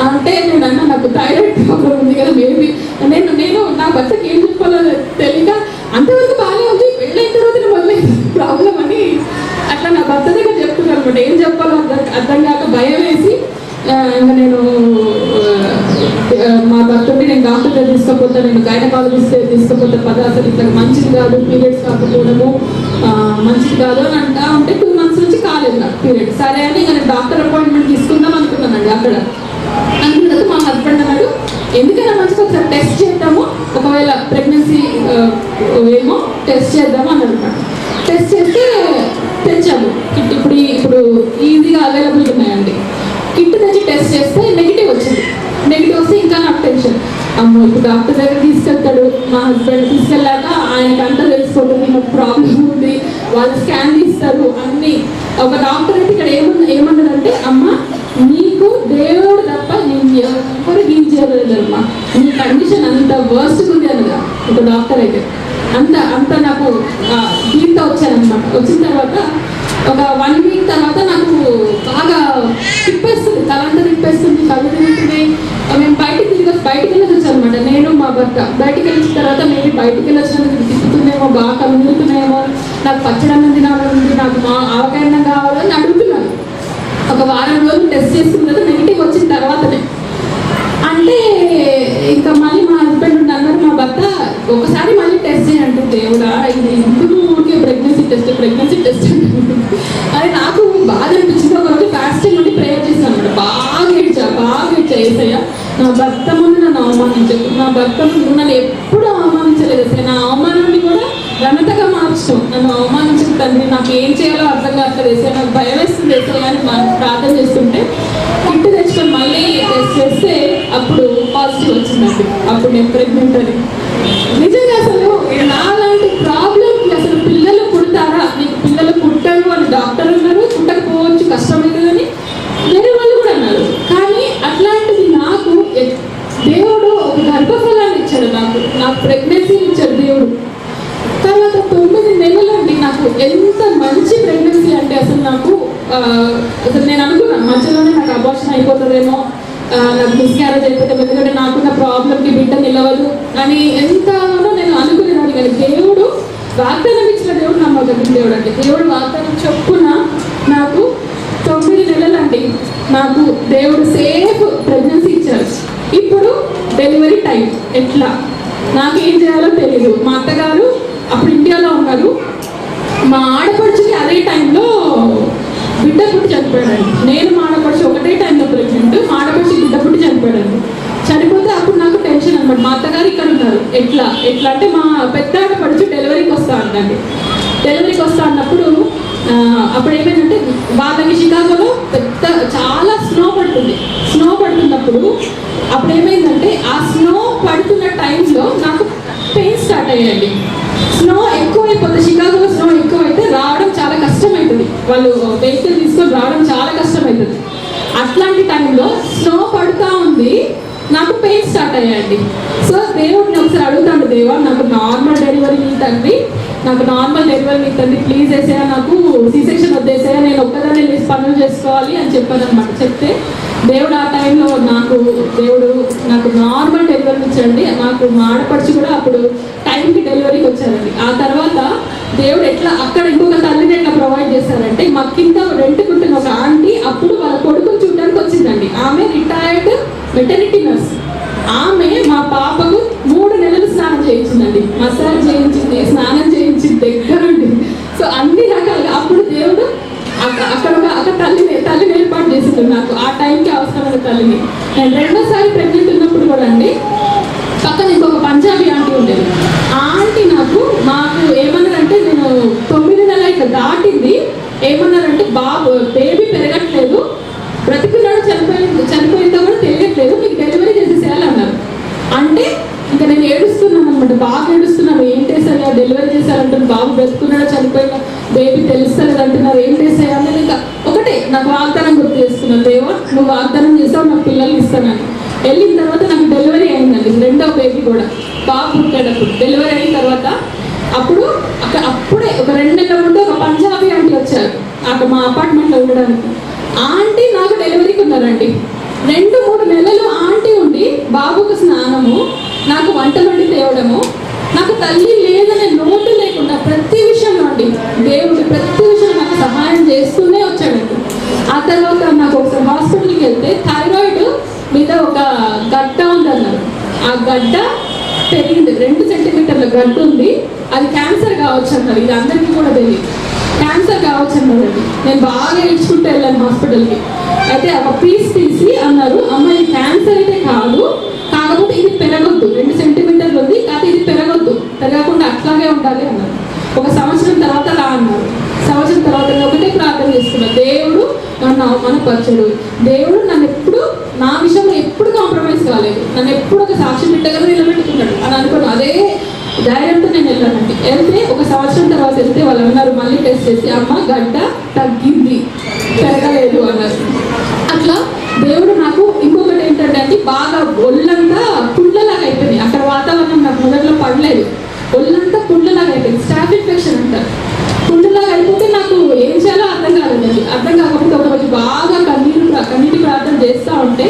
అంటే నేను అన్నా నాకు థైరాయిడ్ ప్రాబ్లం ఉంది కదా మేబీ. నేను నా భర్తకి ఏం చెప్పాలో తెలియక అంతవరకు బాగానే ఉంది, పెళ్ళైన తర్వాత మొదలైంది ప్రాబ్లం అని అట్లా నా భర్త దగ్గర చెప్తున్నాను అనమాట. ఏం చెప్పాలో అర్థం కాక భయం వేసి ఇంకా నేను మా భర్తని నేను డాక్టర్ దగ్గర తీసుకపోతాను, నేను గైనకాలజిస్ట్ తీసుకపోతే పద అసలు ఇట్లా మంచిది కాదు, పీరియడ్స్ కాకపోవడము మంచిది కాదు అని అంటా ఉంటే 2 months నుంచి కాలేదు నాకు పీరియడ్. సరే అని ఇంకా నేను డాక్టర్ అపాయింట్మెంట్ తీసుకుందాం అనుకున్నానండి. అక్కడ అనుకున్నది మా హస్బెండ్ అన్నాడు ఎందుకైనా మంచిగా ఒకసారి టెస్ట్ చేద్దాము, ఒకవేళ ప్రెగ్నెన్సీ ఏమో టెస్ట్ చేద్దాము అని అనమాట. టెస్ట్ చేస్తే తెచ్చాము కిట్, ఇప్పుడు ఈజీగా అవైలబుల్ ఉన్నాయండి. కిట్ తెచ్చి టెస్ట్ చేస్తే నెగిటివ్ వచ్చింది. నెగిటివ్ వస్తే ఇంకా నాకు టెన్షన్, అమ్మో ఇప్పుడు డాక్టర్ దగ్గర తీసుకెళ్తాడు. మా హస్బెండ్ తీసుకెళ్ళాక ఆయనకి అంతా తెలిసిపోతుంది నాకు ప్రాబ్లం ఉంది, వాళ్ళు స్కాన్ తీస్తారు అన్నీ. ఒక డాక్టర్ అయితే ఇక్కడ ఏమన్నదంటే అమ్మ నీకు దేవుడు తప్ప నేను ఎవరు హీల్ చేయలేదమ్మా, నీ కండిషన్ అంత వర్స్ట్గా ఉంది అన్నదా ఒక డాక్టర్ అయితే. అంత నాకు దీంతో వచ్చానమాట. వచ్చిన తర్వాత ఒక 1 week తర్వాత నాకు బాగా తిప్పేస్తుంది, తలంతా తిప్పేస్తుంది, కళ్ళు తిరుగుతున్నాయి. మేము బయటికి వెళ్ళొచ్చు అనమాట, నేను మా భర్త బయటికి వెళ్ళిన తర్వాత మేము బయటికి వెళ్ళొచ్చినందుకు తిప్పుతుందేమో, బాగా కళ్ళు తిరుగుతున్నాయేమో, నాకు పచ్చడన్నం తినాలని, నాకు ఆవకాయన్నం కావాలని అడుగుతున్నాను. ఒక వారం రోజులు టెస్ట్ చేసుకున్న తర్వాత నెగిటివ్ వచ్చిన తర్వాతనే అంటే ఇంకా మళ్ళీ మా హస్బెండ్ అన్నారు మా భర్త ఒకసారి మళ్ళీ టెస్ట్ చేయండి, దేవుడా ఇది ఎందుకు ఊరికే ప్రెగ్నెన్సీ టెస్ట్ అది నాకు బాధ అనిపించింది. ఒకరోజు ఫాస్టింగ్ ఉండి ప్రేయర్ చేశాను అనమాట. బాగా ఏడ్చా ఏసయ్య నా భర్త ముందు నన్ను అవమానించకు, నా భర్త ముందు నన్ను ఎప్పుడు అవమానించలేదు అసలు, నా అవమానాన్ని కూడా ఘనతగా మార్చడం, నన్ను అవమానించిన తండ్రి నాకు ఏం చేయాలో అర్థం కావట్లేదు వేసే, నాకు భయం వేస్తుంది వేసే అని ప్రార్థన చేస్తుంటే కిట్ తెచ్చుకొని మళ్ళీ టెస్ట్ చేస్తే అప్పుడు పాజిటివ్ వచ్చిందండి. అప్పుడు నేను ప్రెగ్నెంట్ అని. నిజంగా అసలు నాలాంటి ప్రాబ్లంకి అసలు పిల్లలు పుడతారా, నీకు పిల్లలు పుట్టరు అని డాక్టర్ అన్నారు, పుట్టకపోవచ్చు కష్టమవుతుందని వేరే వాళ్ళు కూడా అన్నారు. కానీ అట్లాంటిది నాకు దేవుడు ఒక గర్భఫలాన్ని ఇచ్చాడు, నాకు ప్రెగ్నెన్సీని ఇచ్చాడు దేవుడు. తర్వాత 9 నెలలు అండి నాకు ఎంత మంచి ప్రెగ్నెన్సీ అంటే అసలు నాకు అసలు నేను అనుకున్నాను మధ్యలోనే నాకు అబార్షన్ అయిపోతుందేమో, నాకు మిస్క్యారేజ్ అయిపోతాం, ఎందుకంటే నాకున్న ప్రాబ్లంకి బిడ్డ నిలవదు అని ఎంతగానో నేను అనుకునేదాన్ని. కానీ దేవుడు వాగ్దానం ఇచ్చిన దేవుడు నమ్మకం దేవుడు అండి. దేవుడు వాగ్దానం చొప్పున నాకు 9 నెలలండి నాకు దేవుడు సేఫ్ ప్రెగ్నెన్సీ ఇచ్చారు. ఇప్పుడు డెలివరీ టైం ఎట్లా నాకేం చేయాలో తెలీదు. మా అత్తగారు అప్పుడు ఇండియాలో ఉన్నారు, మా ఆడపడుచుకి అదే టైంలో బిడ్డ పుట్టి చనిపోయాడండి. నేను మా ఆడపడుచు ఒకటే టైంలో ప్రెగ్నెంట్, మా ఆడపడుచు బిడ్డ పుట్టి చనిపోయాడండి. చనిపోతే అప్పుడు నాకు టెన్షన్ అనమాట. మా అత్తగారు ఇక్కడ ఉన్నారు, ఎట్లా అంటే మా పెద్ద ఆడపడుచు డెలివరీకి వస్తా అంటండి. డెలివరీకి వస్తా అన్నప్పుడు అప్పుడు ఏమైందంటే వాళ్ళకి షికాగోలో చాలా స్నో పడుతున్నప్పుడు అప్పుడు ఏమైందంటే ఆ స్నో పడుతున్న టైంలో నాకు పెయిన్ స్టార్ట్ అయ్యాయండి. స్నో ఎక్కువైపోతుంది, షికాగోలో స్నో ఎక్కువైతే రావడం చాలా కష్టమవుతుంది, వాళ్ళు వెహికల్ తీసుకొని రావడం చాలా కష్టమవుతుంది. అట్లాంటి టైంలో స్నో పడుతూ ఉంది, నాకు పెయిన్ స్టార్ట్ అయ్యాయండి. సో దేవుడిని ఒకసారి అడుగుతాడు, దేవా నాకు నార్మల్ డెలివరీ తండ్రి, నాకు నార్మల్ డెలివరీ తండ్రి ప్లీజ్ వేసేయా, నాకు సీసెక్షన్ వద్దేసేయా, నేను ఒక్కదాన్ని లేచి పనులు చేసుకోవాలి అని చెప్పాను అనమాట. చెప్తే దేవుడు ఆ టైంలో దేవుడు నాకు నార్మల్ డెలివరీ ఇచ్చాడండి. నాకు మా ఆడపడుచు కూడా అప్పుడు టైంకి డెలివరీకి వచ్చారండి. ఆ తర్వాత దేవుడు ఎట్లా అక్కడ ఇంకొక తల్లిని ఎట్లా ప్రొవైడ్ చేశారంటే మా కింద రెంట్కుంటున్న ఒక ఆంటీ అప్పుడు వాళ్ళ కొడుకుని చూడడానికి వచ్చిందండి. ఆమె రిటైర్డ్ వెటర్నరీ నర్స్. ఆమె మా పాపకు 3 నెలలు స్నానం చేయించిందండి, మసాజ్ చేయించింది, స్నానం చేయించింది దగ్గరుండి. సో అన్ని రకాలుగా అప్పుడు దేవుడు అక్కడ తల్లిని ఏర్పాటు చేసిండు నాకు, ఆ టైంకి అవసరమైన తల్లిని. నేను 2వ సారి ప్రెగ్నెంట్ ఉన్నప్పుడు కూడా అండి పక్కన ఇంకొక పంజాబీ ఆంటీ ఉండేది. ఆ ఆంటీ మాకు ఏమన్నారంటే, నేను 9 నెలల ఇట్లా దాటింది, ఏమన్నారంటే బేబీ పెరగట్లేదు, బ్రతికున్నాడు చనిపోయిందో కూడా తెలియట్లేదు, మీకు డెలివరీ చేసేసేయాలన్నారు. అంటే ఇంకా నేను ఏడుస్తున్నాను అనమాట, బాగా ఏడుస్తున్నాను. ఏం చేశారు, డెలివరీ చేశారంటున్నారు, బాబు బ్రతుకున్నాడో చనిపోయినా బేబీ తెలుస్తలేదు అంటున్నారు, ఏం చేసేయాలి. ఇంకా ఒకటే నాకు వాగ్దానం గుర్తు చేసుకున్నాను, దేవా నువ్వు వాగ్దానం చేస్తావు నాకు పిల్లల్ని ఇస్తానని. వెళ్ళిన తర్వాత నాకు డెలివరీ అయిందండి, 2వ బేబీ కూడా బాబు పుట్టాడప్పుడు. డెలివరీ అయిన తర్వాత అప్పుడే ఒక 2 నెలల ముందు ఒక పంజాబీ ఆంటీ వచ్చారు అక్కడ మా అపార్ట్మెంట్లో ఉండడానికి. ఆంటీ నాకు డెలివరీకి ఉన్నారండి. 2-3 నెలలు ఆంటీ ఉండి బాబుకు స్నానము, నాకు వంటలు వండి తేవడము, నాకు తల్లి లేదనే లోటు లేకుండా ప్రతి విషయంలో అండి దేవుడు ప్రతి విషయం నాకు సహాయం చేస్తూనే వచ్చాడండి. ఆ తర్వాత నాకు ఒకసారి హాస్పిటల్కి వెళ్తే థైరాయిడ్ మీద ఒక గడ్డ ఉందన్నారు. ఆ గడ్డ పెరిగింది, 2 సెంటీమీటర్ల గడ్డ ఉంది, అది క్యాన్సర్ కావచ్చు అన్నారు. ఇది అందరికీ కూడా తెలియదు, క్యాన్సర్ కావచ్చు అన్నారండి. నేను బాగా ఏడ్చుకుంటూ వెళ్ళాను హాస్పిటల్కి. అయితే ఒక పీస్ తీసి అన్నారు, అమ్మ ఇది క్యాన్సర్ అయితే కాదు, కాకపోతే ఇది పెరగొద్దు, 2 సెంటీమీటర్లు ఉంది, కాకపోతే ఇది పెరగొద్దు, పెరగకుండా అట్లాగే ఉండాలి అన్నారు. 1 సంవత్సరం తర్వాత రా అన్నారు. సంవత్సరం తర్వాత ఒకటే ప్రార్థన చేసుకున్నా, దేవుడు నన్ను అవమానపరచడు, దేవుడు నన్ను ఎప్పుడు నా విషయంలో ఎప్పుడు కాంప్రమైజ్ కాలేదు, నన్ను ఎప్పుడు ఒక సాక్షి బిడ్డగా నిలబెట్టుకున్నాడు అని అనుకున్నాను. అదే ధైర్యంతో నేను వెళ్ళానండి. వెళ్తే 1 సంవత్సరం తర్వాత వెళ్తే వాళ్ళు అన్నారు, మళ్ళీ టెస్ట్ చేసి అమ్మ గడ్డ తగ్గింది, పెరగలేదు అన్నారు. అట్లా దేవుడు నాకు ఇంకొకటి ఏంటంటే అండి, బాగా ఒళ్ళంతా పుండ్లలాగా అయిపోయింది. అక్కడ వాతావరణం నాకు మొదట్లో పడలేదు, ఒళ్ళంతా పుండ్లలాగా అయిపోయింది, స్టాఫ్ ఇన్ఫెక్షన్ అంటారు. పుండ్లలాగా అయిపోతే నాకు ఏం చేయాలో అర్థం కాలేదండి. అర్థం కాకపోతే ఒకరోజు బాగా కన్నీటి ప్రార్థన చేస్తూ ఉంటే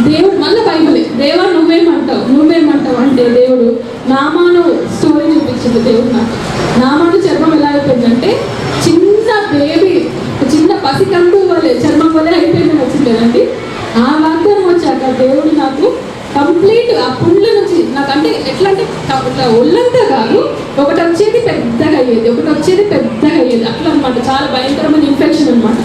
దేవుడు మళ్ళీ బైబిలే, దేవా నువ్వేమంటావు అంటే దేవుడు నామాను స్టోరీ చూపించింది. దేవుడు నాకు నామాను చర్మం ఎలా అయిపోయిందంటే చిన్న బేబీ, చిన్న పసికంటూ వల్లే చర్మం వల్లే అయిపోయిందని వచ్చింది కదండి. ఆ వాగ్దానం వచ్చాక దేవుడు నాకు కంప్లీట్ ఆ పుండ్ల నుంచి నాకంటే ఎట్లా అంటే ఇట్లా ఒళ్ళంతా కాదు, ఒకటి వచ్చేది పెద్దగా అయ్యేది అట్లా అనమాట. చాలా భయంకరమైన ఇన్ఫెక్షన్ అనమాట.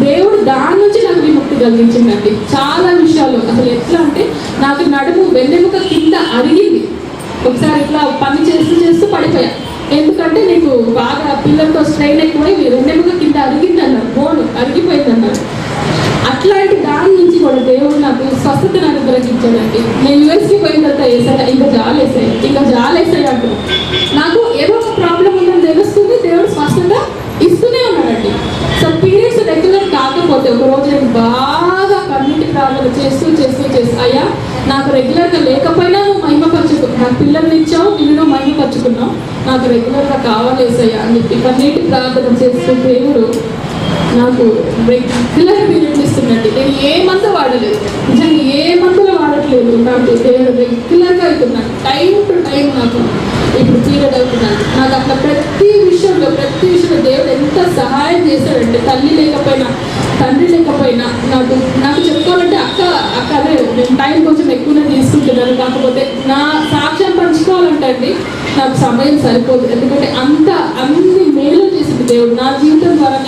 దేవుడు దాని నుంచి నాకు విముక్తి కలిగించిందండి చాలా విషయాలు. అసలు ఎట్లా అంటే నాకు నడుము వెన్నెముక కింద అరిగింది. ఒకసారి ఇట్లా పని చేస్తూ పడిపోయా, ఎందుకంటే నీకు బాగా పిల్లలతో స్ట్రెయిన్ ఎక్కువై వెన్నెముక కింద అరిగింది అన్నారు, బోను అరిగిపోయింది అన్నారు. అట్లాంటి దాని నుంచి కూడా దేవుడు నాకు స్వస్థతను అనుగ్రహించాడండి. నేను యూఎస్కి పోయిన తర్వాత వేసాను, ఇంకా జాలేసాయి అంటూ నాకు ఏదో ఒక ప్రాబ్లం ఉందని తెలుస్తుంది, దేవుడు స్వస్థత ఇస్తూనే ఉన్నాడండి. సో పీరియడ్స్ రెగ్యులర్ కాకపోతే ఒకరోజు నేను బాగా కన్నీటి ప్రార్థన చేస్తూ అయ్యా నాకు రెగ్యులర్గా లేకపోయినా నువ్వు మహిమపరచుకో, నాకు పిల్లల్ని ఇచ్చావు, నిన్ను మహిమపరచుకున్నావు, నాకు రెగ్యులర్గా కావాలేసయ్యా అని చెప్పి కన్నీటి ప్రార్థన చేస్తూ దేవుడు నాకు రెగ్యులర్ పీరియడ్స్ ఇస్తుందండి. నేను ఏ మందు వాడలేదు, నిజంగా ఏ మందులు వాడట్లేదు, నాకు దేవుడు రెగ్యులర్గా అవుతున్నాను, టైం టు టైం నాకు ఇప్పుడు పీరియడ్ అవుతున్నాను. నాకు అట్లా ప్రతి విషయంలో దేవుడు ఎంత సహాయం చేశాడంటే, తల్లి లేకపోయినా తండ్రి లేకపోయినా నాకు చెప్పుకోవాలంటే అక్క అదే నేను టైం కొంచెం ఎక్కువనే తీసుకుంటున్నాను. కాకపోతే నా సాక్ష్యం పంచుకోవాలంటే అండి నాకు సమయం సరిపోదు, ఎందుకంటే అన్ని మేలు చేసింది దేవుడు నా జీవితం ద్వారా.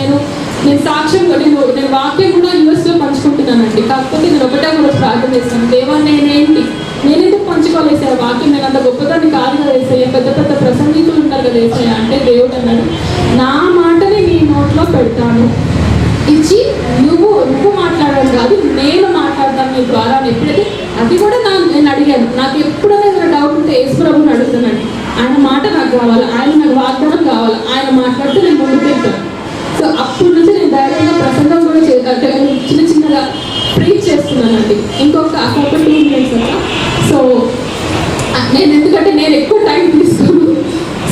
నేను సాక్ష్యంగా నేను వాక్యం కూడా యూఎస్లో పంచుకుంటున్నానండి. కాకపోతే నేను ఒకటే కూడా ప్రార్థన చేస్తాను, దేవా నేనెందుకు పంచుకోలేసా వాక్యం, నేను అంత గొప్పదాన్ని కాదు కదా వేసాయ, పెద్ద ప్రసంగికులు ఉన్నారు కదా వేసాయ అంటే దేవుడు అన్నాడు, నా మాటని నీ నోట్లో పెడతాను, ఇచ్చి నువ్వు మాట్లాడడం కాదు నేను మాట్లాడతాను నీ ద్వారా. ఎప్పుడైతే అది కూడా నేను అడిగాను, నాకు ఎప్పుడైనా ఏదైనా డౌట్ ఉంటే యేసుప్రభుని అడుగుతున్నాను, ఆయన మాట నాకు కావాలి, ఆయన నాకు వాగ్దానం కావాలి, ఆయన మాట్లాడితే నేను ముందుకు వెళ్తాను. సో అప్పటి నుంచి నేను ధైర్యంగా ప్రసంగం కూడా చిన్నగా ప్రీచ్ చేస్తున్నానండి. ఇంకొక 2 minutes అట్లా. సో ఎందుకంటే నేను ఎక్కువ టైం తీసుకోను.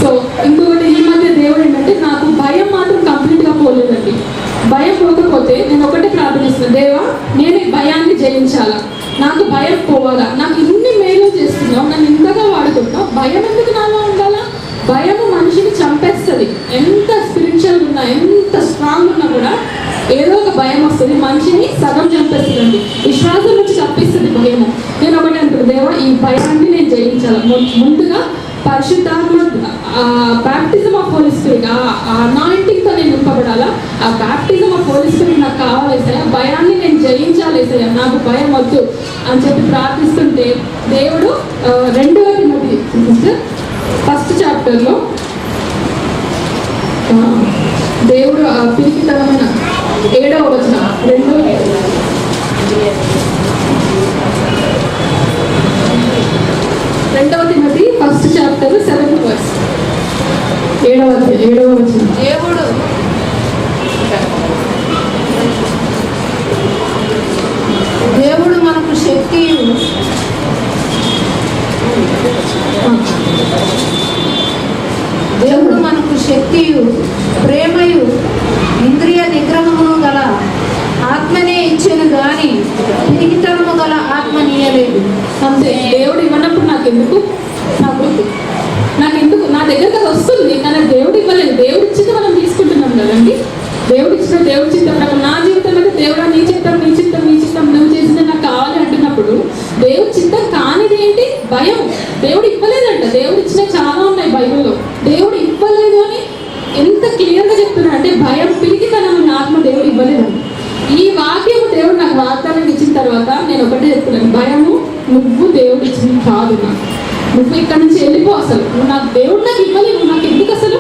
సో ఇంకొకటి ఈ మధ్య దేవుడు ఏంటంటే నాకు భయం మాత్రం కంప్లీట్గా పోలేదండి. భయం పోకపోతే నేను ఒకటే ప్రార్థిస్తున్నాను, దేవా నేను భయాన్ని జయించాలా, నాకు భయం పోవాలా, నాకు ఇన్ని మేలు చేస్తున్నావు, నన్ను ఇంతగా వాడుకుంటున్నావు, భయం ఎందుకు నాలో ఉండాలా? భయము మనిషిని చంపేస్తుంది, ఎంత స్పిరిట్ పొటెన్షియల్ ఉన్నా, ఎంత స్ట్రాంగ్ ఉన్నా కూడా ఏదో ఒక భయం వస్తుంది, మనిషిని సగం చంపేస్తుందండి. విశ్వాసం నుంచి తప్పిస్తుంది భయము. నేను ఒకటి అంటాను, దేవా ఈ భయాన్ని నేను జయించాలి. ముందుగా పరిశుద్ధాత్మ బ్యాప్టిజం ఆఫ్ హోలీ స్పిరిట్, ఆ అనాయింటింగ్తో నేను నింపబడాలా. ఆ బ్యాప్టిజం ఆఫ్ హోలీ స్పిరిట్ నాకు కావాలేసయ్యా, భయాన్ని నేను జయించాలేసయ్యా, నాకు భయం వద్దు అని చెప్పి ప్రార్థిస్తుంటే దేవుడు 2వ తిమోతి ఫస్ట్ చాప్టర్లో దేవుడు పిలికితనమైన 7వ వచనం 2వ Timothy first chapter 7th verse 7వ వచనం.
దేవుడు మనకు శక్తియు ప్రేమయు ఇంద్రియ నిగ్రహమును గల ఆత్మనే ఇచ్చాను గాని పిరికితనము గల ఆత్మనీయలేదు.
అంతే. దేవుడు ఇవ్వనప్పుడు నాకెందుకు, నా దగ్గరకు అది వస్తుంది, కానీ దేవుడు ఇవ్వలేదు. దేవుడు ఇచ్చింది మనం తీసుకుంటున్నాం కదండి. దేవుడు ఇచ్చిన దేవుడి చిత్తం ప్రకారం నా జీవితం అయితే దేవుడా నీ చిత్తం నువ్వు చేసింది నాకు కావాలి అంటున్నప్పుడు దేవుడి చిత్తం కానిది ఏంటి? భయం. దేవుడు ఇవ్వలేదంట. దేవుడు ఇచ్చిన చాలా ఉన్నాయి బైబిల్లో. దేవుడు ఇవ్వలేదు అని ఎంత క్లియర్గా చెప్తున్నా అంటే భయం, పిరికితనం ఆత్మ దేవుడు ఇవ్వలేదండి. ఈ వాక్యము దేవుడు నాకు వాగ్దానం ఇచ్చిన తర్వాత నేను ఒకటే చెప్తున్నాను, భయము నువ్వు దేవుడు ఇచ్చింది కాదు. నువ్వు ఇక్కడ నుంచి వెళ్ళిపో, అసలు నువ్వు నాకు దేవుడు నాకు ఇవ్వలేదు, నువ్వు నాకు ఎందుకు అసలు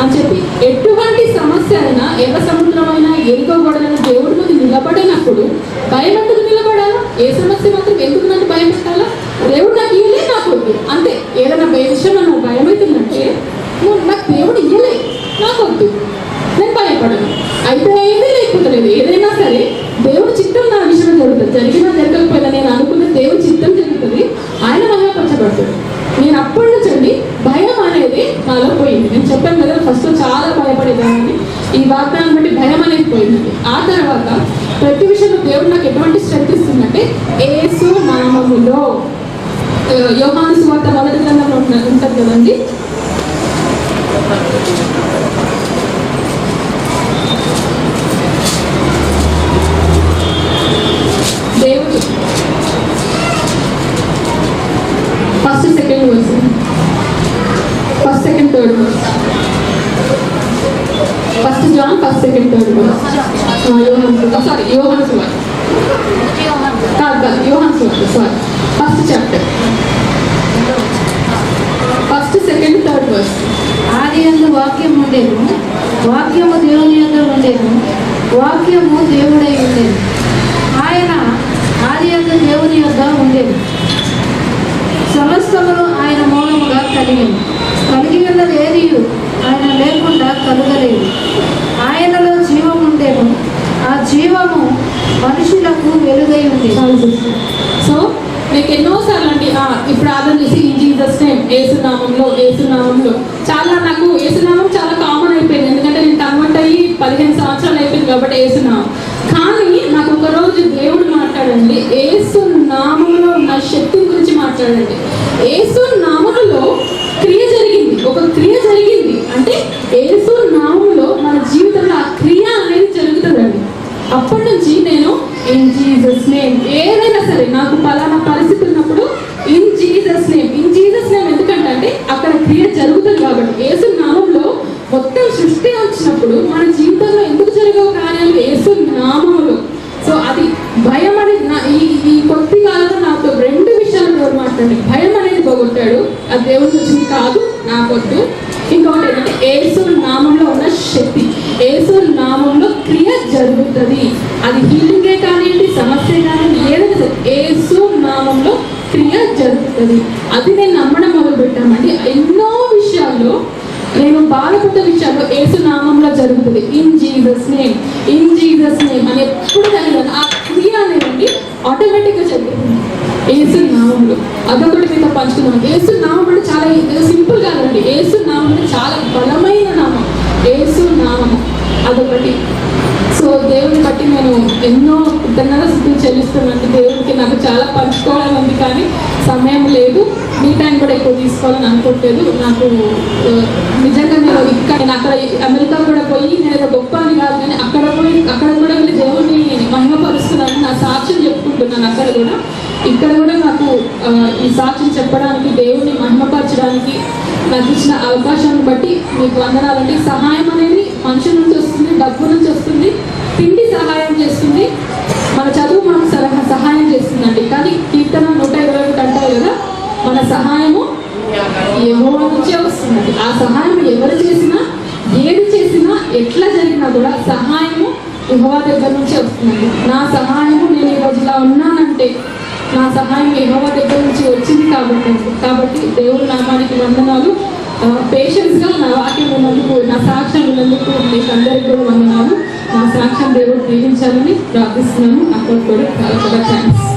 అని చెప్పి ఎటువంటి సమస్య అయినా, ఎర్ర సముద్రమైనా ఎరుకోకూడదని దేవుడి ముందు నిలబడినప్పుడు భయం ఎందుకు నిలబడాలా? ఏ సమస్య మాత్రం ఎందుకు నన్ను భయం పెట్టాలా? దేవుడు నాకు ఇవ్వలే, నాకు వద్దు అంతే. ఏదైనా విషయం నాకు భయం అవుతుందంటే నువ్వు నాకు దేవుడు ఇవ్వలే, నాకు వద్దు, నేను భయపడను. అయితే ఏమీ లేకపోతే లేదు. ఏదైనా సరే దేవుడి చిత్తం నా విషయంలో జరుగుతుంది. జరిగినా జరగకపోయినా నేను అనుకున్న దేవుడి చిత్తం జరుగుతుంది, ఆయన మహాపరచబడుతుంది. నేను అప్పటి నుంచి అండి భయం అనేది నాలో పోయింది. నేను చెప్పాను కదా ఫస్ట్ చాలా భయపడేదాన్ని, ఈ వాగ్దానం బట్టి భయం అనేది పోయిందండి. ఆ తర్వాత ప్రతి విషయంలో దేవుడు నాకు ఎటువంటి స్ట్రెంత్ ఇస్తుందంటే యేసు నామములో. యోహాను సువార్త 1వ గ్రంథంలో ఉంటుంది కదండి, దేవుడు first second verse, first second third verse, first John first second third verse. యోహాను సువార్త sorry first chapter first second third verse.
ఆదియందు వాక్యం ఉండేను, వాక్యము దేవుని యొద్ద ఉండేను, వాక్యము దేవుడై ఉండేది. ఆయన ఆదియందు దేవుని యొద్ద ఉండేది. సమస్తమును ఆయన మూలముగా కలిగి ఉన్నది ఏది ఆయన లేకుండా కలగలేదు. ఆయనలో జీవం ఉండేను, ఆ జీవము మనుషులకు వెలుగై ఉంది.
సో మీకు ఎన్నోసార్లు అండి ఇప్పుడు ఆదరణ చేసి ఈ జీసస్ నేమ్, ఏసునామంలో చాలా నాకు ఏసునామం చాలా కామన్ అయిపోయింది. ఎందుకంటే నేను కన్వర్ట్ అయ్యి 15 సంవత్సరాలు అయిపోయింది కాబట్టి ఏసునామం. కానీ నాకు ఒక రోజు దేవుడు మాట్లాడండి, ఏసునామంలో ఉన్న శక్తి గురించి మాట్లాడండి. ఏసునామంలో క్రియ జరిగింది, ఒక క్రియ జరిగింది అంటే ఏసునామంలో మన జీవితంలో ఆ క్రియ అనేది జరుగుతుందండి. అప్పటి నుంచి నేను ఇన్ జీసస్ నేమ్ ఏదైనా సరే నాకు పలానా పరిస్థితి ఉన్నప్పుడు ఇన్ జీసస్ నేమ్ ఎందుకంటే అక్కడ క్రియ జరుగుతుంది కాబట్టి. యేసు నామంలో మొత్తం సృష్టి వచ్చినప్పుడు మన జీవితంలో ఎందుకు జరగవు కార్యాలు? యేసు నామములో. సో అది భయం అనేది ఈ కొద్ది కాలంలో నాతో 2 విషయాలు దేవుడు మాట్లాడి భయం అనేది పోగొట్టాడు. అది దేవుడి వచ్చింది కాదు, నాకొద్దు. ఇంకొకటి ఏంటంటే యేసు నామంలో ఉన్న శక్తి, యేసు నామంలో క్రియ జరుగుతుంది. అది హీలింగే కానివ్వండి, సమస్య కానివ్వండి, ఏదైనా సరే యేసు నామంలో క్రియ జరుగుతుంది. అది నేను నమ్మడం మొదలు పెట్టామండి. ఎన్నో విషయాల్లో నేను బాధపడ్డ విషయాల్లో యేసు నామంలో జరుగుతుంది. ఇన్ జీసస్ నేమ్ అని ఎప్పుడు జరిగింది ఆ క్రియ అనేది ఆటోమేటిక్గా జరుగుతుంది యేసు నామంలో. అదొకటి మీతో పంచుకున్నాను. యేసు నామం అంటే చాలా సింపుల్ కాదండి. యేసు నామం అంటే చాలా బలమైన నామం, యేసు నామం అదొకటి. సో దేవుని బట్టి నేను ఎన్నో ధన్యవాదాలు చెల్లిస్తున్నాను. దేవుడికి నాకు చాలా పంచుకోవాలని ఉంది కానీ సమయం లేదు, మీ టైం కూడా ఎక్కువ తీసుకోవాలని అనుకోవట్లేదు. లేదు. నాకు నిజంగా నేను అక్కడ అమెరికా కూడా పోయి నేను గొప్ప అని కాదు, కానీ అక్కడ కూడా వెళ్ళి దేవుడిని మహిమపరుస్తున్నాను, నా సాక్ష్యం చెప్పుకుంటున్నాను. అక్కడ కూడా ఇక్కడ కూడా నాకు ఈ సాక్ష్యం చెప్పడానికి, దేవుడిని మహిమపరచడానికి నాకు ఇచ్చిన అవకాశాన్ని బట్టి మీకు వందనాలండి. సహాయం అనేది మనుషుల నుంచి వస్తుంది, డబ్బు నుంచి వస్తుంది, తిండి సహాయం చేస్తుంది, మన చదువు మనకు సహాయం చేస్తుందండి. కానీ కీర్తన 121 అంటారు కదా, మన సహాయము యెహోవా నుంచే వస్తుందండి. ఆ సహాయం ఎవరు చేసినా, ఏది చేసినా, ఎట్లా జరిగినా కూడా సహాయము యెహోవా దగ్గర నుంచే వస్తుందండి. నా సహాయము నేను ఈ రోజు ఇలా ఉన్నానంటే నా సహాయం యెహోవా దగ్గర నుంచి వచ్చింది కాబట్టి దేవుడి నామానికి వందనాలు. పేషెన్స్గా నా వాక్యం ఉన్నందుకు, నా సాక్ష్యం ఉన్నందుకు మీకు అందరికీ కూడా వందనాలు. నా సాక్ష్యం దేవుడు దీవించాలని ప్రార్థిస్తున్నాను. అక్కడ కూడా చాలా చాలా థ్యాంక్స్.